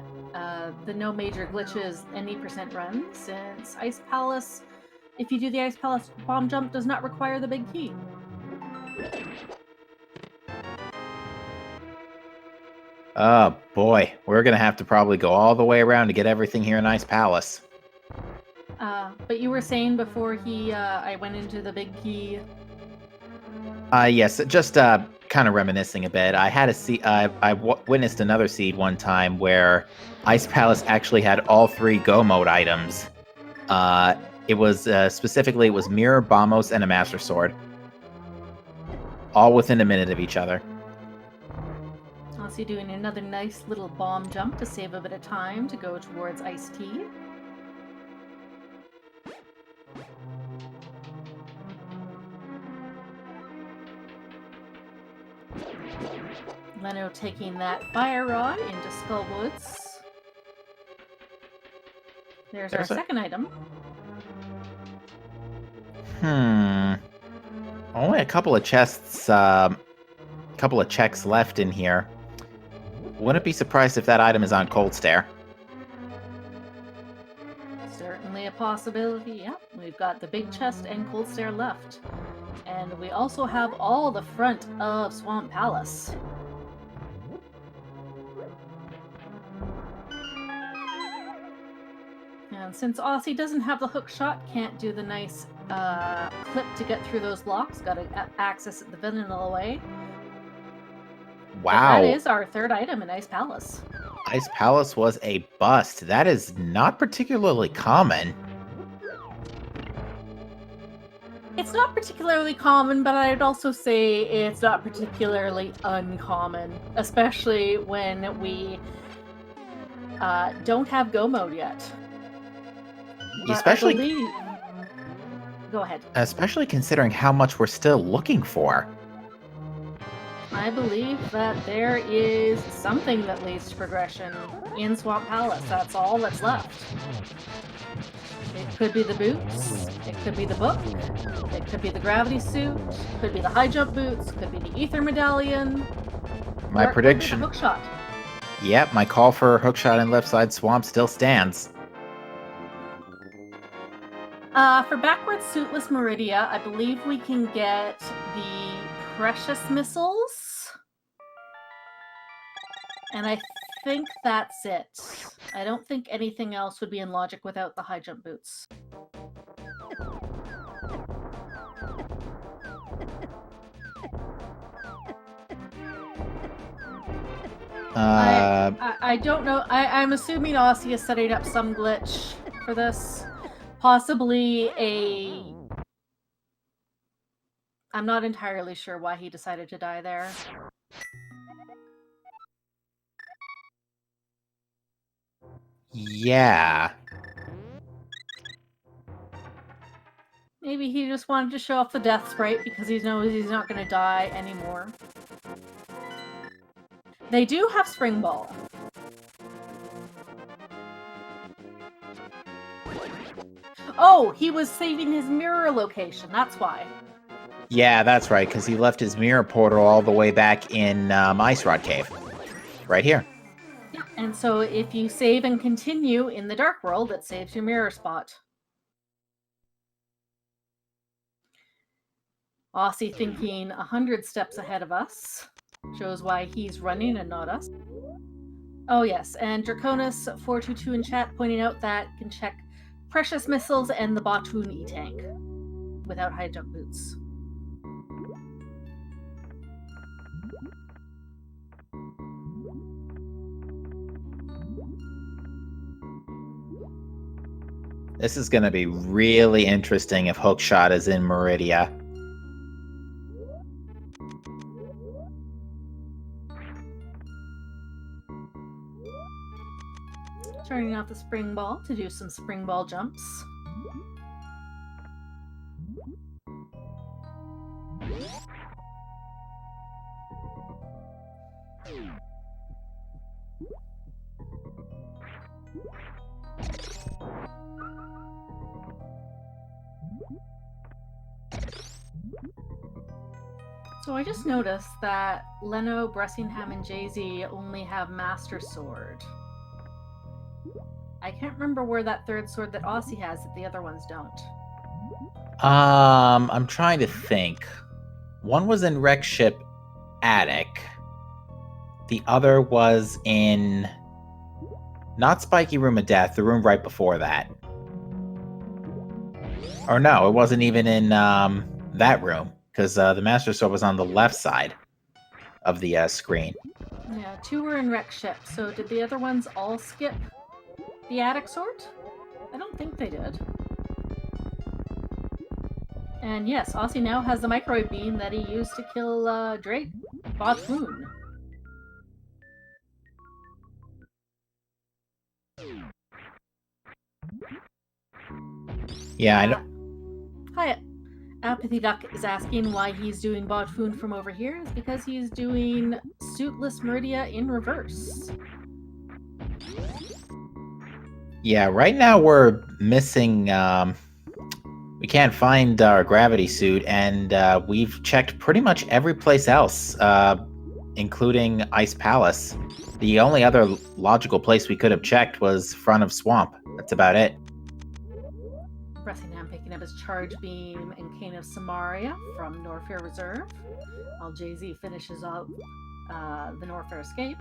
S1: the no major glitches any percent run, since Ice Palace, if you do the Ice Palace bomb jump, does not require the big key.
S2: Oh boy, we're gonna have to probably go all the way around to get everything here in Ice Palace.
S1: But you were saying before I went into the big key.
S2: Yes, just kind of reminiscing a bit. I had a seed. I witnessed another seed one time where Ice Palace actually had all 3 Go Mode items. It was specifically it was Mirror, Bombos, and a Master Sword, all within a minute of each other.
S1: Also doing another nice little bomb jump to save a bit of time to go towards Ice Tea. Leno taking that fire rod into Skullwoods. There's our second item.
S2: Only a couple of chests, couple of checks left in here. Wouldn't be surprised if that item is on Cold Stare.
S1: Certainly a possibility, yeah. We've got the big chest and Cold Stare left. And we also have all the front of Swamp Palace. And since Aussie doesn't have the hook shot, can't do the nice clip to get through those blocks, gotta access it the vanilla way.
S2: Wow.
S1: But that is our third item in Ice Palace.
S2: Ice Palace was a bust. That is not particularly common.
S1: It's not particularly common, but I'd also say it's not particularly uncommon, especially when we don't have Go mode yet. But
S2: Especially,
S1: go ahead.
S2: Especially considering how much we're still looking for.
S1: I believe that there is something that leads to progression in Swamp Palace. That's all that's left. It could be the boots, it could be the book, it could be the gravity suit, it could be the high jump boots, could be the ether medallion.
S2: My prediction.
S1: Hookshot.
S2: Yep, my call for hookshot in left side swamp still stands.
S1: For backwards suitless Meridia, I believe we can get the precious missiles. And I think that's it. I don't think anything else would be in logic without the high jump boots. I don't know. I'm assuming Aussie is setting up some glitch for this. Possibly a... I'm not entirely sure why he decided to die there.
S2: Yeah.
S1: Maybe he just wanted to show off the death sprite because he knows he's not going to die anymore. They do have Spring Ball. Oh, he was saving his mirror location. That's why.
S2: Yeah, that's right, because he left his mirror portal all the way back in Ice Rod Cave. Right here.
S1: Yeah, and so if you save and continue in the Dark World, it saves your mirror spot. Aussie thinking 100 steps ahead of us. Shows why he's running and not us. Oh yes, and Draconis422 in chat pointing out that you can check precious missiles and the Batoon E-Tank without high jump boots.
S2: This is going to be really interesting if Hookshot is in Meridia.
S1: Turning off the spring ball to do some spring ball jumps. So I just noticed that Leno, Bressingham, and Jay-Z only have Master Sword. I can't remember where that third sword that Aussie has that the other ones don't.
S2: I'm trying to think. One was in Wreck Ship Attic. The other was in... not Spiky Room of Death, the room right before that. Or no, it wasn't even in that room, because the Master Sword was on the left side of the screen.
S1: Yeah, 2 were in Wreck Ship, so did the other ones all skip the attic sword? I don't think they did. And yes, Aussie now has the microwave beam that he used to kill Drake Batoon.
S2: Yeah, I know.
S1: Hi, Apathy Duck is asking why he's doing Batoon from over here. It's because he's doing Suitless Meridia in reverse.
S2: Yeah, right now we're missing. We can't find our gravity suit, and we've checked pretty much every place else, including Ice Palace. The only other logical place we could have checked was front of Swamp. That's about it.
S1: Bressingham picking up his charge beam and Cane of Samaria from Norfair Reserve, while Jay-Z finishes up the Norfair escape.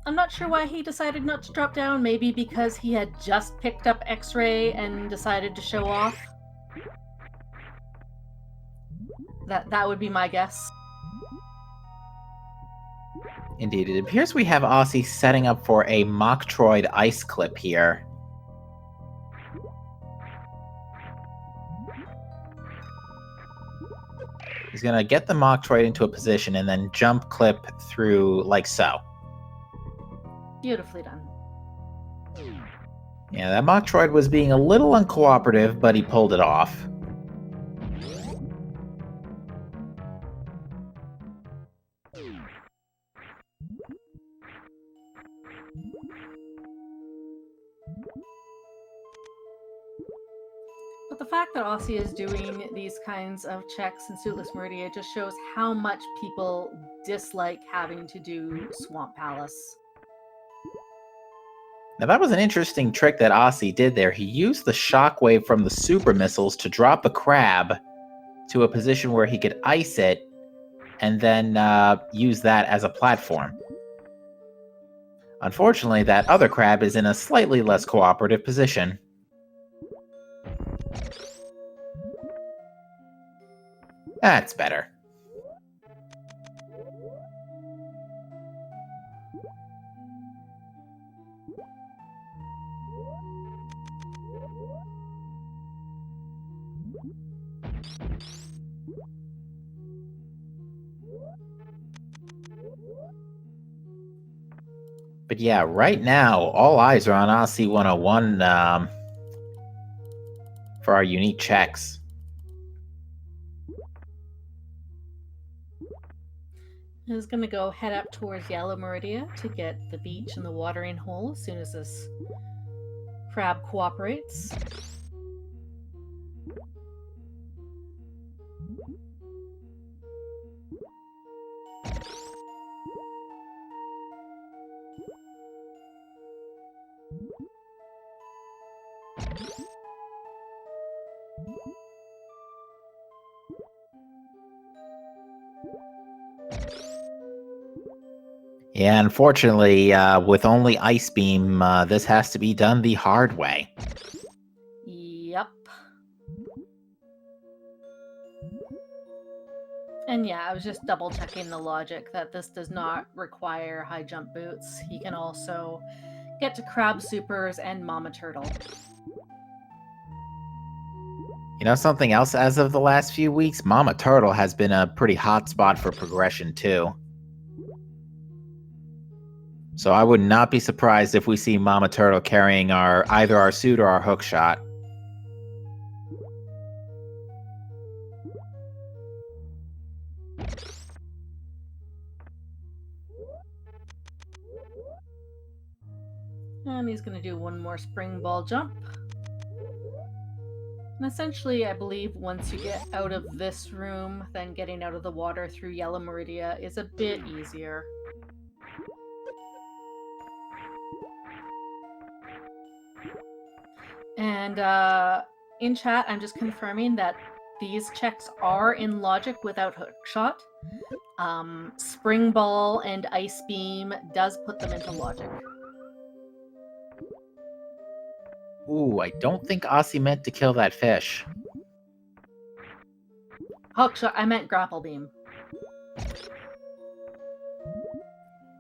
S1: I'm not sure why he decided not to drop down. Maybe because he had just picked up X-Ray and decided to show off. That would be my guess.
S2: Indeed, it appears we have Aussie setting up for a Metroid ice clip here. He's going to get the Metroid into a position and then jump clip through like so.
S1: Beautifully done.
S2: Yeah, that Metroid was being a little uncooperative, but he pulled it off.
S1: But the fact that Aussie is doing these kinds of checks in Suitless Meridia just shows how much people dislike having to do Swamp Palace.
S2: Now that was an interesting trick that Aussie did there. He used the shockwave from the super missiles to drop the crab to a position where he could ice it and then use that as a platform. Unfortunately, that other crab is in a slightly less cooperative position. That's better. But yeah, right now, all eyes are on Aussie 101 for our unique checks.
S1: He's going to go head up towards Yellow Meridia to get the beach and the watering hole as soon as this crab cooperates.
S2: Yeah, unfortunately, with only Ice Beam, this has to be done the hard way.
S1: Yep. And yeah, I was just double checking the logic that this does not require high jump boots. He can also get to Crab Supers and Mama Turtle.
S2: You know something else as of the last few weeks? Mama Turtle has been a pretty hot spot for progression too. So I would not be surprised if we see Mama Turtle carrying either our suit or our hook shot.
S1: And he's going to do one more spring ball jump. And essentially, I believe once you get out of this room, then getting out of the water through Yellow Meridia is a bit easier. And in chat, I'm just confirming that these checks are in logic without hookshot. Spring Ball and Ice Beam does put them into logic.
S2: Ooh, I don't think Aussie meant to kill that fish.
S1: Hookshot, I meant Grapple Beam.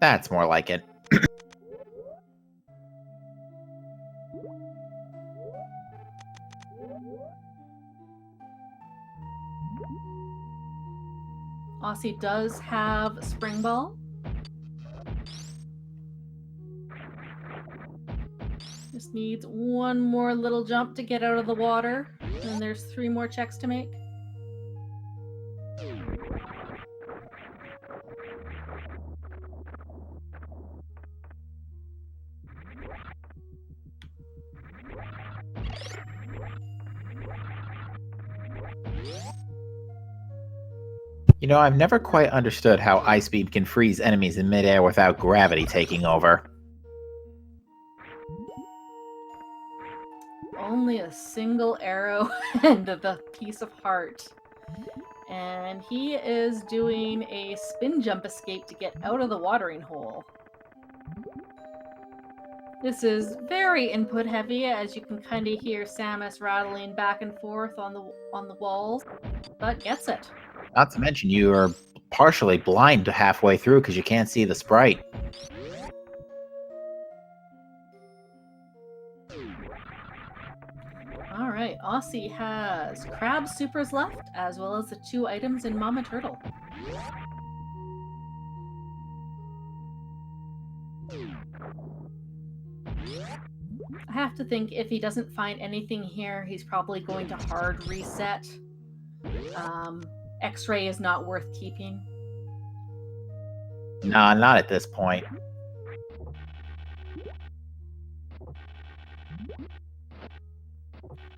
S2: That's more like it.
S1: Aussie does have Spring Ball. Just needs one more little jump to get out of the water. And there's 3 more checks to make.
S2: You know, I've never quite understood how Ice Beam can freeze enemies in midair without gravity taking over.
S1: Only a single arrow and the piece of heart. And he is doing a spin jump escape to get out of the watering hole. This is very input heavy, as you can kind of hear Samus rattling back and forth on the walls, but gets it.
S2: Not to mention you are partially blind halfway through because you can't see the sprite.
S1: Alright, Aussie has crab supers left, as well as the 2 items in Mama Turtle. I have to think if he doesn't find anything here, he's probably going to hard reset. X-ray is not worth keeping.
S2: Nah, not at this point.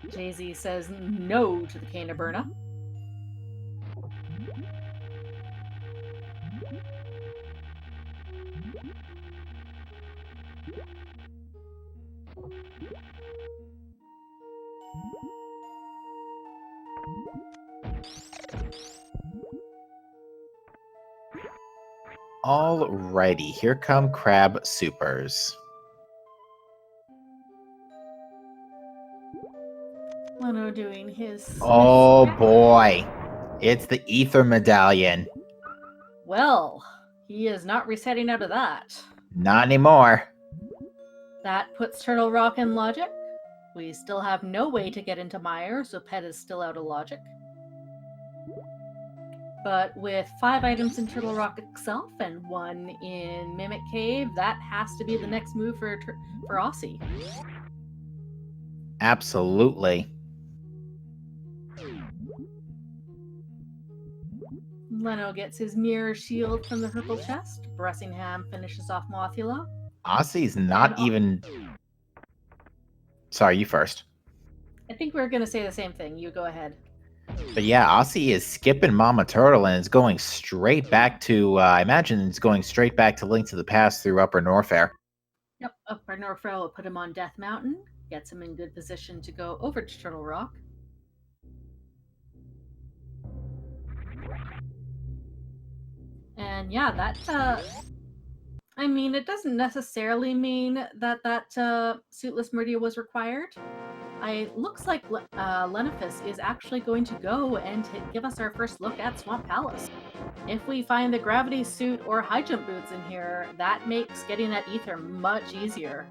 S1: Jay-Z says no to the Cane of Burna.
S2: Alrighty, here come crab supers.
S1: Leno doing his...
S2: Oh boy, it's the ether medallion.
S1: Well, he is not resetting out of that.
S2: Not anymore.
S1: That puts Turtle Rock in logic. We still have no way to get into Mire, so Pet is still out of logic. But with 5 items in Turtle Rock itself and 1 in Mimic Cave, that has to be the next move for Aussie.
S2: Absolutely.
S1: Leno gets his mirror shield from the Hercle chest. Bressingham finishes off Mothula.
S2: Aussie's not even... Sorry, you first.
S1: I think we're going to say the same thing. You go ahead.
S2: But yeah, Aussie is skipping Mama Turtle and is going straight back to, I imagine it's going straight back to Link to the Past through Upper Norfair.
S1: Yep, Upper Norfair will put him on Death Mountain. Gets him in good position to go over to Turtle Rock. And yeah, that, I mean, it doesn't necessarily mean that Suitless Meridia was required. It looks like Lenifus is actually going to go and give us our first look at Swamp Palace. If we find the gravity suit or high jump boots in here, that makes getting that ether much easier.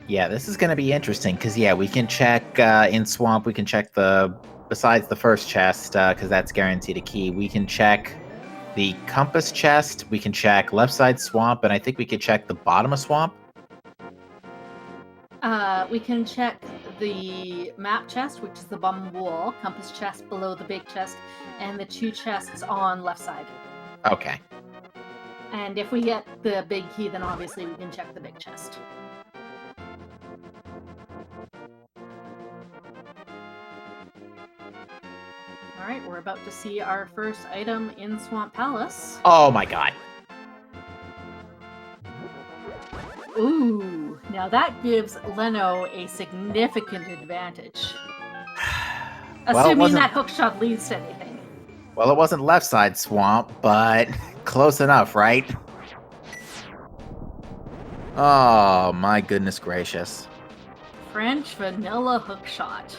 S2: Yeah, this is going to be interesting because, yeah, we can check in Swamp, we can check besides the first chest, because that's guaranteed a key, we can check the compass chest, we can check left side Swamp, and I think we could check the bottom of Swamp.
S1: We can check the map chest, which is the bottom wall, compass chest below the big chest, and the 2 chests on left side.
S2: Okay.
S1: And if we get the big key, then obviously we can check the big chest. Alright, we're about to see our first item in Swamp Palace.
S2: Oh my god.
S1: Ooh, now that gives Leno a significant advantage. Assuming that hookshot leads to anything.
S2: Well, it wasn't left side Swamp, but close enough, right? Oh my goodness gracious.
S1: French vanilla hookshot.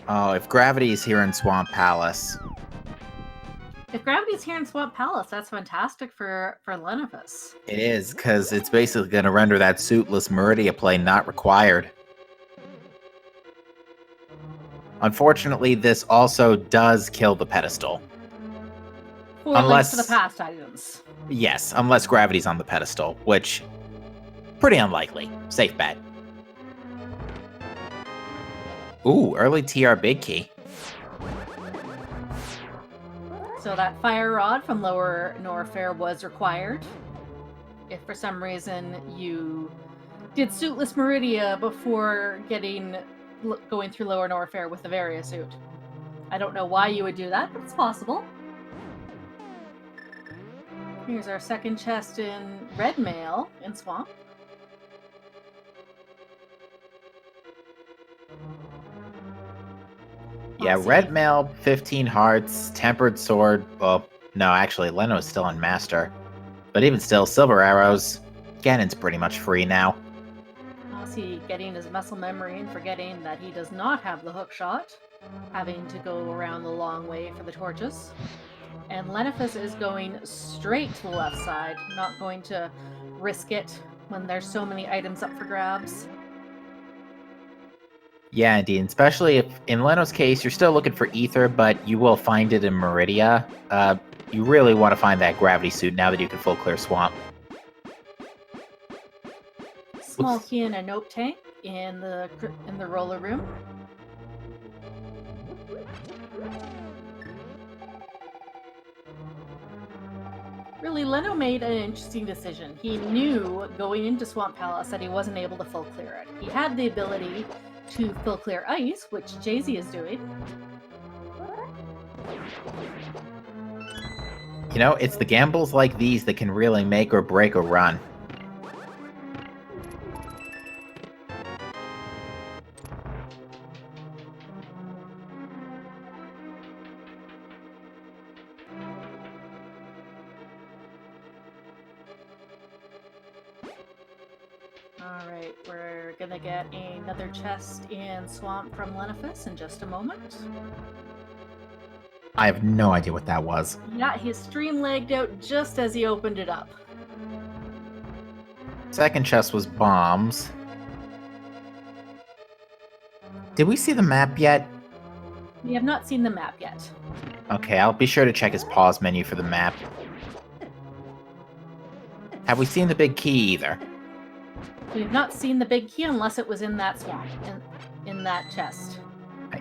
S2: Oh, if gravity is here in Swamp Palace.
S1: If gravity's here in Swamp Palace, that's fantastic for Lenifus.
S2: It is, because it's basically going to render that Suitless Meridia play not required. Unfortunately, this also does kill the pedestal.
S1: For Links to the Past items.
S2: Yes, unless gravity's on the pedestal, which, pretty unlikely. Safe bet. Ooh, early TR big key.
S1: So that fire rod from Lower Norfair was required. If for some reason you did suitless Meridia before going through Lower Norfair with the Varia suit. I don't know why you would do that, but it's possible. Here's our second chest in Red Mail in Swamp.
S2: Yeah, red mail, 15 hearts, tempered sword. Well, no, actually, Leno's still on master. But even still, silver arrows. Ganon's pretty much free now.
S1: Aussie getting his muscle memory and forgetting that he does not have the hook shot, having to go around the long way for the torches. And Lenifus is going straight to the left side, not going to risk it when there's so many items up for grabs.
S2: Yeah, indeed. Especially if, in Leno's case, you're still looking for ether, but you will find it in Meridia. You really want to find that gravity suit now that you can full clear Swamp.
S1: Small key and a note tank in the roller room. Really, Leno made an interesting decision. He knew going into Swamp Palace that he wasn't able to full clear it. He had the ability to full clear ice, which Jay-Z is doing.
S2: You know, it's the gambles like these that can really make or break a run.
S1: Alright, we're gonna get another chest in Swamp from Lenifus in just a moment.
S2: I have no idea what that was.
S1: Yeah, his stream lagged out just as he opened it up.
S2: Second chest was bombs. Did we see the map yet?
S1: We have not seen the map yet.
S2: Okay, I'll be sure to check his pause menu for the map. Have we seen the big key either?
S1: We've not seen the big key unless it was in that swamp, in that chest.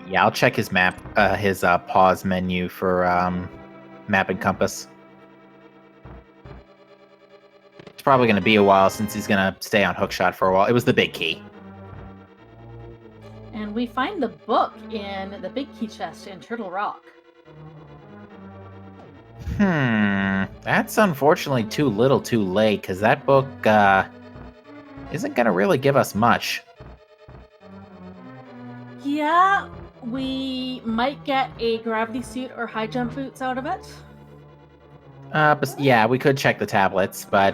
S2: Yeah, I'll check his map, his pause menu for map and compass. It's probably going to be a while since he's going to stay on hookshot for a while. It was the big key.
S1: And we find the book in the big key chest in Turtle Rock.
S2: That's unfortunately too little too late, because that book isn't going to really give us much.
S1: Yeah, we might get a gravity suit or high jump boots out of it.
S2: But yeah, we could check the tablets, but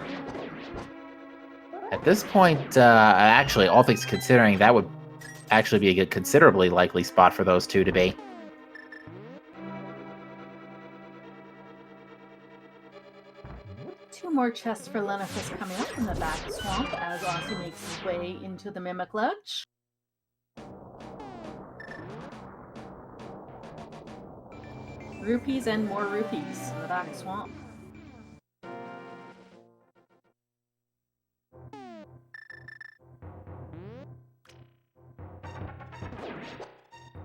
S2: at this point, actually, all things considering, that would actually be a considerably likely spot for those two to be.
S1: Two more chests for Lenifus coming up in the back swamp as Aussie makes his way into the Mimic Ledge. Rupees and more rupees in the back swamp.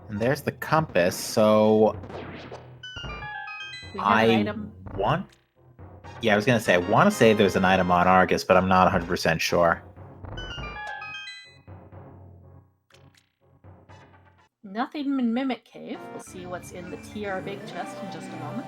S2: And there's the compass, so
S1: We have an item.
S2: Yeah, I was going to say, I want to say there's an item on Argus, but I'm not 100% sure.
S1: Nothing in Mimic Cave. We'll see what's in the TR big chest in just a moment.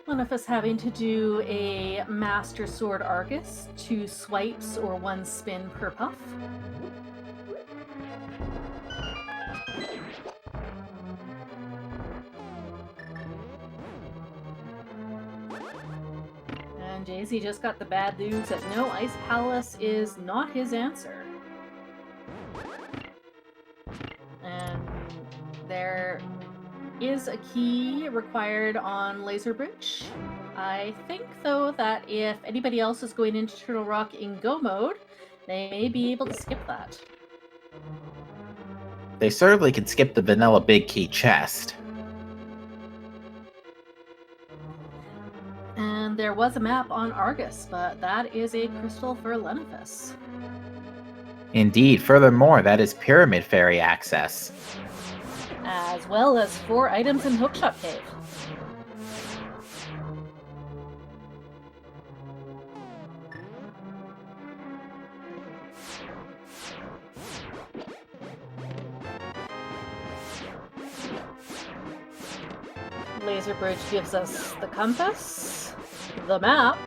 S1: One of us having to do a Master Sword Argus, 2 swipes or 1 spin per puff. And Jay-Z just got the bad news that no, Ice Palace is not his answer. And there is a key required on Laser Bridge. I think, though, that if anybody else is going into Turtle Rock in Go mode, they may be able to skip that.
S2: They certainly can skip the vanilla big key chest.
S1: There was a map on Argus, but that is a crystal for Lenifus.
S2: Indeed. Furthermore, that is Pyramid Fairy access.
S1: As well as 4 items in Hookshot Cave. Laser Bridge gives us the compass, the map,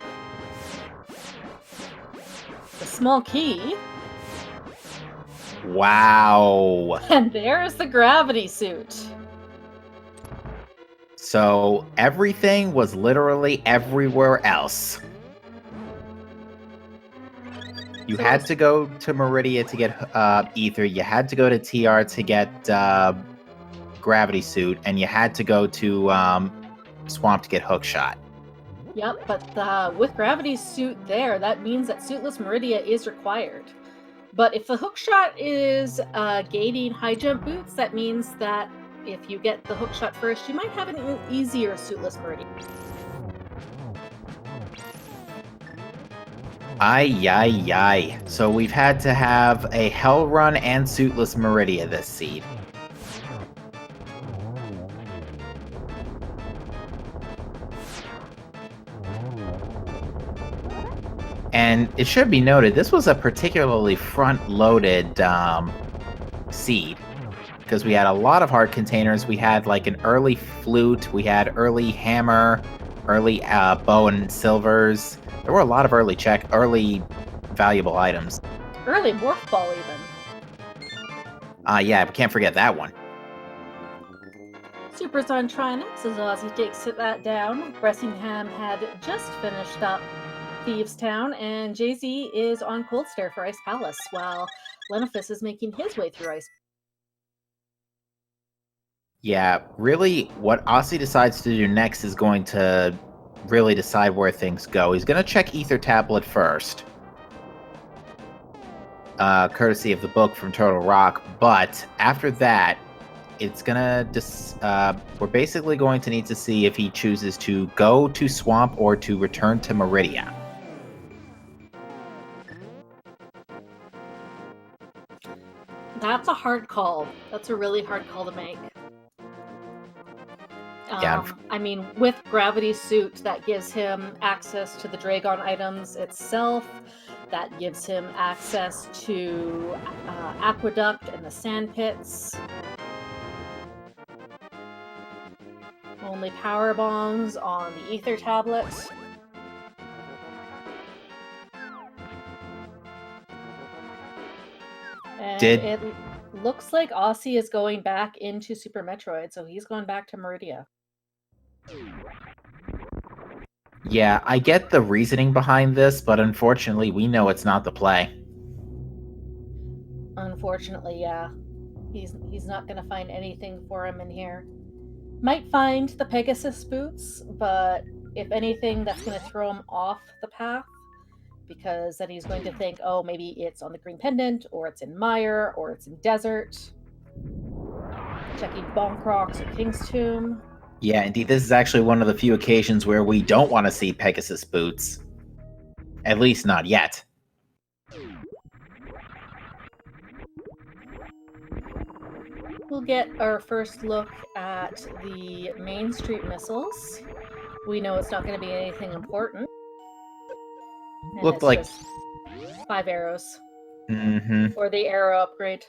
S1: the small key,
S2: Wow.
S1: and there's the gravity suit.
S2: So everything was literally everywhere else. You
S1: So
S2: had
S1: it's-
S2: to go to Meridia to get Ether. You had to go to TR to get Gravity Suit, and you had to go to Swamp to get Hookshot.
S1: Yep, but with gravity suit there, that means that suitless Meridia is required. But if the hookshot is gating high jump boots, that means that if you get the hookshot first, you might have an easier suitless Meridia.
S2: Ay. So we've had to have a Hell Run and Suitless Meridia this seed. And it should be noted, this was a particularly front-loaded seed, because we had a lot of hard containers. We had like an early flute, we had early hammer, early bow and silvers. There were a lot of early valuable items.
S1: Early morph ball even.
S2: Yeah, we can't forget that one.
S1: Super's on Trinex as Ozzy takes that down. Bressingham had just finished up Thieves Town, and Jay-Z is on Cold Stare for Ice Palace, while Lenifus is making his way through Ice.
S2: Yeah, really, what Aussie decides to do next is going to really decide where things go. He's going to check Ether Tablet first, courtesy of the book from Turtle Rock, but after that, it's gonna we're basically going to need to see if he chooses to go to Swamp or to return to Meridia.
S1: That's a hard call. That's a really hard call to make.
S2: Yeah.
S1: I mean, with Gravity Suit, that gives him access to the Dragon items itself. That gives him access to Aqueduct and the Sand Pits. Only power bombs on the Ether Tablet. And it looks like Aussie is going back into Super Metroid, so he's going back to Meridia.
S2: Yeah, I get the reasoning behind this, but unfortunately, we know it's not the play.
S1: Unfortunately, yeah. He's not going to find anything for him in here. Might find the Pegasus boots, but if anything, that's going to throw him off the path, because then he's going to think, oh, maybe it's on the Green Pendant, or it's in Mire, or it's in Desert. Checking Bonk Rocks or King's Tomb.
S2: Yeah, indeed, this is actually one of the few occasions where we don't want to see Pegasus boots. At least not yet.
S1: We'll get our first look at the Main Street missiles. We know it's not going to be anything important. And
S2: Looked like
S1: 5 arrows.
S2: Mm-hmm.
S1: Or the arrow upgrade.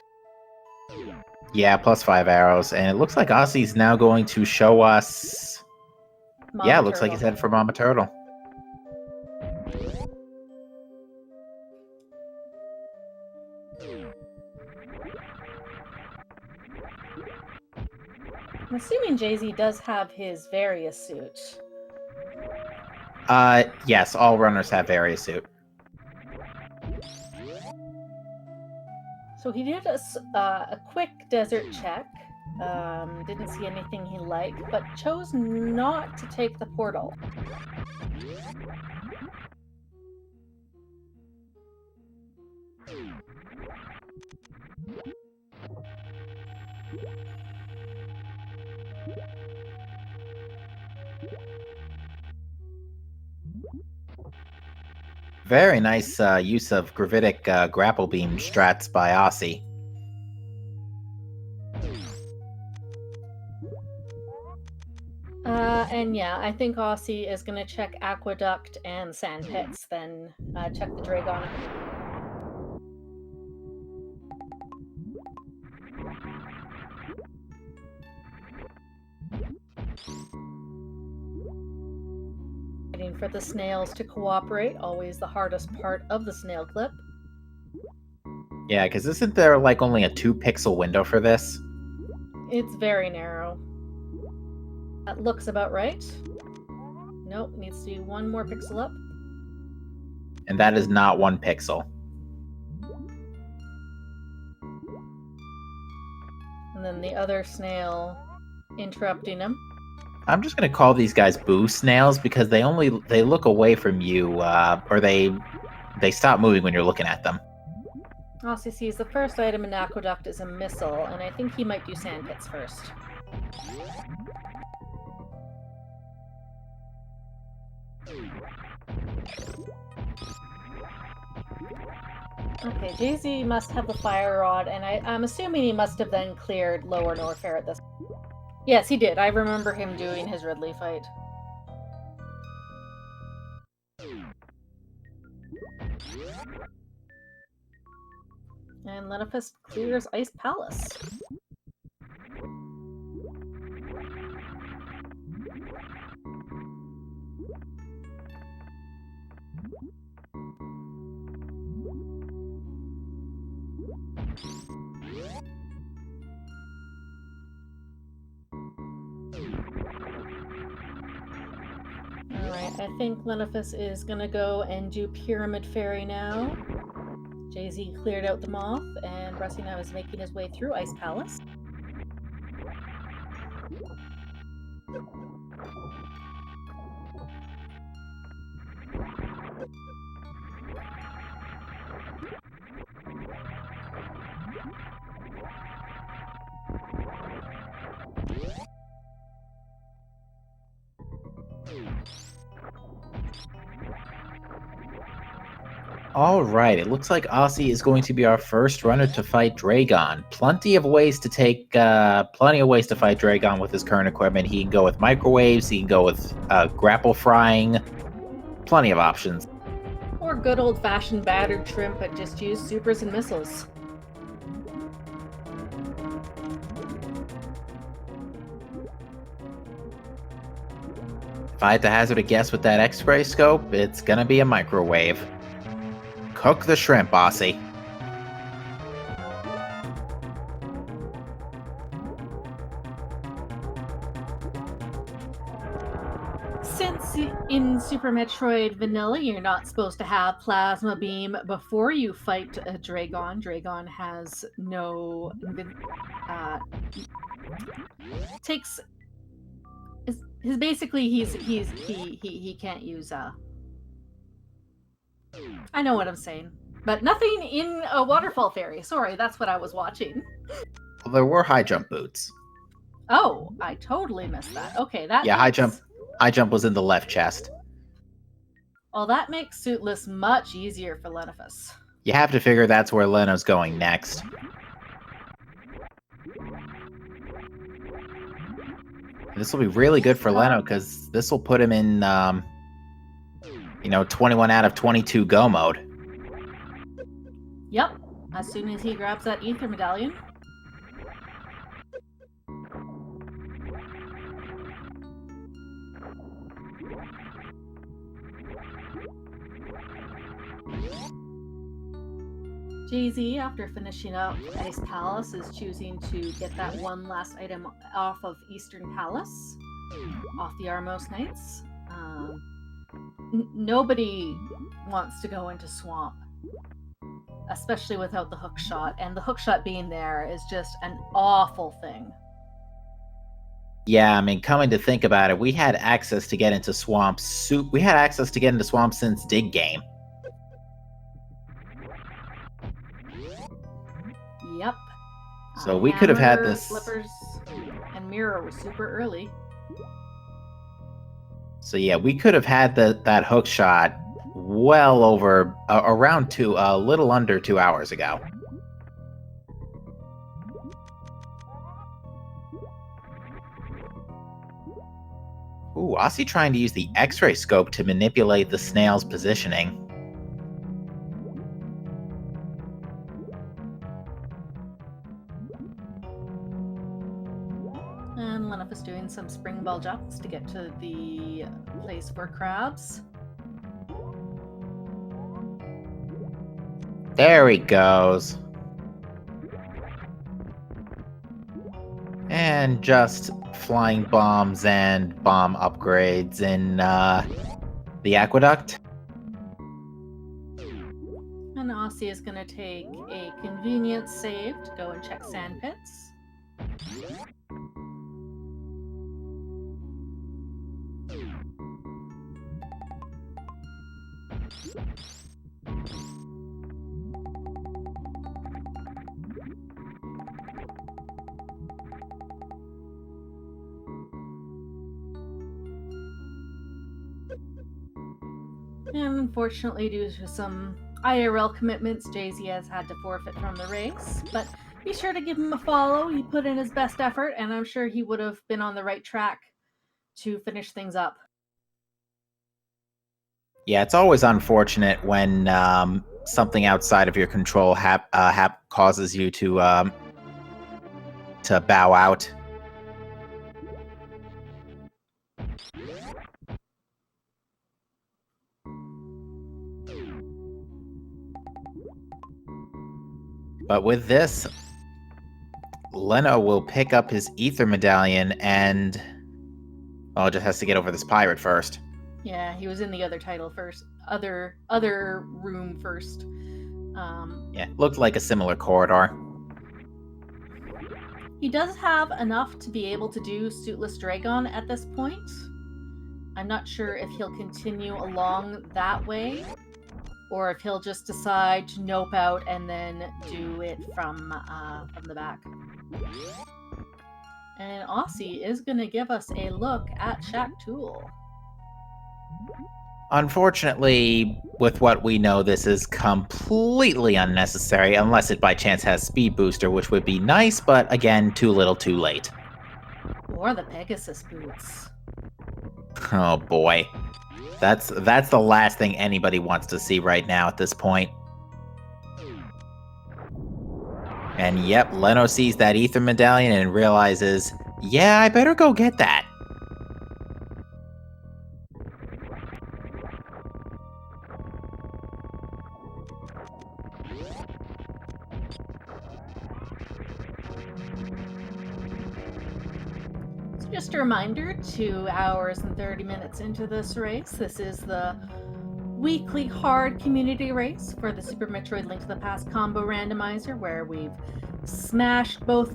S2: Yeah, plus 5 arrows. And it looks like Aussie's now going to show us...
S1: Mama
S2: yeah, it looks
S1: Turtle.
S2: like he's headed for Mama Turtle.
S1: I'm assuming Jay-Z does have his Various suit.
S2: Yes, all runners have Various suit.
S1: So he did a quick desert check. Didn't see anything he liked, but chose not to take the portal.
S2: Very nice use of gravitic grapple beam strats by Aussie.
S1: And yeah, I think Aussie is going to check Aqueduct and Sand Pits, then check the Dragon. Waiting for the snails to cooperate, always the hardest part of the snail clip.
S2: Yeah, because isn't there like only a 2-pixel window for this?
S1: It's very narrow. That looks about right. Nope, needs to be 1 more pixel up.
S2: And that is not 1 pixel.
S1: And then the other snail interrupting him.
S2: I'm just gonna call these guys boo snails because they look away from you, or they stop moving when you're looking at them.
S1: Aussie sees the first item in Aqueduct is a missile, and I think he might do Sand Pits first. Okay, Jay-Z must have the fire rod, and I'm assuming he must have then cleared Lower Norfair at this. Yes, he did. I remember him doing his Ridley fight. And Lenifus clears Ice Palace. Alright, I think Lenifus is gonna go and do Pyramid Fairy now. Jay-Z cleared out the moth, and Rusty now is making his way through Ice Palace.
S2: Alright, it looks like Aussie is going to be our first runner to fight Dragon. Plenty of ways to fight Dragon with his current equipment. He can go with microwaves, he can go with grapple frying. Plenty of options.
S1: Or good old-fashioned battered shrimp, but just use supers and missiles.
S2: If I had to hazard a guess with that X-ray scope, it's gonna be a microwave. Cook the shrimp, Aussie.
S1: Since in Super Metroid Vanilla you're not supposed to have Plasma Beam before you fight a Dragon. Dragon has no... takes... Basically, he can't use... I know what I'm saying. But nothing in a Waterfall Fairy. Sorry, that's what I was watching.
S2: Well, there were high jump boots.
S1: Oh, I totally missed that. Okay, that
S2: Yeah,
S1: makes...
S2: high jump was in the left chest.
S1: Well, that makes Suitless much easier for Lenifus.
S2: You have to figure that's where Leno's going next. This will be really good for Leno because this will put him in, 21 out of 22 go mode.
S1: Yep, as soon as he grabs that Ether Medallion. Jay-Z, after finishing up Ice Palace, is choosing to get that one last item off of Eastern Palace, off the Armos Knights. Nobody wants to go into Swamp, especially without the hook shot, and the hook shot being there is just an awful thing.
S2: Yeah, I mean, coming to think about it, we had access to get into Swamp. We had access to get into Swamp since Dig Game.
S1: Yep.
S2: So we could have had
S1: Hammer,
S2: this.
S1: Slippers, and Mirror were super early.
S2: So yeah, we could have had that hook shot well over around a little under 2 hours ago. Ooh, Aussie trying to use the X-ray scope to manipulate the snail's positioning.
S1: And Lennox is doing some spring ball jumps to get to the place for crabs.
S2: There he goes. And just flying bombs and bomb upgrades in the aqueduct.
S1: And Aussie is going to take a convenient save to go and check sand pits. And unfortunately, due to some IRL commitments, Jay-Z has had to forfeit from the race. But be sure to give him a follow. He put in his best effort, and I'm sure he would have been on the right track to finish things up.
S2: Yeah, it's always unfortunate when something outside of your control causes you to bow out. But with this, Leno will pick up his ether medallion and just has to get over this pirate first.
S1: Yeah, he was in the other title first, other room first.
S2: Yeah, looked like a similar corridor.
S1: He does have enough to be able to do Suitless Dragon at this point. I'm not sure if he'll continue along that way, or if he'll just decide to nope out and then do it from the back. And Aussie is going to give us a look at Shack Tool.
S2: Unfortunately, with what we know, this is completely unnecessary, unless it by chance has Speed Booster, which would be nice, but again, too little too late.
S1: Or the Pegasus boots.
S2: Oh boy. That's the last thing anybody wants to see right now at this point. And yep, Leno sees that ether medallion and realizes, yeah, I better go get that.
S1: Just a reminder, 2 hours and 30 minutes into this race. This is the weekly hard community race for the Super Metroid Link to the Past combo randomizer, where we've smashed both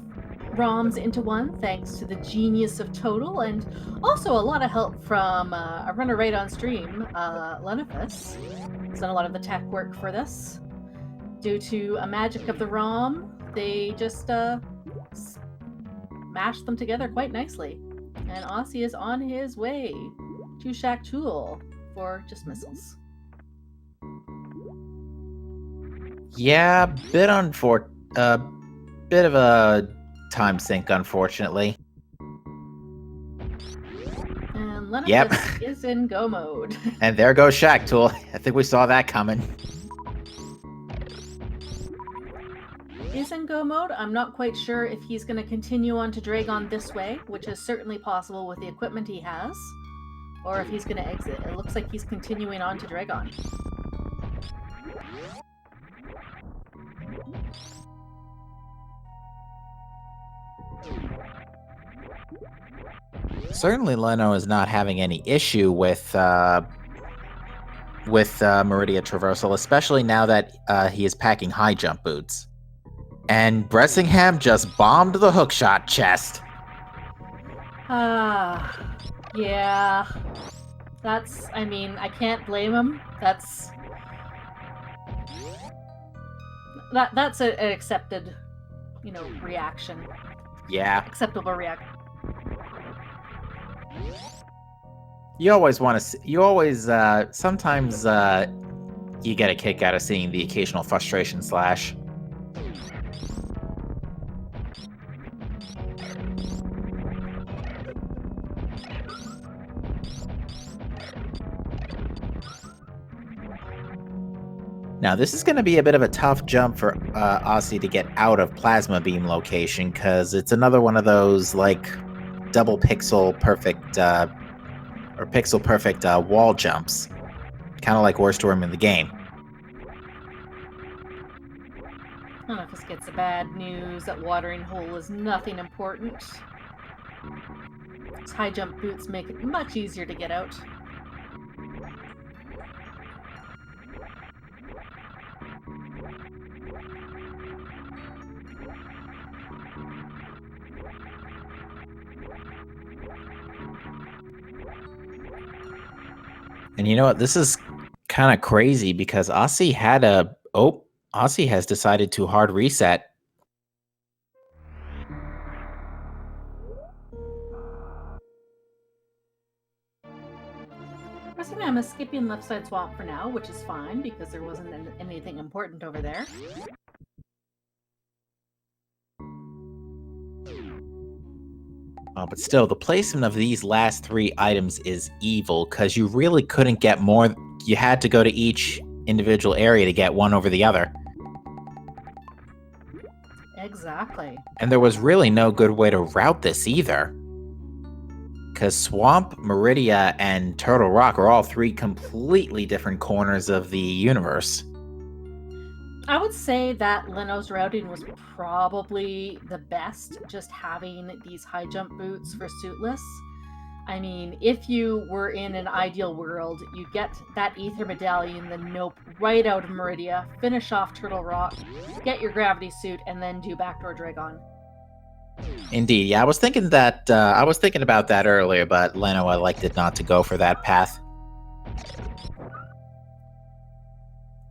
S1: ROMs into one thanks to the genius of Total, and also a lot of help from a runner right on stream, Lenifus. He's done a lot of the tech work for this. Due to a magic of the ROM, they just mashed them together quite nicely. And Aussie is on his way to Shack Tool for dismissals.
S2: Yeah, bit of a time sink, unfortunately.
S1: And Lenifus is in go mode.
S2: And there goes Shack Tool. I think we saw that coming.
S1: Is in go mode. I'm not quite sure if he's going to continue on to Dragon this way, which is certainly possible with the equipment he has, or if he's going to exit. It looks like he's continuing on to Dragon.
S2: Certainly Leno is not having any issue with Meridia Traversal, especially now that he is packing high jump boots. And Bressingham just bombed the hookshot chest.
S1: Yeah. That's, I mean, I can't blame him. That's an accepted, reaction.
S2: Yeah.
S1: Acceptable reaction.
S2: You always want to. You always. Sometimes you get a kick out of seeing the occasional frustration slash. Now, this is going to be a bit of a tough jump for Aussie to get out of Plasma Beam location, because it's another one of those, like, double pixel perfect, or pixel perfect wall jumps. Kind of like Worst Worm in the game.
S1: Lenofus gets the bad news that Watering Hole is nothing important. These high jump boots make it much easier to get out.
S2: And you know what? This is kind of crazy because Aussie had a... Oh, Aussie has decided to hard reset.
S1: I'm skipping left side swamp for now, which is fine because there wasn't anything important over there.
S2: But still, the placement of these last 3 items is evil, because you really couldn't get more. You had to go to each individual area to get one over the other.
S1: Exactly.
S2: And there was really no good way to route this either. Because Swamp, Meridia, and Turtle Rock are all 3 completely different corners of the universe.
S1: I would say that Leno's routing was probably the best, just having these high jump boots for suitless. I mean, if you were in an ideal world, you get that Ether Medallion, the Nope right out of Meridia, finish off Turtle Rock, get your gravity suit, and then do Backdoor Dragon.
S2: Indeed, yeah, I was thinking that. I was thinking about that earlier, but Leno elected not to go for that path.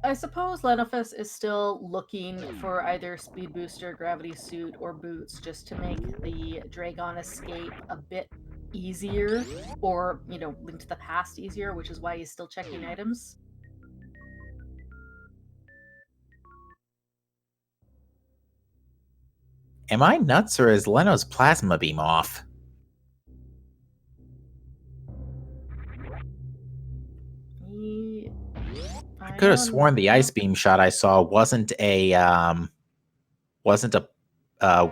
S1: I suppose Lenofus is still looking for either Speed Booster, Gravity Suit, or Boots just to make the Dragon escape a bit easier, or, you know, Link to the Past easier, which is why he's still checking items.
S2: Am I nuts, or is Leno's Plasma Beam off? I could have sworn the Ice Beam shot I saw wasn't a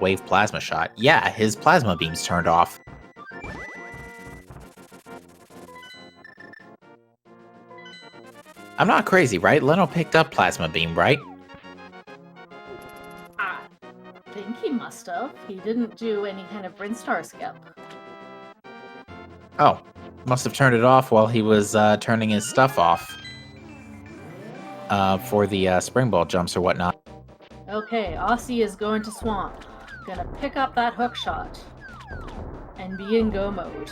S2: wave plasma shot. Yeah, his Plasma Beam's turned off. I'm not crazy, right? Leno picked up Plasma Beam, right?
S1: I think he must have. He didn't do any kind of Brinstar skip.
S2: Oh, must have turned it off while he was turning his stuff off. For the spring ball jumps or whatnot.
S1: Okay, Aussie is going to Swamp. Gonna pick up that hook shot. And be in go mode.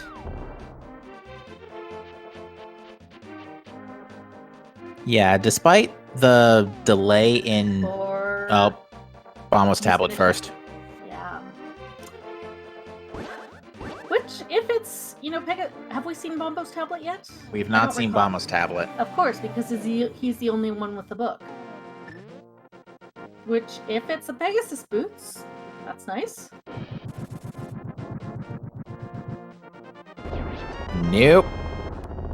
S2: Yeah, despite the delay in... Oh, Bombo's tablet first.
S1: Yeah. Which, if it's, you know, have we seen Bombo's tablet yet?
S2: We've not seen Bombo's tablet.
S1: Of course, because he's the only one with the book. Which, if it's a Pegasus Boots, that's nice.
S2: Nope.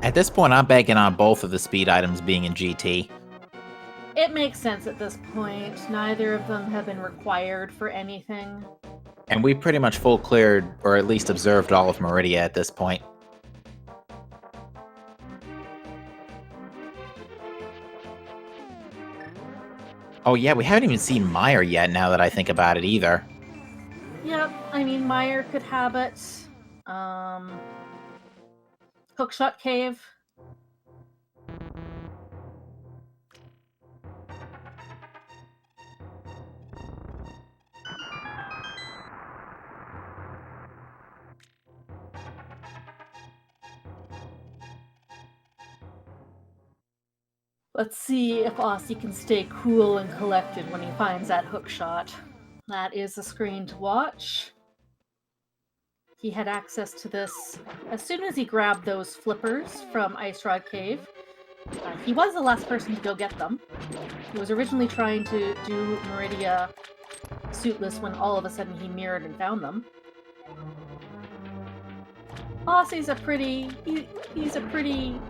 S2: At this point, I'm banking on both of the speed items being in GT.
S1: It makes sense at this point. Neither of them have been required for anything.
S2: And we pretty much full cleared, or at least observed all of Meridia at this point. Oh yeah, we haven't even seen Meyer yet, now that I think about it, either.
S1: Yep, I mean, Meyer could have it. Hookshot Cave. Let's see if Aussie can stay cool and collected when he finds that hook shot. That is a screen to watch. he had access to this as soon as he grabbed those flippers from Ice Rod Cave. He was the last person to go get them. He was originally trying to do Meridia suitless when all of a sudden he mirrored and found them. Ossie's a pretty, he's a pretty,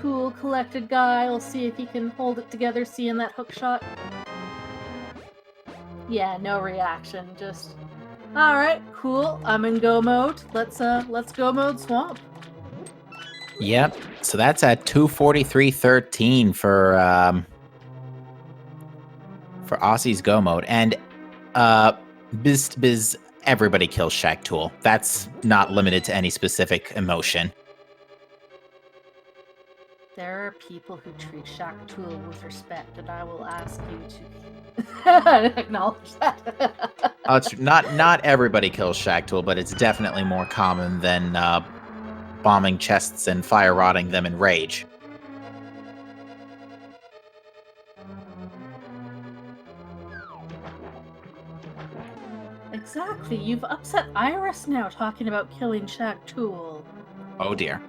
S1: cool, collected guy. We'll see if he can hold it together seeing that hook shot. Yeah, no reaction. Just, all right, cool. I'm in go mode. Let's go mode swamp.
S2: Yep. So that's at 243.13 for Aussie's go mode, and biz everybody kills Shaq Tool. That's not limited to any specific emotion. There
S1: are people who treat Shaq Tool with respect, and I will ask you to acknowledge that.
S2: It's not everybody kills Shaq Tool, but it's definitely more common than bombing chests and fire rotting them in rage.
S1: Exactly. You've upset Iris now talking about killing Shaq Tool.
S2: Oh dear.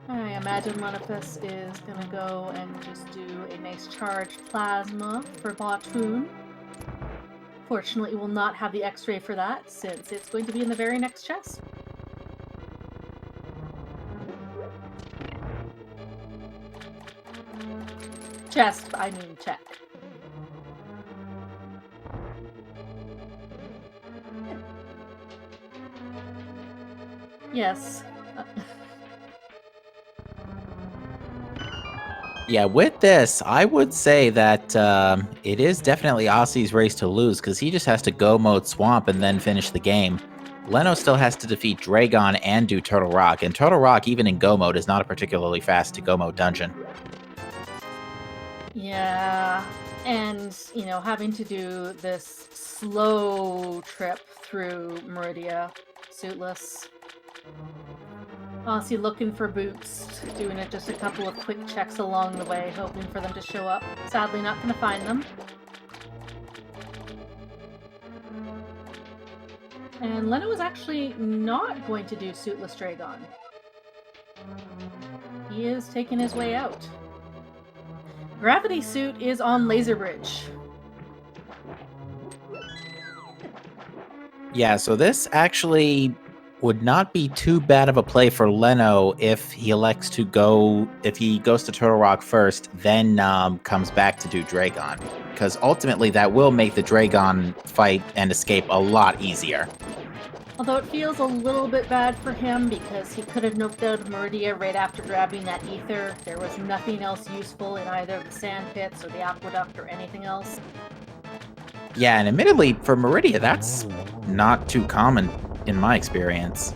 S1: I imagine one of us is gonna go and just do a nice charged plasma for Batoon. Fortunately, we'll not have the X-ray for that, since it's going to be in the very next chest. Chest, I mean check. Yes.
S2: Yeah, with this, I would say that it is definitely Aussie's race to lose, because he just has to go mode swamp and then finish the game. Leno still has to defeat Dragon and do Turtle Rock, and Turtle Rock, even in go mode, is not a particularly fast to go mode dungeon.
S1: Yeah, and, having to do this slow trip through Meridia, suitless. Aussie looking for boots, doing it just a couple of quick checks along the way, hoping for them to show up. Sadly, not going to find them. And Leno is actually not going to do Suitless Dragon. He is taking his way out. Gravity Suit is on Laser Bridge.
S2: Yeah, so this actually would not be too bad of a play for Leno if he elects to if he goes to Turtle Rock first, then comes back to do Dragon. Because ultimately that will make the Dragon fight and escape a lot easier.
S1: Although it feels a little bit bad for him because he could have nuked out Meridia right after grabbing that ether. There was nothing else useful in either the sand pits or the aqueduct or anything else.
S2: Yeah, and admittedly, for Meridia, that's not too common in my experience.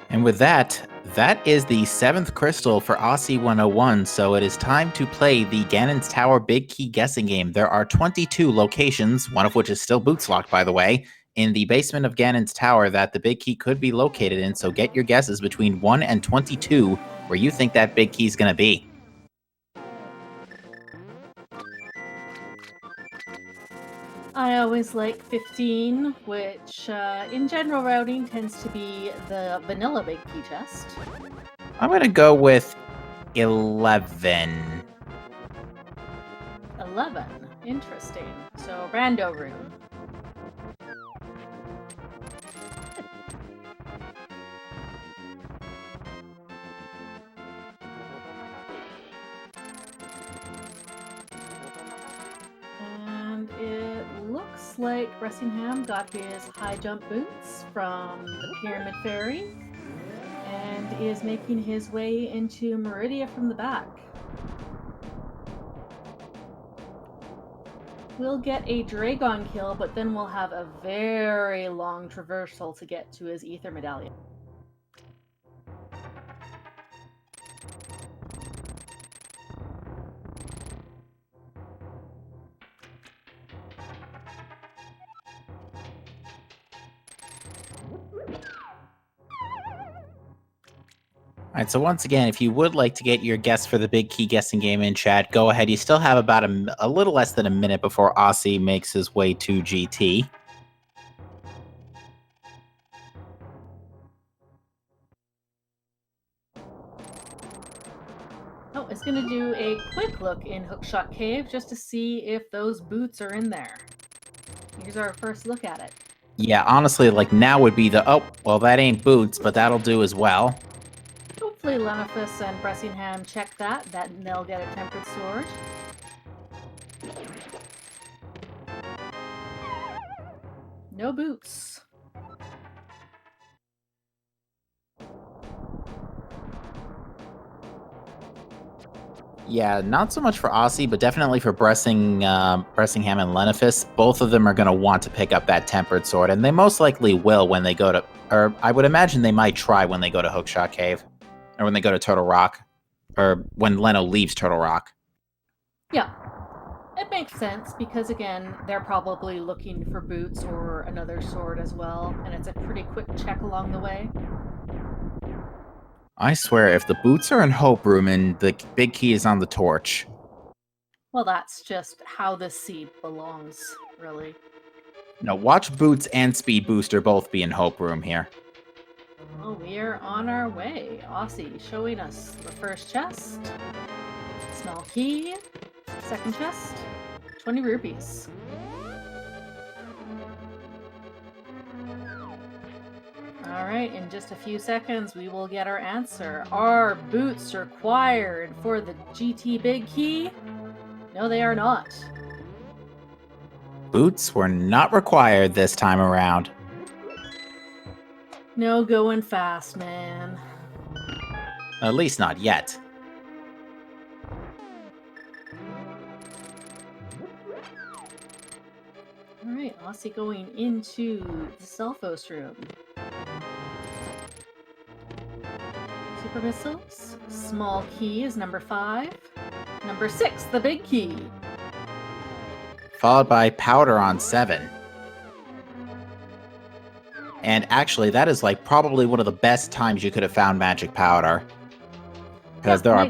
S2: And with that is the 7th crystal for Aussie 101, so it is time to play the Ganon's Tower Big Key guessing game. There are 22 locations, one of which is still boots locked, by the way, in the basement of Ganon's Tower that the big key could be located in, so get your guesses between 1 and 22 where you think that big key is going to be.
S1: I always like 15, which in general routing tends to be the vanilla big key chest.
S2: I'm going to go with 11.
S1: 11. Interesting. So, rando room. And it looks like Bressingham got his high jump boots from the Pyramid Fairy and is making his way into Meridia from the back. We'll get a Dragon kill, but then we'll have a very long traversal to get to his Ether Medallion.
S2: All right, so once again, if you would like to get your guess for the big key guessing game in chat, go ahead. You still have about a little less than a minute before Aussie makes his way to GT.
S1: Oh, it's going to do a quick look in Hookshot Cave just to see if those boots are in there. Here's our first look at it.
S2: Yeah, honestly, like now would be the, oh, well, that ain't boots, but that'll do as well.
S1: Hopefully Lenifus and Bressingham check that, and they'll get a tempered sword. No boots.
S2: Yeah, not so much for Aussie, but definitely for Bressingham and Lenifus. Both of them are going to want to pick up that tempered sword, and they most likely will when they go to, or I would imagine they might try when they go to Hookshot Cave, or when they go to Turtle Rock, or when Leno leaves Turtle Rock.
S1: Yeah, it makes sense because, again, they're probably looking for boots or another sword as well, and it's a pretty quick check along the way.
S2: I swear, if the boots are in Hope Room and the big key is on the torch.
S1: Well, that's just how this seed belongs, really.
S2: No, watch Boots and Speed Booster both be in Hope Room here.
S1: Oh, we are on our way. Aussie showing us the first chest. Small key. Second chest. 20 rupees. Alright, in just a few seconds we will get our answer. Are boots required for the GT Big Key? No, they are not.
S2: Boots were not required this time around.
S1: No going fast, man.
S2: At least not yet.
S1: Alright, Aussie going into the Selphos room. Super missiles. Small key is number 5. Number 6, the big key.
S2: Followed by Powder on 7. And actually, that is like probably one of the best times you could have found Magic Powder. Because there are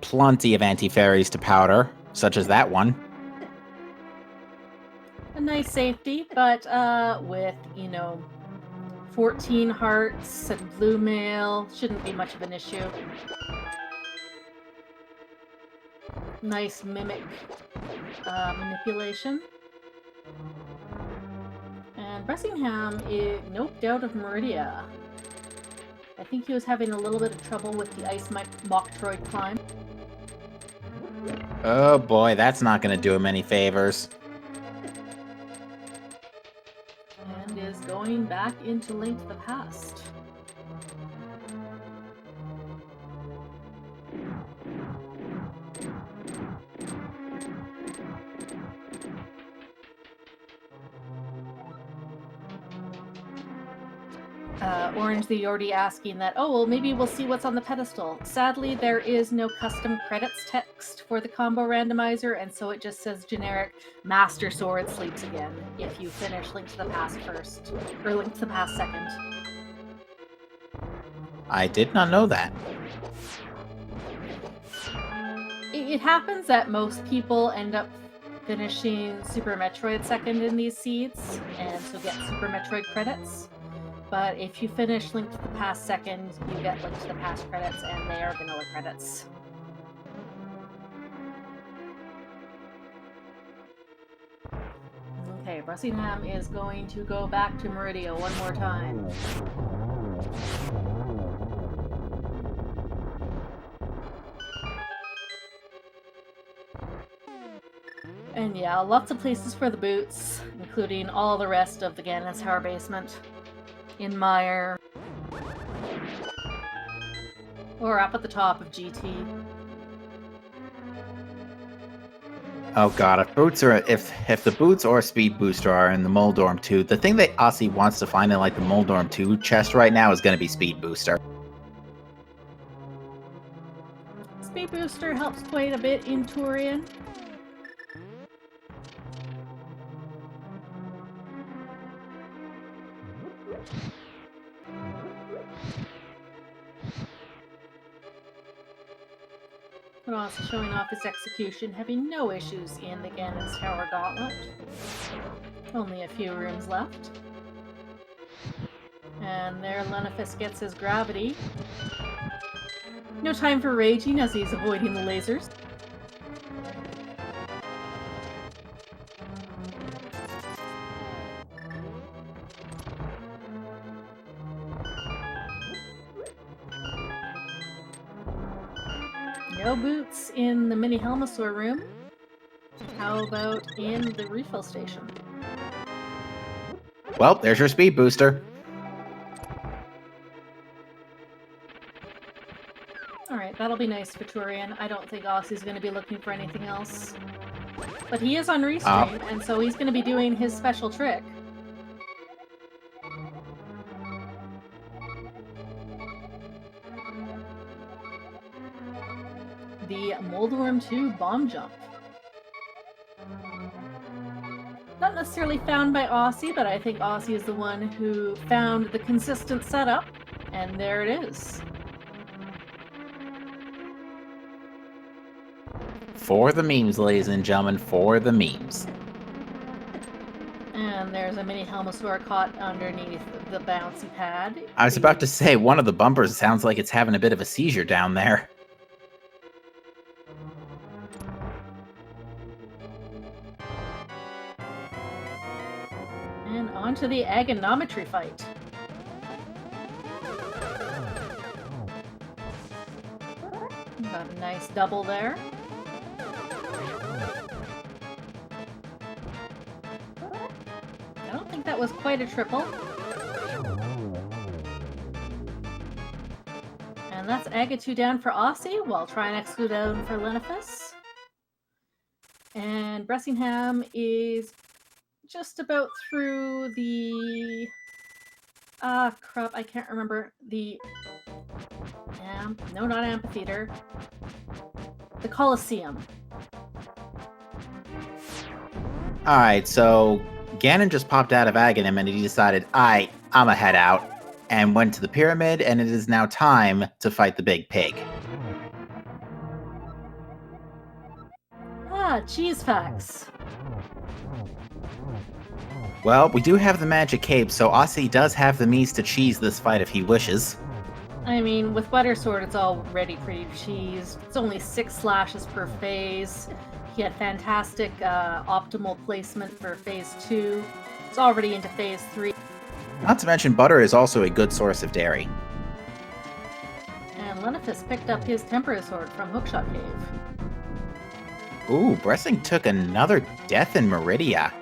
S2: plenty of anti-fairies to powder, such as that one.
S1: A nice safety, but with, 14 hearts and blue mail, shouldn't be much of an issue. Nice mimic manipulation. And Bressingham is noped out of Meridia. I think he was having a little bit of trouble with the Ice Mocktroid climb.
S2: Oh boy, that's not going to do him any favors.
S1: And is going back into Link to the Past. Orange the Yordi asking that, oh, well, maybe we'll see what's on the pedestal. Sadly, there is no custom credits text for the combo randomizer, and so it just says generic Master Sword sleeps again if you finish Link to the Past first, or Link to the Past second.
S2: I did not know that.
S1: It happens that most people end up finishing Super Metroid second in these seeds, and so get Super Metroid credits. But if you finish Link to the Past second, you get Link to the Past credits, and they are vanilla credits. Okay, Bressingham is going to go back to Meridia one more time. And yeah, lots of places for the boots, including all the rest of the Ganon's Tower basement. In Mire. Or up at the top of GT.
S2: Oh god, if the boots or Speed Booster are in the Moldorm 2, the thing that Aussie wants to find in like the Moldorm 2 chest right now is going to be Speed Booster.
S1: Speed Booster helps quite a bit in Turian. But also showing off his execution, having no issues in the Ganon's Tower Gauntlet. Only a few rooms left. And there Lenifus gets his gravity. No time for raging as he's avoiding the lasers. No boots in the mini Helmosaur room. How about in the refill station?
S2: Well, there's your speed booster.
S1: Alright, that'll be nice for Turian. I don't think Ossie's going to be looking for anything else. But he is on Restream, and so he's going to be doing his special trick. The Moldworm 2 Bomb Jump. Not necessarily found by Aussie, but I think Aussie is the one who found the consistent setup, and there it is.
S2: For the memes, ladies and gentlemen, for the memes.
S1: And there's a mini Helmosaur caught underneath the bouncy pad.
S2: I was about to say, one of the bumpers sounds like it's having a bit of a seizure down there.
S1: And on to the agonometry fight. Got a nice double there. I don't think that was quite a triple. And that's Aga 2 down for Aussie, while Trinex 2 down for Lenifus. And Bressingham is just about through the... crap, I can't remember. The... no, not Amphitheater. The Coliseum.
S2: Alright, so Ganon just popped out of Aghanim and he decided, I'ma head out, and went to the pyramid, and it is now time to fight the big pig.
S1: Cheese facts.
S2: Well, we do have the magic cape, so Aussie does have the means to cheese this fight if he wishes.
S1: I mean, with Butter Sword, it's already pretty cheesed. It's only 6 slashes per phase. He had fantastic optimal placement for phase 2. It's already into phase 3.
S2: Not to mention, butter is also a good source of dairy.
S1: And Lenifus picked up his Temporary Sword from Hookshot Cave.
S2: Ooh, Bressing took another death in Meridia.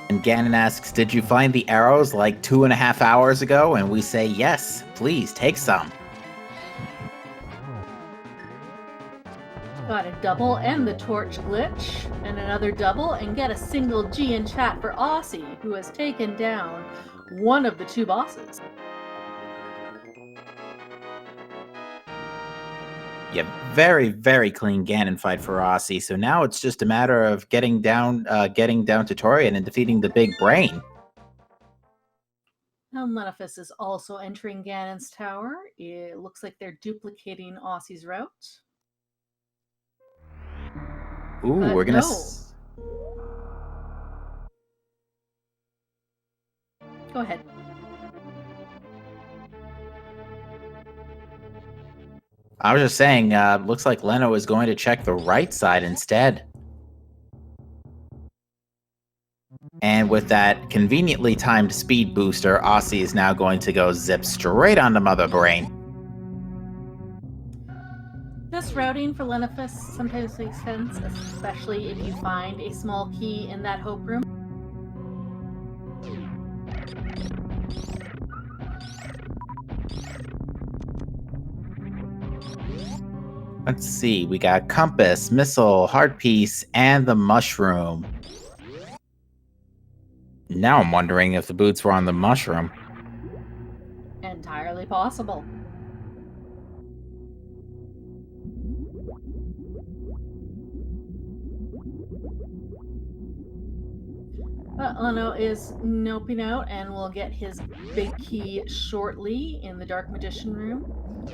S2: And Ganon asks, did you find the arrows like 2.5 hours ago? And we say, yes, please, take some.
S1: Got a double and the torch glitch, and another double, and get a single G in chat for Aussie, who has taken down one of the 2 bosses.
S2: Yeah, very, very clean Ganon fight for Aussie. So now it's just a matter of getting down to Torian and defeating the big brain.
S1: Now Lenifus is also entering Ganon's tower. It looks like they're duplicating Aussie's route.
S2: Ooh,
S1: But
S2: we're gonna.
S1: no. Go ahead.
S2: I was just saying, looks like Leno is going to check the right side instead. And with that conveniently timed speed booster, Aussie is now going to go zip straight onto Mother Brain.
S1: This routing for Lenifus sometimes makes sense, especially if you find a small key in that hope room.
S2: Let's see, we got Compass, Missile, Heart Piece, and the Mushroom. Now I'm wondering if the boots were on the Mushroom.
S1: Entirely possible. Leno is noping out and will get his big key shortly in the Dark Magician room,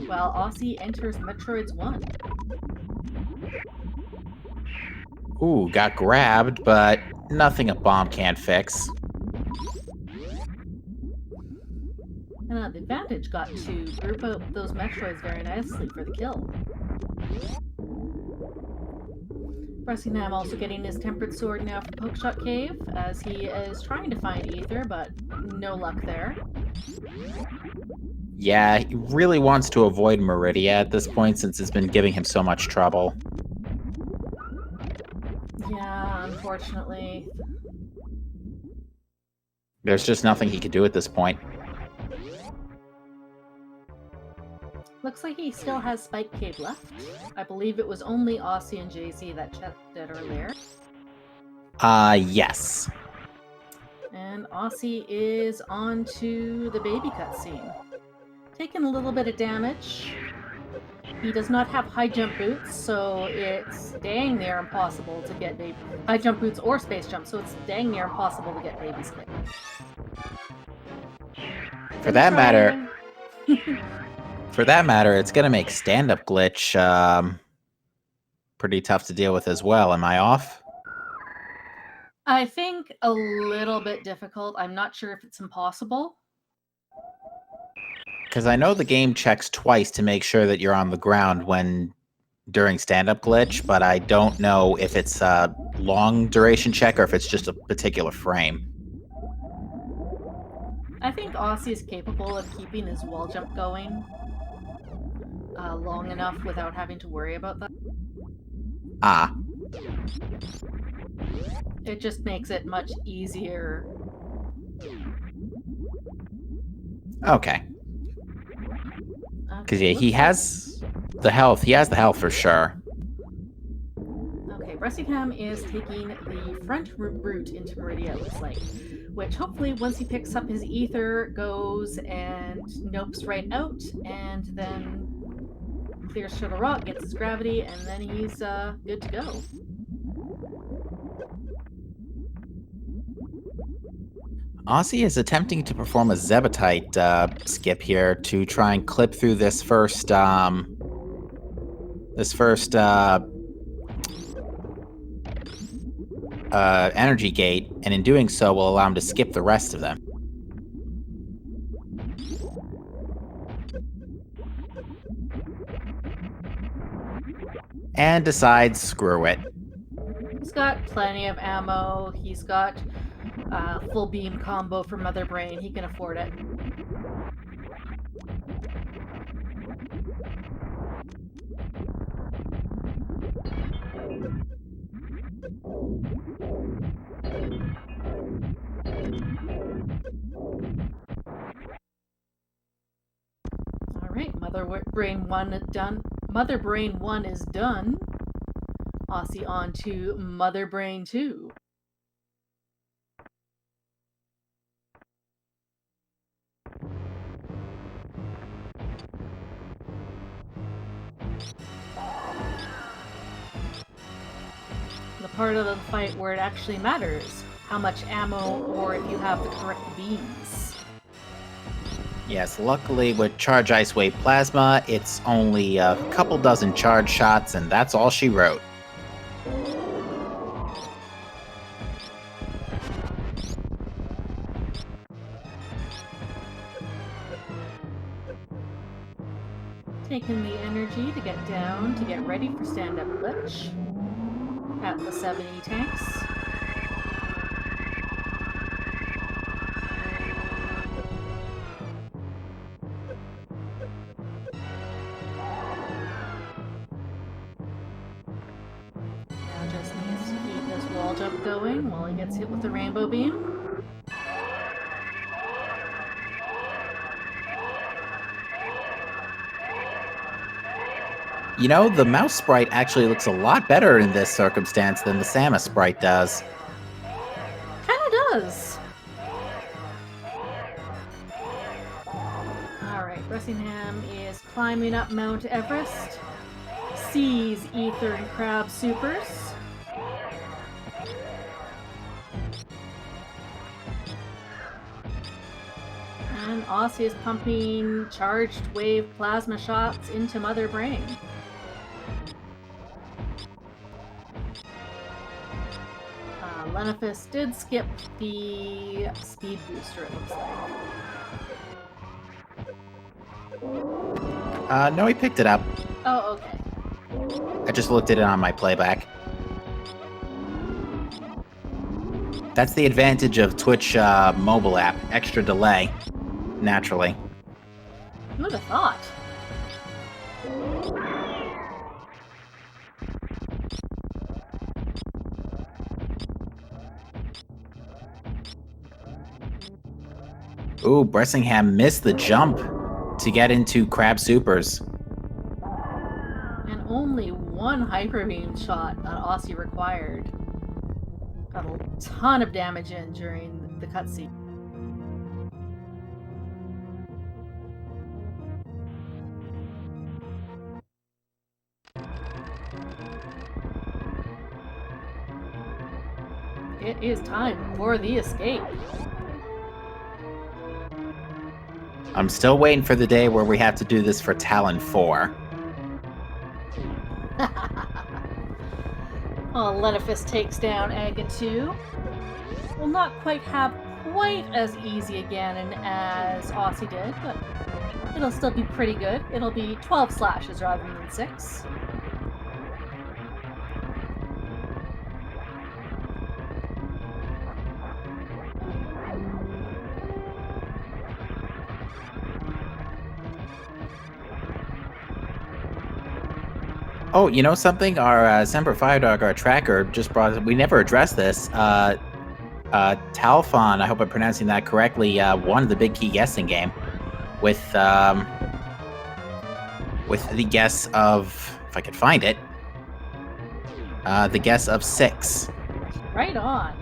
S1: while Aussie enters Metroid's 1.
S2: Ooh, got grabbed, but nothing a bomb can't fix.
S1: And the Advantage got to group out those Metroids very nicely for the kill. Bressingham also getting his Tempered Sword now from Pokeshot Cave, as he is trying to find Ether, but no luck there.
S2: Yeah, he really wants to avoid Meridia at this point since it's been giving him so much trouble.
S1: Yeah, unfortunately.
S2: There's just nothing he could do at this point.
S1: Looks like he still has Spike Cave left. I believe it was only Aussie and JZ that checked it earlier.
S2: Yes.
S1: And Aussie is on to the baby cutscene. Taking a little bit of damage. He does not have high jump boots, so it's dang near impossible to get high jump boots or space jump, so it's dang near impossible to get baby skip.
S2: For that matter, it's gonna make stand-up glitch pretty tough to deal with as well. Am I off?
S1: I think a little bit difficult. I'm not sure if it's impossible.
S2: Because I know the game checks twice to make sure that you're on the ground during stand-up glitch, but I don't know if it's a long duration check or if it's just a particular frame.
S1: I think Aussie is capable of keeping his wall jump going long enough without having to worry about that.
S2: Ah.
S1: It just makes it much easier.
S2: Okay. Because yeah, he has the health. He has the health for sure.
S1: Okay, Bressingham is taking the front route into Meridia, it looks like. Which hopefully, once he picks up his ether, goes and nopes right out, and then clears to the rock, gets his gravity, and then he's good to go.
S2: Aussie is attempting to perform a Zebetite skip here to try and clip through this first energy gate, and in doing so will allow him to skip the rest of them. And decides, screw it.
S1: He's got plenty of ammo. He's got full beam combo for Mother Brain. He can afford it. Alright, Mother Brain 1 done. Mother Brain 1 is done. Aussie on to Mother Brain 2. The part of the fight where it actually matters. How much ammo or if you have the correct beams.
S2: Yes, luckily with Charge Ice Wave Plasma, it's only a couple dozen charge shots, and that's all she wrote.
S1: Taking the energy to get down to get ready for stand-up glitch at the 70 tanks. Now just needs to keep his wall jump going while he gets hit with the rainbow beam.
S2: You know, the mouse sprite actually looks a lot better in this circumstance than the Samus sprite does.
S1: Kinda does. Alright, Bressingham is climbing up Mount Everest. Sees Ether and Crab supers. And Aussie is pumping charged wave plasma shots into Mother Brain. Lenifus did skip the speed booster, it looks like.
S2: No, he picked it up.
S1: Oh, okay.
S2: I just looked at it on my playback. That's the advantage of Twitch mobile app. Extra delay. Naturally.
S1: Who would have thought?
S2: Ooh, Bressingham missed the jump to get into Crab Supers.
S1: And only one Hyper Beam shot Aussie required. Got a ton of damage in during the cutscene. It is time for the escape.
S2: I'm still waiting for the day where we have to do this for Talon 4.
S1: Lenifus takes down Aga 2. Will not quite have quite as easy again as Aussie did, but it'll still be pretty good. It'll be 12 slashes rather than 6.
S2: Oh, you know something? Our Semper Firedog, our tracker, just brought. We never addressed this. Talfon, I hope I'm pronouncing that correctly, won the Big Key guessing game with the guess of, if I could find it, the guess of 6.
S1: Right on.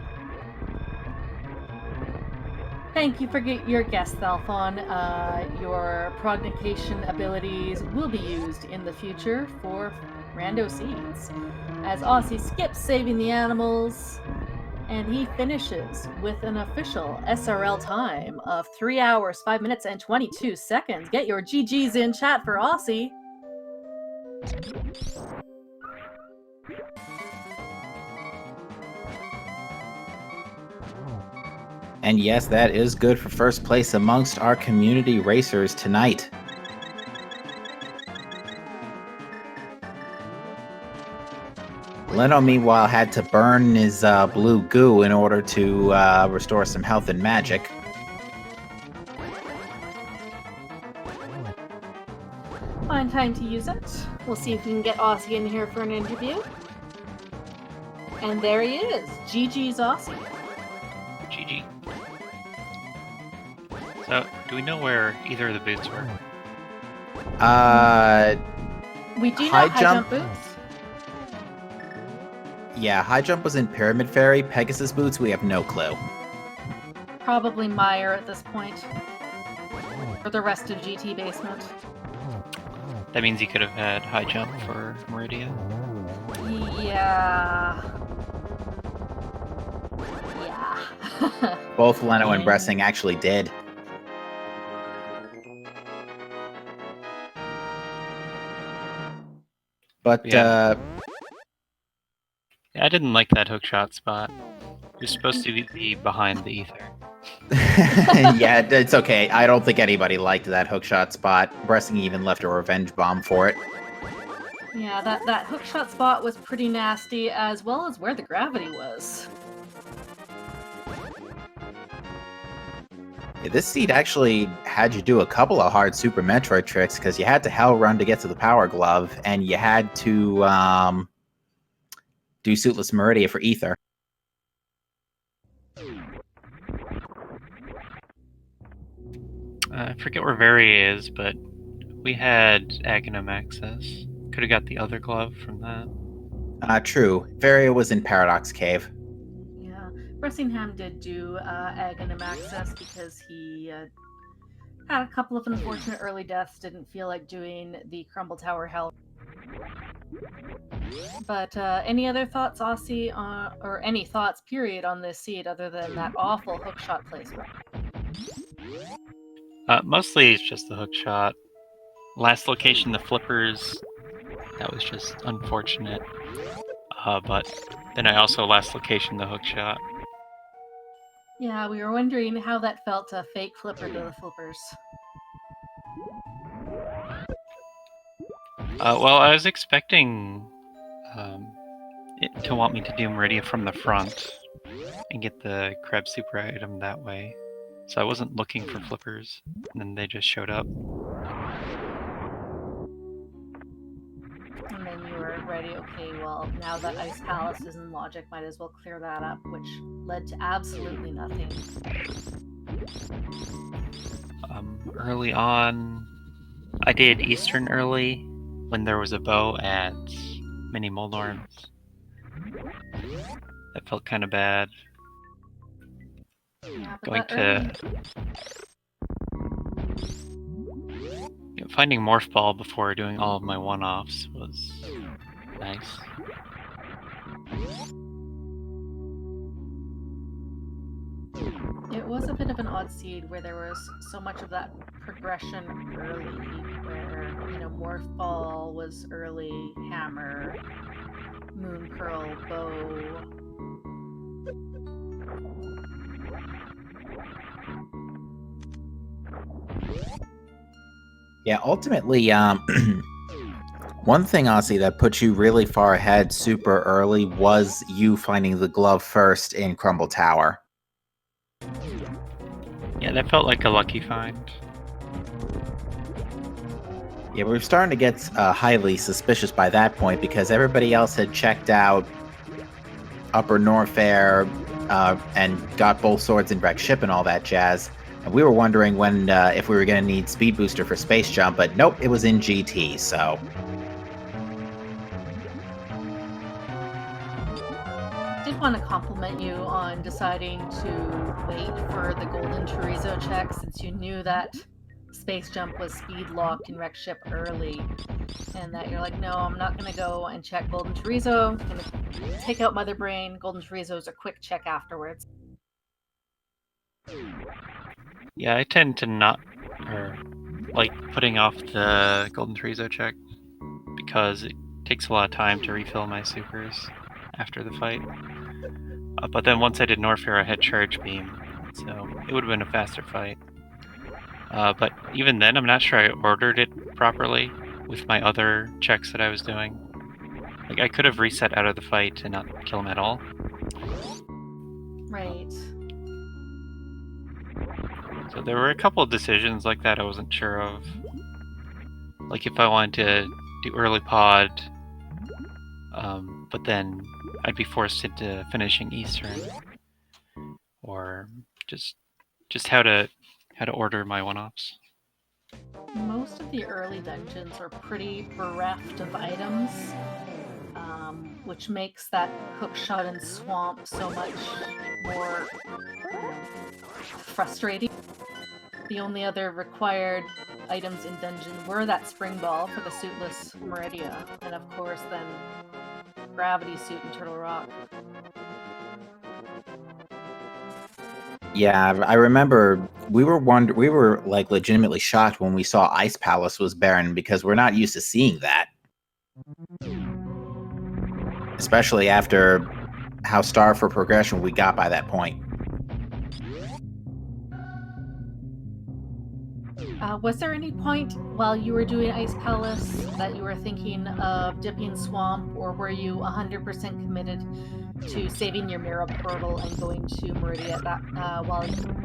S1: Thank you for your guess, Thalphon. Your prognostication abilities will be used in the future for Rando Seeds. As Aussie skips saving the animals, and he finishes with an official SRL time of 3 hours, 5 minutes, and 22 seconds. Get your GGs in chat for Aussie.
S2: And yes, that is good for first place amongst our community racers tonight. Leno, meanwhile, had to burn his blue goo in order to restore some health and magic.
S1: Fine time to use it. We'll see if we can get Aussie in here for an interview. And there he is. GG's Aussie.
S3: GG. So, do we know where either of the boots were?
S1: We do know
S2: high
S1: high
S2: jump
S1: boots.
S2: Yeah, high jump was in Pyramid Ferry. Pegasus boots, we have no clue.
S1: Probably Meyer at this point. Or the rest of GT basement.
S3: That means he could have had high jump for Meridia.
S1: Yeah. Yeah.
S2: Both Leno and Bressing actually did. But,
S3: Yeah, I didn't like that hookshot spot. You're supposed to be behind the ether.
S2: yeah, it's okay. I don't think anybody liked that hookshot spot. Bressing even left a revenge bomb for it.
S1: Yeah, that hookshot spot was pretty nasty, as well as where the gravity was.
S2: Yeah, this seed actually had you do a couple of hard Super Metroid tricks, because you had to Hell Run to get to the Power Glove, and you had to do Suitless Meridia for Ether.
S3: I forget where Veri is, but we had Aghanim access. Could have got the other glove from that.
S2: True. Varia was in Paradox Cave.
S1: Yeah, Bressingham did do Aghanim access because he had a couple of unfortunate early deaths, didn't feel like doing the Crumble Tower Hell. But any other thoughts, Aussie, or any thoughts, period, on this seed other than that awful hookshot placement?
S3: Mostly it's just the hook shot. Last location, the flippers. That was just unfortunate. But then I also last location the hook shot.
S1: Yeah, we were wondering how that felt to fake flipper to the flippers.
S3: Well, I was expecting it to want me to do Meridia from the front and get the crab super item that way. So I wasn't looking for flippers, and then they just showed up.
S1: And then you were ready, okay, well, now that Ice Palace is in logic, might as well clear that up, which led to absolutely nothing.
S3: Early on, I did Eastern early when there was a bow at Mini Moldorms. That felt kind of bad.
S1: Yeah, but
S3: Going
S1: that
S3: to finding Morph Ball before doing all of my one-offs was nice.
S1: It was a bit of an odd seed where there was so much of that progression early, where, Morph Ball was early, Hammer, Moon Curl, Bow.
S2: Yeah, ultimately, one thing, Aussie, that put you really far ahead super early was you finding the glove first in Crumble Tower.
S3: Yeah, that felt like a lucky find.
S2: Yeah, we were starting to get highly suspicious by that point because everybody else had checked out Upper Norfair and got both swords in wreck ship and all that jazz. And we were wondering when if we were going to need Speed Booster for Space Jump, but nope, it was in GT, so...
S1: I did want to compliment you on deciding to wait for the Golden Chorizo check, since you knew that Space Jump was speed locked in wreck ship early, and that you're like, no, I'm not going to go and check Golden Chorizo. I'm going to take out Mother Brain. Golden Chorizo is a quick check afterwards.
S3: Yeah, I tend to not like putting off the Golden Chorizo check because it takes a lot of time to refill my supers after the fight. But then once I did Norfair, I had Charge Beam, so it would have been a faster fight. But even then, I'm not sure I ordered it properly with my other checks that I was doing. Like, I could have reset out of the fight and not kill him at all.
S1: Right.
S3: So there were a couple of decisions like that I wasn't sure of. Like if I wanted to do early pod, but then I'd be forced into finishing Eastern, or just how to order my one-offs.
S1: Most of the early dungeons are pretty bereft of items, which makes that hookshot and swamp so much more frustrating. The only other required items in dungeon were that spring ball for the suitless Meridia, and of course then gravity suit in Turtle Rock.
S2: Yeah, I remember we were like legitimately shocked when we saw Ice Palace was barren because we're not used to seeing that. Especially after how starved for progression we got by that point.
S1: Was there any point while you were doing Ice Palace that you were thinking of dipping Swamp, or were you 100% committed to saving your Mirror Portal and going to Meridia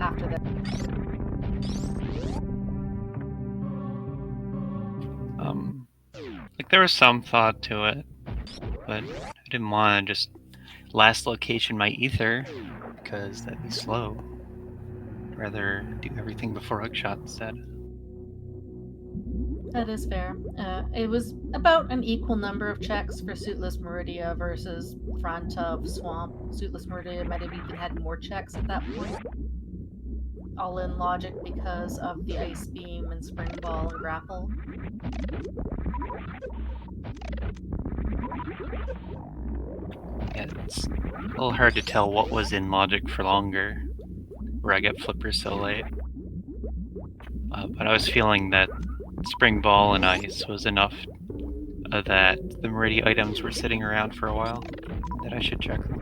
S1: after that?
S3: Like there was some thought to it, but I didn't want to just last location my ether because that'd be slow. I'd rather do everything before hookshot instead.
S1: That is fair. It was about an equal number of checks for Suitless Meridia versus front of Swamp. Suitless Meridia might have even had more checks at that point. All in logic because of the Ice Beam and Spring Ball and Grapple.
S3: Yeah, it's a little hard to tell what was in logic for longer, where I got flippers so late. But I was feeling that Spring Ball and Ice was enough that the Meridian items were sitting around for a while, that I should check them.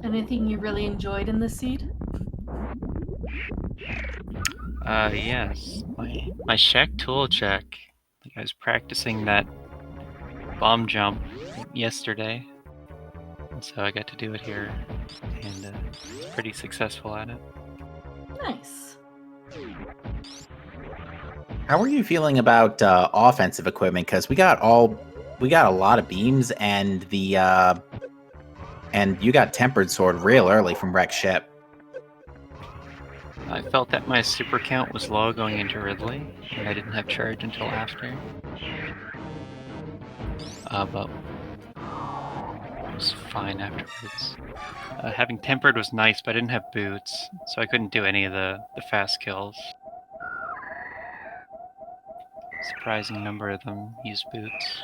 S1: Anything you really enjoyed in this seed?
S3: Yes. My Shack tool check. Like I was practicing that bomb jump yesterday, so I got to do it here, and was pretty successful at it.
S1: Nice.
S2: How are you feeling about offensive equipment? Because we got a lot of beams, and and you got tempered sword real early from Wreck Ship.
S3: I felt that my super count was low going into Ridley, and I didn't have charge until after. But it was fine afterwards. Having tempered was nice, but I didn't have boots, so I couldn't do any of the fast kills. Surprising number of them used boots.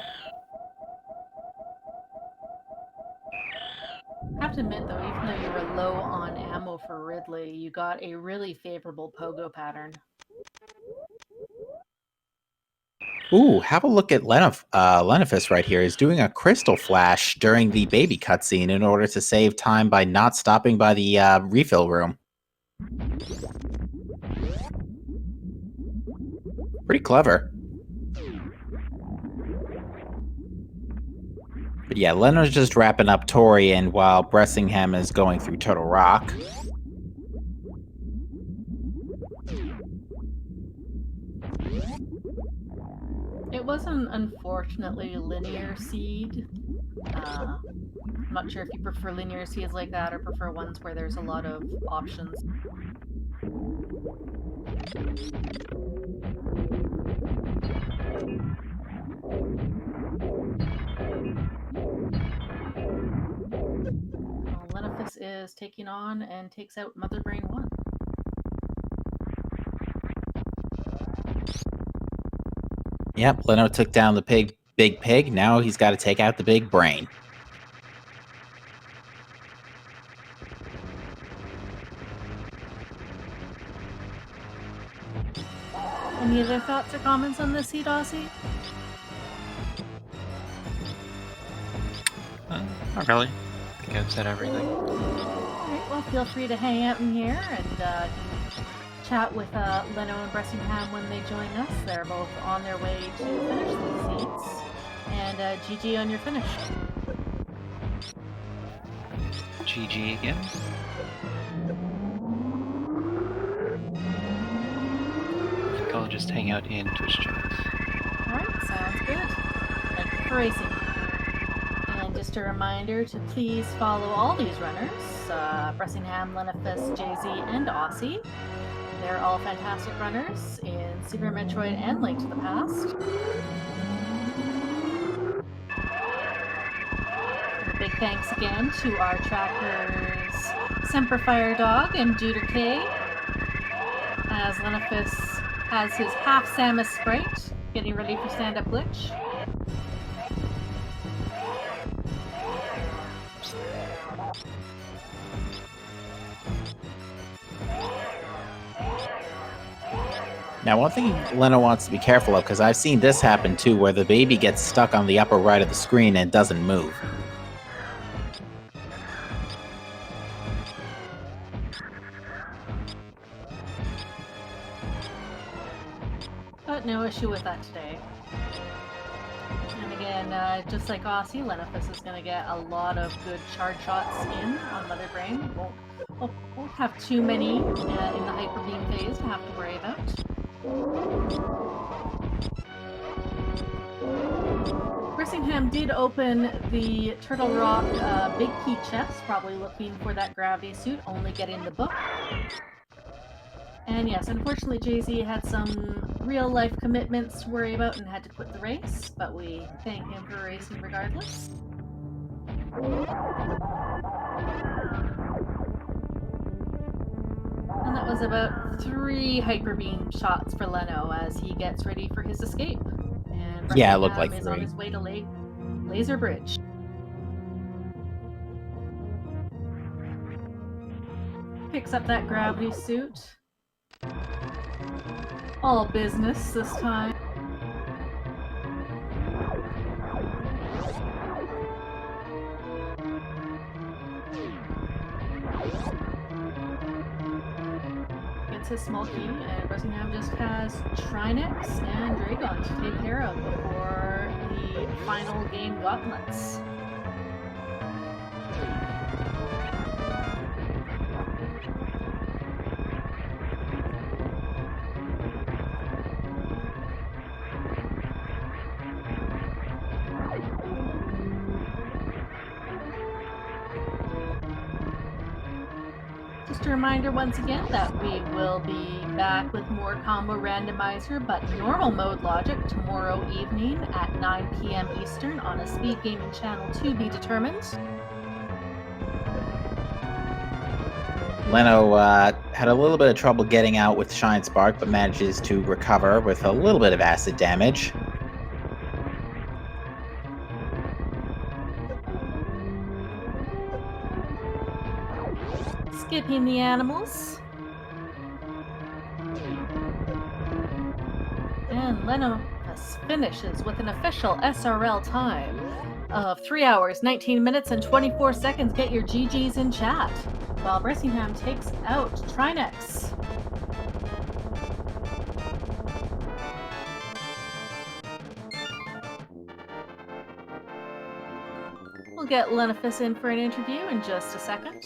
S1: I have to admit, though, even though you were low on ammo for Ridley, you got a really favorable pogo pattern.
S2: Ooh, have a look at Lenifus right here. He's doing a crystal flash during the baby cutscene in order to save time by not stopping by the refill room. Pretty clever. But yeah, Leno's just wrapping up Torian while Bressingham is going through Turtle Rock.
S1: It was an unfortunately linear seed. I'm not sure if you prefer linear seeds like that or prefer ones where there's a lot of options. Lenifus is taking on and takes out Mother Brain 1.
S2: Yep, Leno took down the big pig. Now he's got to take out the big brain.
S1: Any other thoughts or comments on this seed, Aussie?
S3: Not really. I think I've said everything.
S1: Alright, well, feel free to hang out in here and chat with Leno and Bressingham when they join us. They're both on their way to finish these seeds. And GG on your finish.
S3: GG again. I think I'll just hang out in Twitch chats.
S1: Alright, sounds good. Thank you for racing. And just a reminder to please follow all these runners, Bressingham, Lenifus, Jay-Z, and Aussie. They're all fantastic runners in Super Metroid and Link to the Past. And a big thanks again to our trackers Semperfire Dog and Juder K, as Lenifus has his half Samus sprite getting ready for stand-up glitch.
S2: Now, one thing Leno wants to be careful of, because I've seen this happen too, where the baby gets stuck on the upper right of the screen and doesn't move.
S1: But no issue with that today. And again, just like Aussie, Lenifus is going to get a lot of good charge shots in on Mother Brain. Won't have too many in the Hyper Beam phase to have to worry about. Bressingham did open the Turtle Rock Big Key chest, probably looking for that gravity suit, only getting the book. And yes, unfortunately Jay-Z had some real-life commitments to worry about and had to quit the race, but we thank him for racing regardless. And that was about 3 Hyper Beam shots for Leno as he gets ready for his escape. And
S2: Yeah, it looked like
S1: is
S2: 3.
S1: on his way to Laser Bridge. Picks up that gravity suit. All business this time. Gets his small key, and Bressingham just has Trinex and Dragon to take care of before the final game gauntlets. Just a reminder once again that we will be back with more Combo Randomizer, but normal mode logic tomorrow evening at 9 p.m. Eastern on a Speed Gaming channel to be determined.
S2: Leno had a little bit of trouble getting out with Shine Spark, but manages to recover with a little bit of acid damage.
S1: Skipping the animals. And Leno finishes with an official SRL time of 3 hours, 19 minutes, and 24 seconds. Get your GGs in chat. While Bressingham takes out Trinex. We'll get Lenifus in for an interview in just a second.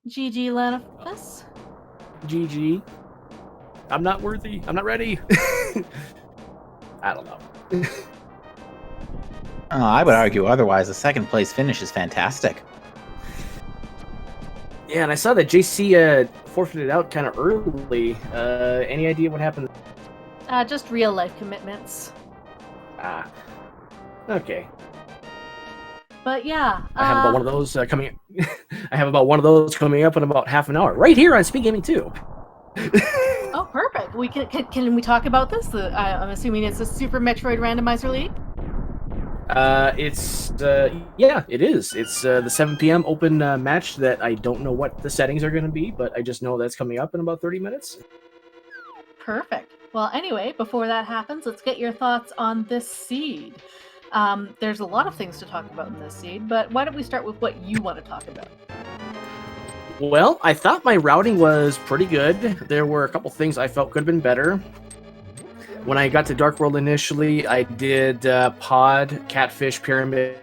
S1: GG Lenifus.
S4: GG. I'm not worthy. I'm not ready. I don't know.
S2: I would argue otherwise. The second place finish is fantastic.
S4: Yeah, and I saw that JC forfeited out kind of early. Any idea what happened?
S1: Just real life commitments.
S4: Ah. Okay.
S1: But yeah,
S4: I have about one of those coming. I have about one of those coming up in about half an hour, right here on Speed Gaming 2.
S1: Oh, perfect. We can we talk about this? I'm assuming it's a Super Metroid Randomizer League.
S4: Yeah, it is. It's the 7 p.m. open match that I don't know what the settings are going to be, but I just know that's coming up in about 30 minutes.
S1: Perfect. Well, anyway, before that happens, let's get your thoughts on this seed. There's a lot of things to talk about in this seed, but why don't we start with what you want to talk about?
S4: Well, I thought my routing was pretty good. There were a couple things I felt could have been better. When I got to Dark World initially, I did Pod, Catfish, Pyramid,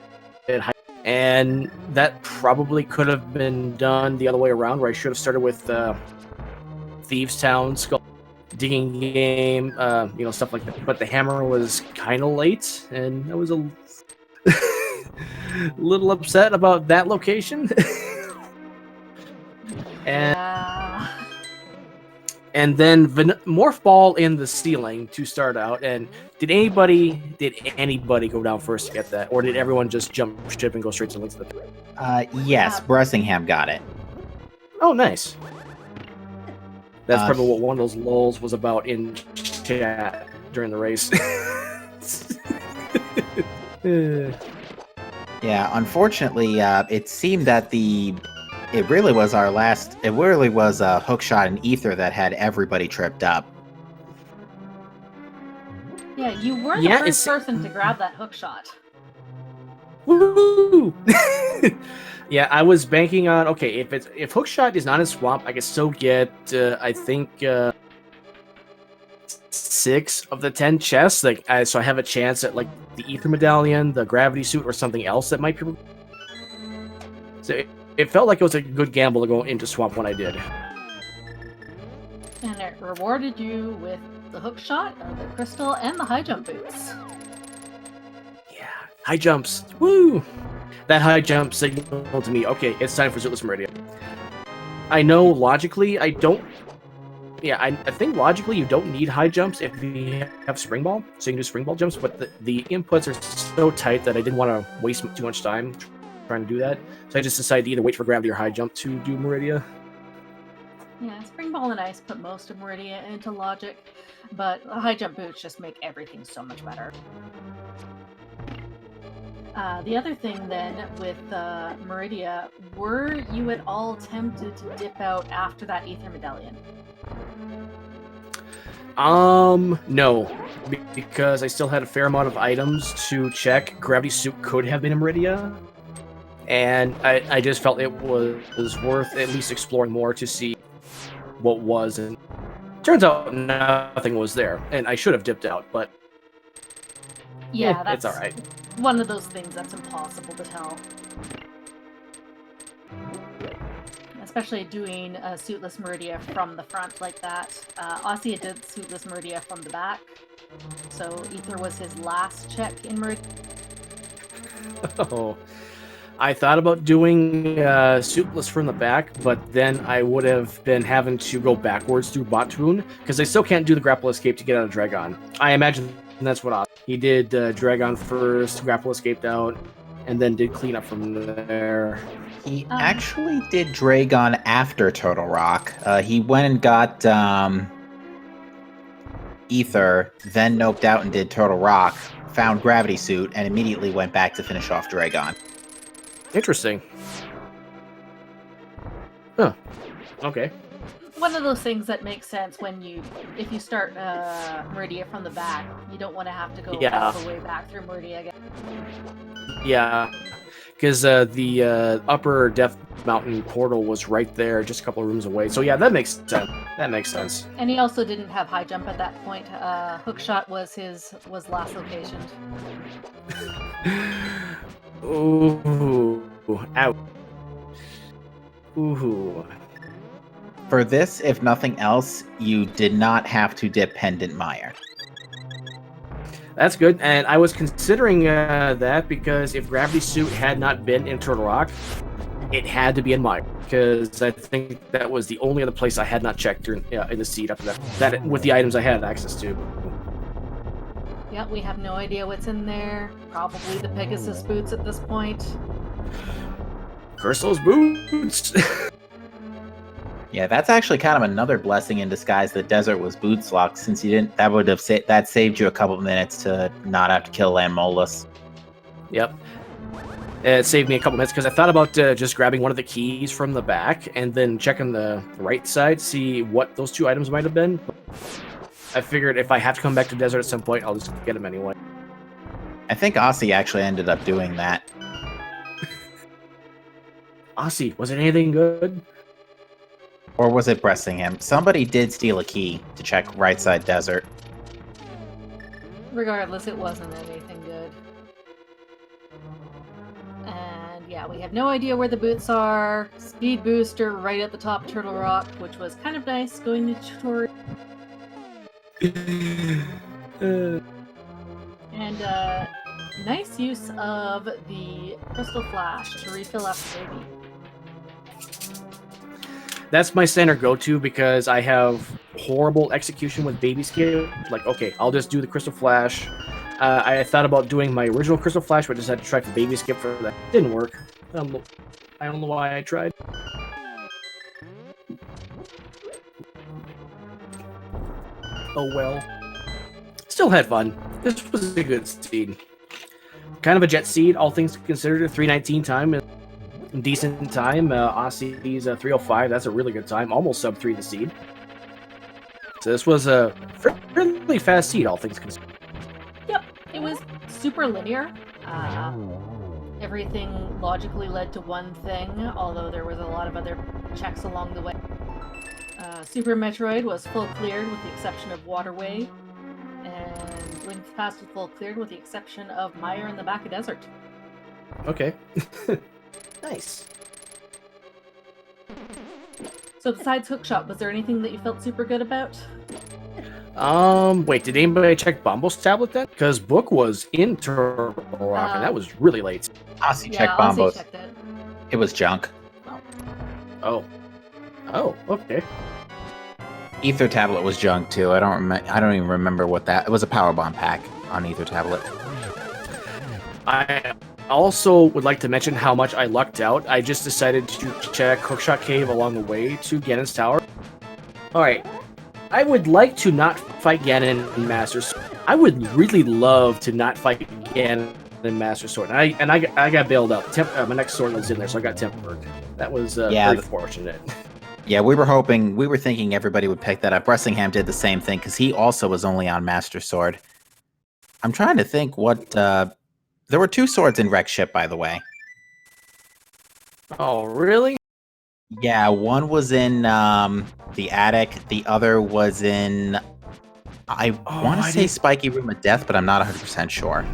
S4: and that probably could have been done the other way around, where I should have started with Thieves Town, Skull, Digging Game, stuff like that. But the hammer was kind of late, and I was a little upset about that location. And then Morph Ball in the ceiling to start out. And did anybody go down first to get that, or did everyone just jump ship and go straight to the link to the?
S2: Yes, Bressingham got it.
S4: Oh, nice. That's probably what one of those lulls was about in chat during the race.
S2: Yeah, unfortunately, it seemed that it really was a hookshot and ether that had everybody tripped up.
S1: Yeah, you were the first person to grab that hookshot.
S4: Woo! Yeah, I was banking on, okay, if hookshot is not in swamp, I can still get I think 6 of the 10 chests. So I have a chance at like the ether medallion, the gravity suit, or something else that might be. So it felt like it was a good gamble to go into swamp when I did.
S1: And it rewarded you with the hookshot, the crystal, and the high jump boots.
S4: Yeah, high jumps. Woo! That high jump signaled to me, okay, it's time for Zootless Meridian. I know logically I don't. Yeah, I think logically you don't need high jumps if you have Spring Ball, so you can do Spring Ball jumps, but the inputs are so tight that I didn't want to waste too much time trying to do that. So I just decided to either wait for gravity or high jump to do Meridia.
S1: Yeah, Spring Ball and Ice put most of Meridia into logic, but high jump boots just make everything so much better. The other thing then with Meridia, were you at all tempted to dip out after that Ether Medallion?
S4: No, because I still had a fair amount of items to check. Gravity Suit could have been a Meridia, and I just felt it was worth at least exploring more to see what was. And turns out nothing was there, and I should have dipped out, but
S1: Yeah,
S4: it's
S1: that's
S4: all right.
S1: one of those things that's impossible to tell. Especially doing a suitless Meridia from the front like that. Aussie did suitless Meridia from the back, so Ether was his last check in Meridia.
S4: Oh, I thought about doing suitless from the back, but then I would have been having to go backwards through Bottoon, because I still can't do the grapple escape to get out of Dragon. I imagine that's what he did. Dragon first, grapple escaped out, and then did clean up from there.
S2: He actually did Dragon after Turtle Rock. He went and got Ether, then noped out and did Turtle Rock, found Gravity Suit, and immediately went back to finish off Dragon.
S4: Interesting. Huh. Okay.
S1: One of those things that makes sense if you start Meridia from the back, you don't want to have to go all the way back through Meridia again.
S4: Yeah, because the upper Death Mountain portal was right there, just a couple of rooms away. So yeah, that makes sense. That makes sense.
S1: And he also didn't have high jump at that point. Hookshot was last location.
S4: Ooh, ouch. Ooh.
S2: For this, if nothing else, you did not have to dip Pendant Mire.
S4: That's good, and I was considering that because if Gravity Suit had not been in Turtle Rock, it had to be in Mire, because I think that was the only other place I had not checked in the seed after that with the items I had access to.
S1: Yep, we have no idea what's in there. Probably the Pegasus boots at this point.
S4: Curse those boots!
S2: Yeah, that's actually kind of another blessing in disguise that Desert was boots locked, since you didn't. That would have that saved you a couple of minutes to not have to kill Landmolus.
S4: Yep. It saved me a couple minutes because I thought about just grabbing one of the keys from the back and then checking the right side, see what those two items might have been. I figured if I have to come back to Desert at some point, I'll just get them anyway.
S2: I think Aussie actually ended up doing that.
S4: Aussie, was it anything good?
S2: Or was it Bressingham? Somebody did steal a key to check right side Desert.
S1: Regardless, it wasn't anything good. And yeah, we have no idea where the boots are. Speed booster right at the top of Turtle Rock, which was kind of nice going to tutorial. And nice use of the Crystal Flash to refill after baby.
S4: That's my standard go-to because I have horrible execution with baby skip. Like, okay, I'll just do the Crystal Flash. I thought about doing my original Crystal Flash, but just had to try for baby skip for that. Didn't work. I don't know why I tried. Oh well. Still had fun. This was a good seed. Kind of a jet seed, all things considered. A 319 time. Decent time. Aussie's 305. That's a really good time. Almost sub 3 the seed. So this was a really fast seed, all things considered.
S1: Yep, it was super linear. Everything logically led to one thing, although there was a lot of other checks along the way. Super Metroid was full cleared with the exception of Waterway, and Link Pass was full cleared with the exception of Mire in the back of Desert.
S4: Okay. Nice.
S1: So besides Hookshot, was there anything that you felt super good about?
S4: Wait, did anybody check Bombo's tablet then? Because Book was in Turtle Rock, and that was really late.
S2: Aussie checked Bombos.
S1: checked it.
S2: It was junk.
S4: Oh, okay.
S2: Ether Tablet was junk too. I don't even remember what that. It was a power bomb pack on Ether Tablet.
S4: I also would like to mention how much I lucked out. I just decided to check Hookshot Cave along the way to Ganon's Tower. Alright, I would like to not fight Ganon in Master Sword. I would really love to not fight Ganon in Master Sword. And I got bailed out. My next sword was in there, so I got tempered. That was very fortunate.
S2: Yeah, we were thinking everybody would pick that up. Bressingham did the same thing, because he also was only on Master Sword. I'm trying to think what... there were 2 swords in Rex Ship, by the way.
S4: Oh, really?
S2: Yeah, one was in the attic. The other was in... I want to say Spiky Room of Death, but I'm not 100% sure.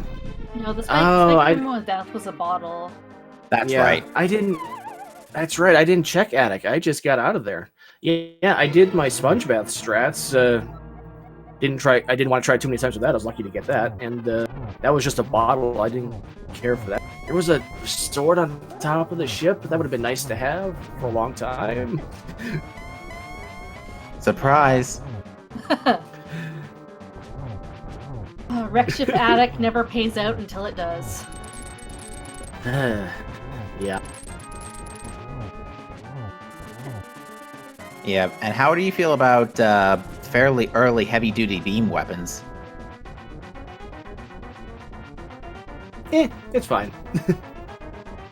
S1: No, the Spiky Room of Death was a bottle.
S2: That's right.
S4: That's right. I didn't check attic. I just got out of there. Yeah, I did my sponge bath strats. I didn't want to try too many times with that. I was lucky to get that, and that was just a bottle. I didn't care for that. There was a sword on top of the ship. That would have been nice to have for a long time.
S2: Surprise!
S1: Rex Ship attic never pays out until it does.
S4: Yeah.
S2: Yeah, and how do you feel about fairly early heavy-duty beam weapons?
S4: It's fine.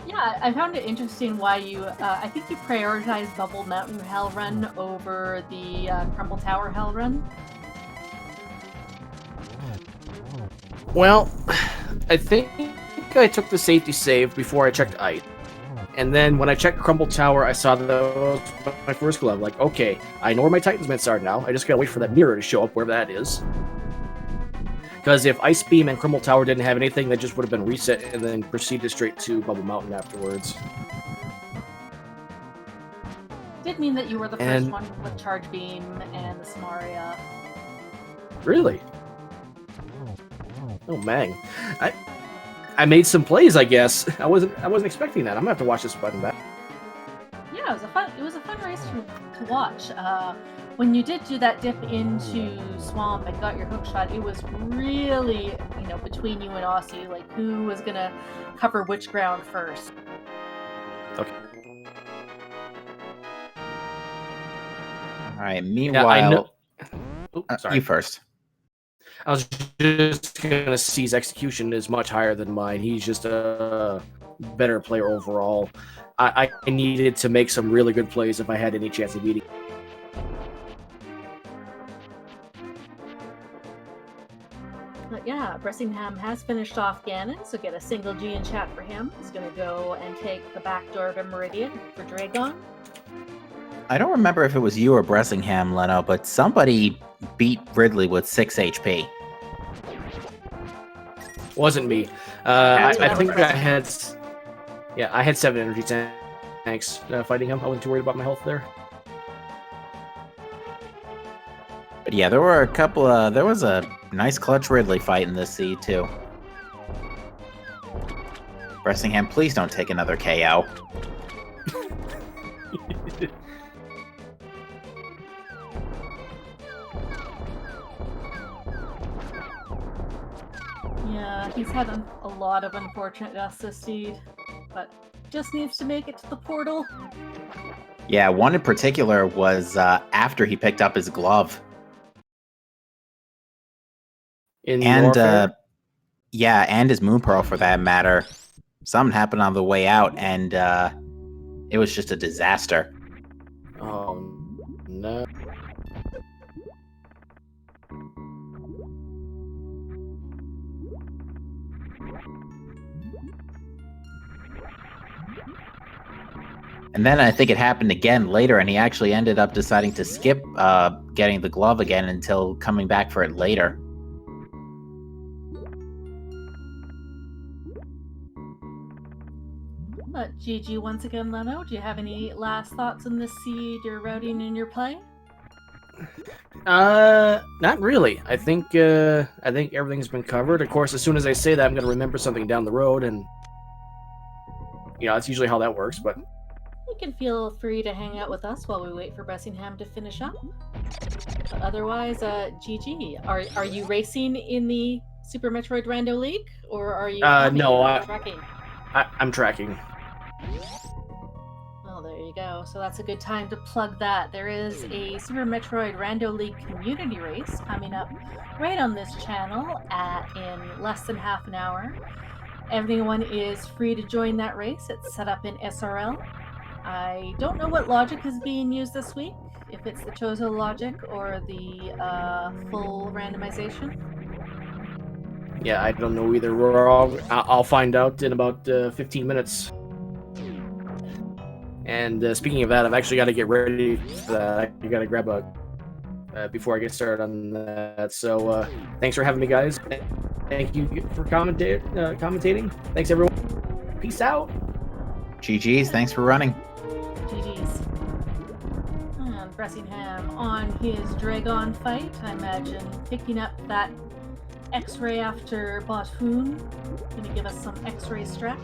S1: Yeah, I found it interesting why you, I think you prioritized Bubble Mountain Hell Run over the Crumble Tower Hell Run.
S4: Well, I think I took the safety save before I checked ice. And then when I checked Crumble Tower, I saw that was my first glove. Like, okay, I know where my Titan's Mitts are now. I just gotta wait for that mirror to show up, wherever that is. Because if Ice Beam and Crumble Tower didn't have anything, that just would have been reset and then proceeded straight to Bubble Mountain afterwards.
S1: Did mean that you were the first one with Charge Beam and the Samaria.
S4: Really? Oh, man. I made some plays, I guess. I wasn't expecting that. I'm gonna have to watch this button back.
S1: Yeah, it was a fun race to watch. When you did do that dip into Swamp and got your hook shot, it was really, between you and Aussie, like who was gonna cover which ground first.
S4: Okay.
S2: All right. Meanwhile,
S4: sorry.
S2: You first.
S4: I was just gonna see his execution is much higher than mine. He's just a better player overall. I needed to make some really good plays if I had any chance of beating.
S1: But yeah, Bressingham has finished off Ganon, so get a single G in chat for him. He's gonna go and take the back door to Meridian for Dragon.
S2: I don't remember if it was you or Bressingham, Leno, but somebody beat Ridley with 6 HP.
S4: Wasn't me. I think I had 7 energy tanks fighting him. I wasn't too worried about my health there.
S2: But yeah, there were there was a nice clutch Ridley fight in this seed too. Bressingham, please don't take another KO.
S1: Yeah, he's had a lot of unfortunate deaths this seed, but just needs to make it to the portal.
S2: Yeah, one in particular was after he picked up his glove.
S4: And
S2: his Moon Pearl for that matter. Something happened on the way out, and it was just a disaster.
S4: Oh no.
S2: And then I think it happened again later, and he actually ended up deciding to skip getting the glove again until coming back for it later.
S1: But GG once again, Leno. Do you have any last thoughts on this seed, your routing, and your play?
S4: Not really. I think everything's been covered. Of course, as soon as I say that, I'm gonna remember something down the road, and that's usually how that works. But
S1: you can feel free to hang out with us while we wait for Bressingham to finish up. But otherwise, GG. Are you racing in the Super Metroid Rando League, or are you
S4: no,
S1: tracking?
S4: I'm tracking.
S1: Well, there you go. So that's a good time to plug that. There is a Super Metroid Rando League community race coming up right on this channel in less than half an hour. Everyone is free to join that race. It's set up in SRL. I don't know what logic is being used this week, if it's the Chozo logic or the full randomization.
S4: Yeah, I don't know either. I'll find out in about 15 minutes. And speaking of that, I've actually got to get ready for that. I got to grab a before I get started on that. So thanks for having me, guys. Thank you for commentating. Thanks, everyone. Peace out.
S2: GG's. Thanks for running.
S1: GG's. And Bressingham on his Dragon fight, I imagine picking up that X-ray after Bothoon. Gonna give us some X-ray strap.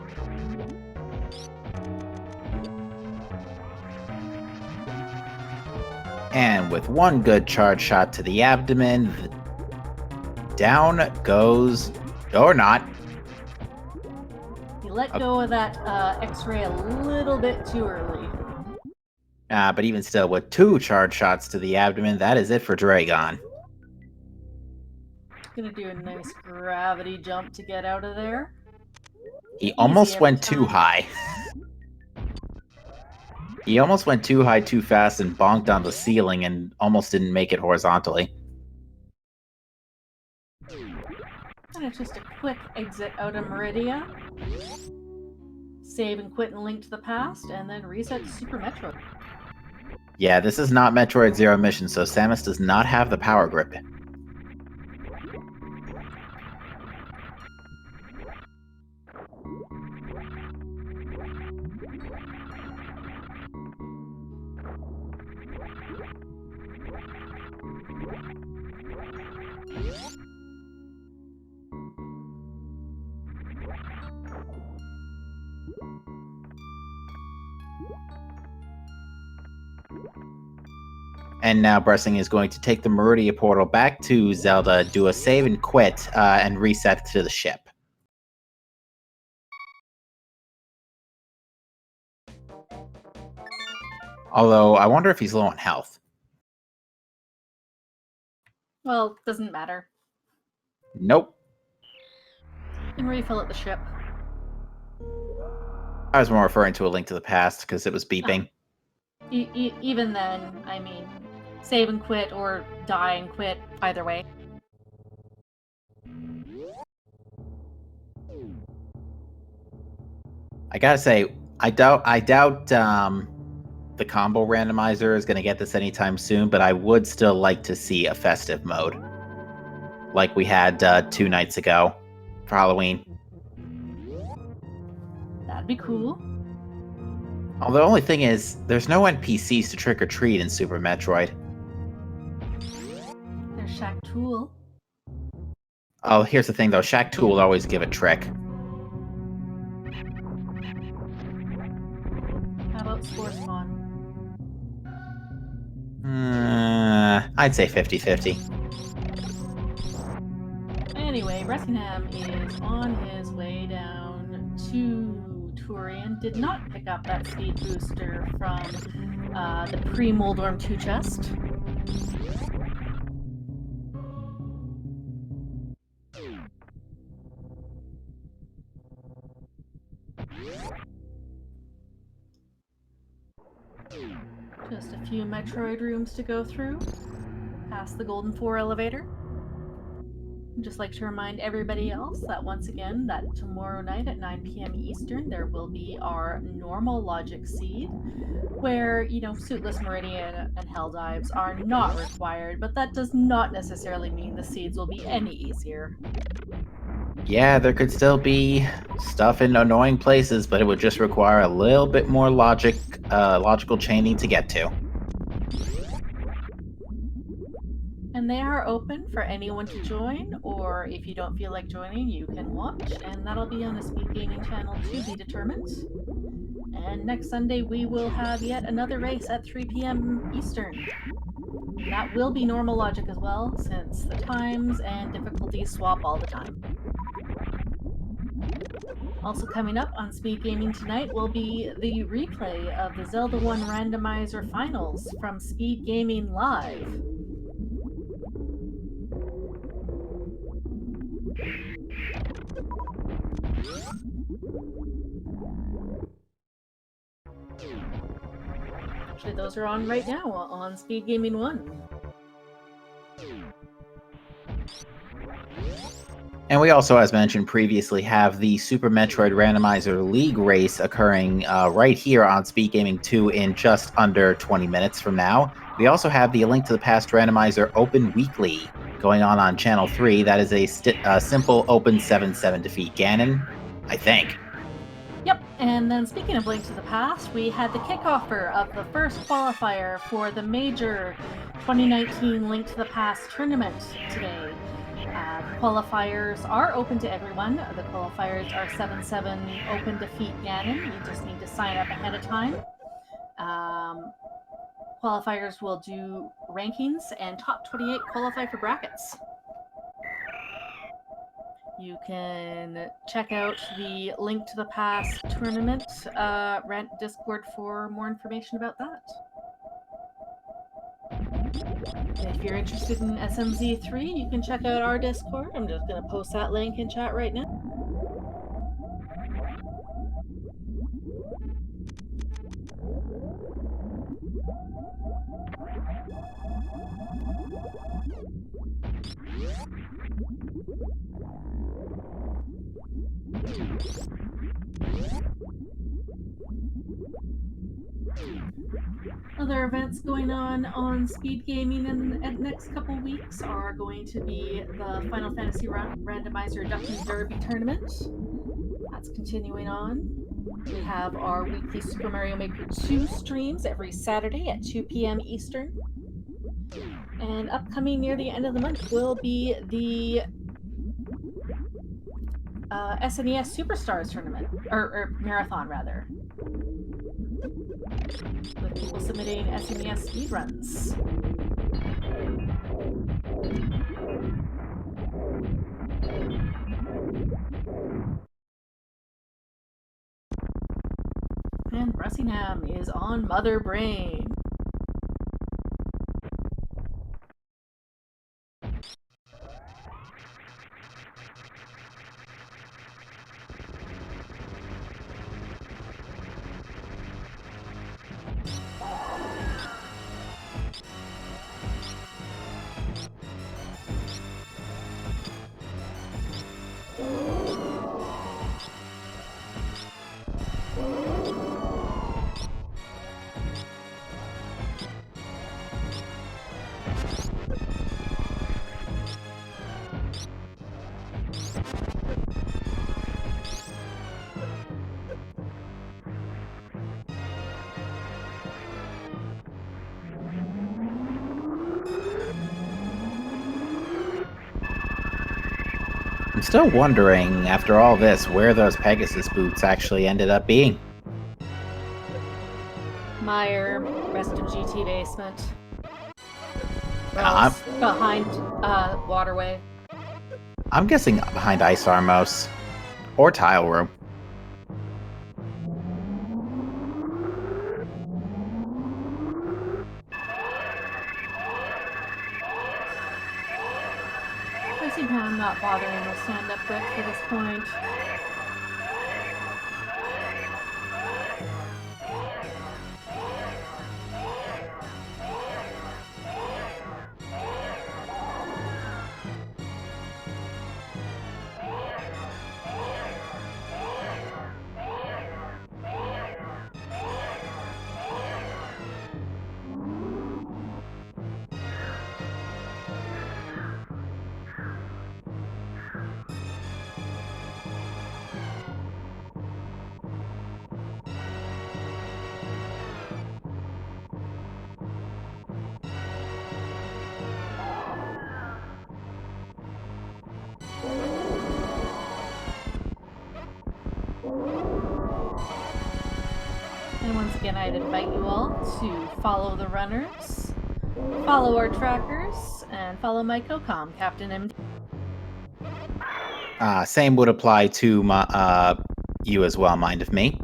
S2: And with one good charge shot to the abdomen, down goes, or not.
S1: You let go of that X-ray a little bit too early.
S2: But even still, with 2 charge shots to the abdomen, that is it for Dragon.
S1: Gonna do a nice gravity jump to get out of there.
S2: He almost
S1: every
S2: went too
S1: time.
S2: high. He almost went too high too fast and bonked on the ceiling and almost didn't make it horizontally.
S1: And it's just a quick exit out of Meridia. Save and quit and link to the past, and then reset to Super Metroid.
S2: Yeah, this is not Metroid Zero Mission, so Samus does not have the power grip. And now Bressing is going to take the Meridia portal back to Zelda, do a save and quit, and reset to the ship. Although, I wonder if he's low on health.
S1: Well, doesn't matter.
S2: Nope.
S1: You can refill at the ship.
S2: I was more referring to A Link to the Past, because it was beeping.
S1: Even then, I mean, save and quit or die and quit, either way.
S2: I gotta say, I doubt the combo randomizer is gonna get this anytime soon, but I would still like to see a festive mode. Like we had 2 nights ago for Halloween.
S1: That'd be cool.
S2: Although the only thing is, there's no NPCs to trick or treat in Super Metroid.
S1: There's Shaq Tool.
S2: Oh, here's the thing though, Shaq Tool would always give a trick.
S1: How about Spore Spawn?
S2: I'd say 50-50.
S1: Anyway, Bressingham is on his way down to Turian. Did not pick up that speed booster from the pre-Moldorm 2 chest. Just a few Metroid rooms to go through. Past the Golden 4 elevator. I'd just like to remind everybody else that once again, that tomorrow night at 9 p.m. Eastern, there will be our normal logic seed, where, you know, Suitless Meridian and Hell Dives are not required, but that does not necessarily mean the seeds will be any easier.
S2: Yeah, there could still be stuff in annoying places, but it would just require a little bit more logical chaining to get to.
S1: And they are open for anyone to join, or if you don't feel like joining, you can watch, and that'll be on a Speed Gaming channel to be determined. And next Sunday, we will have yet another race at 3 p.m. Eastern. That will be normal logic as well, since the times and difficulties swap all the time. Also coming up on Speed Gaming tonight will be the replay of the Zelda 1 Randomizer Finals from Speed Gaming Live. Actually, those are on right now on Speed Gaming 1.
S2: And we also, as mentioned previously, have the Super Metroid Randomizer League race occurring right here on Speed Gaming 2 in just under 20 minutes from now. We also have the Link to the Past Randomizer Open Weekly going on Channel 3. That is a simple open 7-7 defeat Ganon, I think.
S1: Yep, and then speaking of Link to the Past, we had the kickoffer of the first qualifier for the major 2019 Link to the Past tournament today. Qualifiers are open to everyone. The qualifiers are 7-7 open defeat Ganon. You just need to sign up ahead of time. Qualifiers will do rankings, and top 28 qualify for brackets. You can check out the Link to the Past tournament Discord for more information about that. If you're interested in SMZ3, you can check out our Discord. I'm just going to post that link in chat right now. Other events going on Speed Gaming in the next couple weeks are going to be the Final Fantasy Randomizer Ducky Derby Tournament. That's continuing on. We have our weekly Super Mario Maker 2 streams every Saturday at 2 p.m. Eastern. And upcoming near the end of the month will be the SNES Superstars Tournament, or Marathon rather, with people submitting SNES speedruns. And Bressingham is on Mother Brain.
S2: I'm still wondering, after all this, where those Pegasus boots actually ended up being.
S1: Meyer, rest of GT basement.
S2: I'm-
S1: Behind Waterway.
S2: I'm guessing behind Ice Armos. Or Tile Room.
S1: I see how I'm not bothering with stand-up deck for this point. And once again, I'd invite you all to follow the runners, follow our trackers, and follow my co-com, Captain MD.
S2: Same would apply to my You as well, mind of me.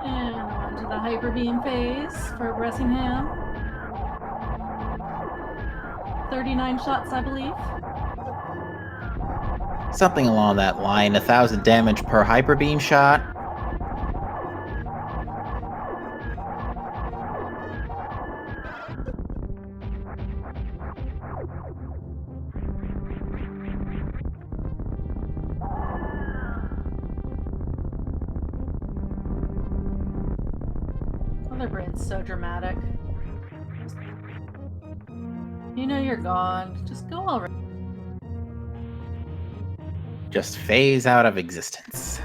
S1: And on to the Hyper Beam phase for Bressingham. 39 shots, I believe.
S2: Something along that line. 1,000 damage per Hyper Beam shot.
S1: Motherbrain's so dramatic. You know you're gone. Just go already.
S2: Just phase out of existence.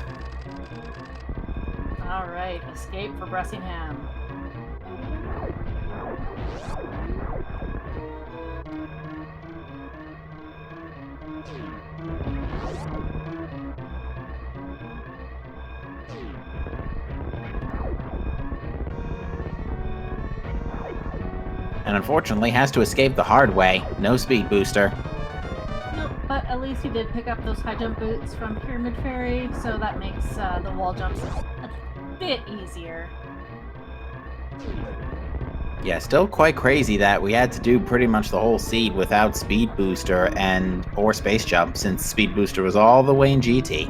S1: Alright, escape for Bressingham.
S2: And unfortunately has to escape the hard way. No speed booster.
S1: Nope, but at least he did pick up those high jump boots from Pyramid Fairy, so that makes the wall jumps a bit easier.
S2: Yeah, still quite crazy that we had to do pretty much the whole seed without speed booster or space jump, since speed booster was all the way in GT.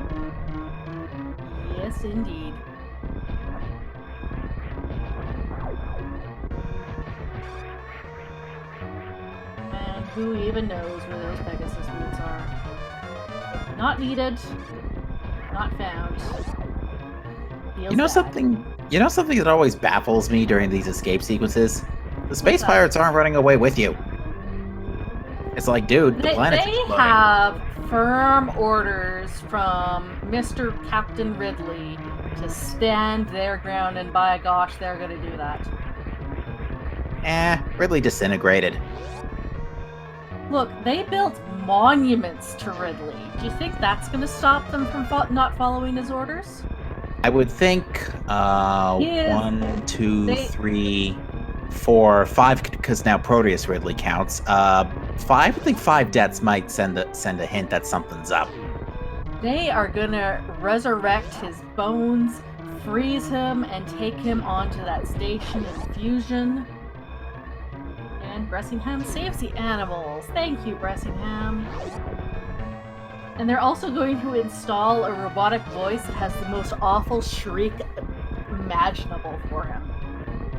S1: Yes, indeed. And who even knows where those Pegasus boots are? Not needed. Not found. Feels
S2: You know
S1: bad.
S2: something? You know something that always baffles me during these escape sequences? The space
S1: that?
S2: pirates aren't running away with you. It's like, dude, the
S1: They
S2: planet's exploding.
S1: have firm orders from Mr. Captain Ridley to stand their ground, and by gosh, they're going to do that.
S2: Ridley disintegrated.
S1: Look, they built monuments to Ridley. Do you think that's going to stop them from not following his orders?
S2: I would think,
S1: Yes.
S2: 1, 2,
S1: They-
S2: 3, 4, 5, because now Proteus Ridley counts. 5, I think 5 deaths might send a hint that something's up.
S1: They are going to resurrect his bones, freeze him, and take him onto that station in Fusion. And Bressingham saves the animals. Thank you, Bressingham. And they're also going to install a robotic voice that has the most awful shriek imaginable for him.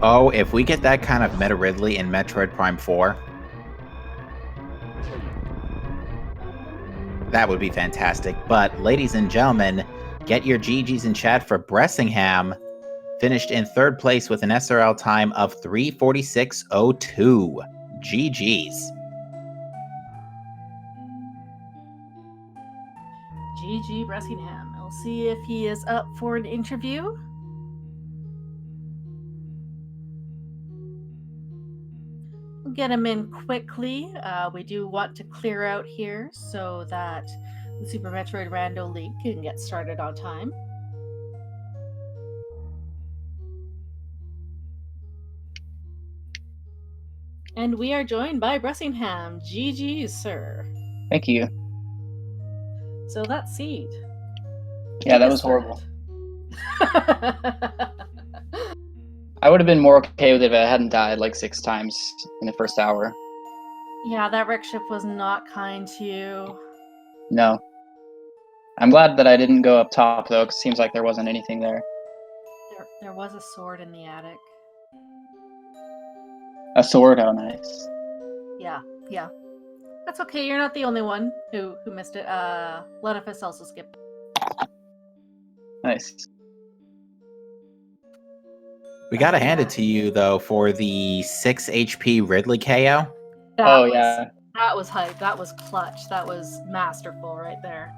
S2: Oh, if we get that kind of Meta Ridley in Metroid Prime 4, that would be fantastic. But, ladies and gentlemen, get your GGs in chat for Bressingham. Finished in 3rd place with an SRL time of 3:46:02. GGs.
S1: GG Bressingham. We'll see if he is up for an interview. We'll get him in quickly. We do want to clear out here so that the Super Metroid Rando League can get started on time. And we are joined by Bressingham. GG, sir.
S5: Thank you.
S1: So that seed.
S5: Yeah, that was horrible. I would have been more okay with it if I hadn't died like 6 times in the first hour.
S1: Yeah, that wreck ship was not kind to you.
S5: No. I'm glad that I didn't go up top, though, because it seems like there wasn't anything there.
S1: There was a sword in the attic.
S5: A sword? Oh, nice.
S1: Yeah. That's okay, you're not the only one who missed it. One of us also skipped.
S5: Nice.
S2: We gotta hand it to you, though, for the 6 HP Ridley KO.
S5: Yeah.
S1: That was hype. That was clutch. That was masterful right there.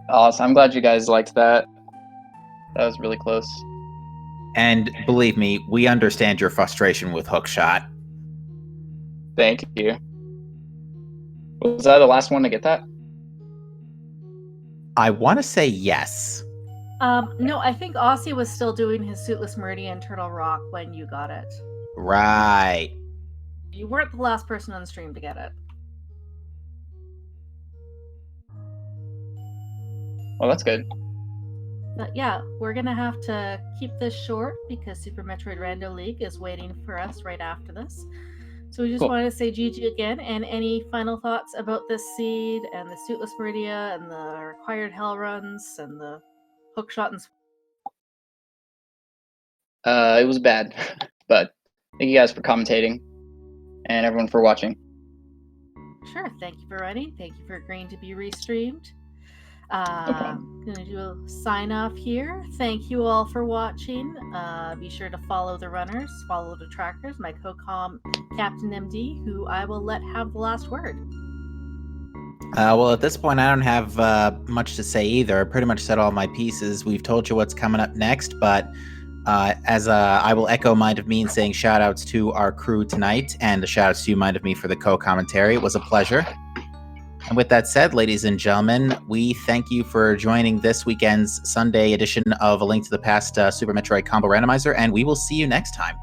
S5: Awesome. I'm glad you guys liked that. That was really close.
S2: And believe me, we understand your frustration with Hookshot.
S5: Thank you. Was I the last one to get that?
S2: I want to say yes.
S1: No, I think Aussie was still doing his Suitless Meridian Turtle Rock when you got it.
S2: Right.
S1: You weren't the last person on stream to get it.
S5: Well, that's good.
S1: But yeah, we're gonna have to keep this short because Super Metroid Rando League is waiting for us right after this. So we just
S5: Cool.
S1: wanted to say GG again, and any final thoughts about this seed and the Suitless Meridia and the required hell runs and the hookshot and
S5: It was bad, but thank you guys for commentating and everyone for watching.
S1: Sure, thank you for running. Thank you for agreeing to be restreamed.
S5: problem.
S1: Gonna do a sign off here. Thank you all for watching. Be sure to follow the runners, follow the trackers, my co-com Captain MD, who I will let have the last word.
S2: Well, at this point, I don't have much to say either. I pretty much said all my pieces. We've told you what's coming up next, but I will echo Mind of Me in saying shout outs to our crew tonight, and a shout outs to you, Mind of Me, for the co-commentary. It was a pleasure. And with that said, ladies and gentlemen, we thank you for joining this weekend's Sunday edition of A Link to the Past Super Metroid Combo Randomizer, and we will see you next time.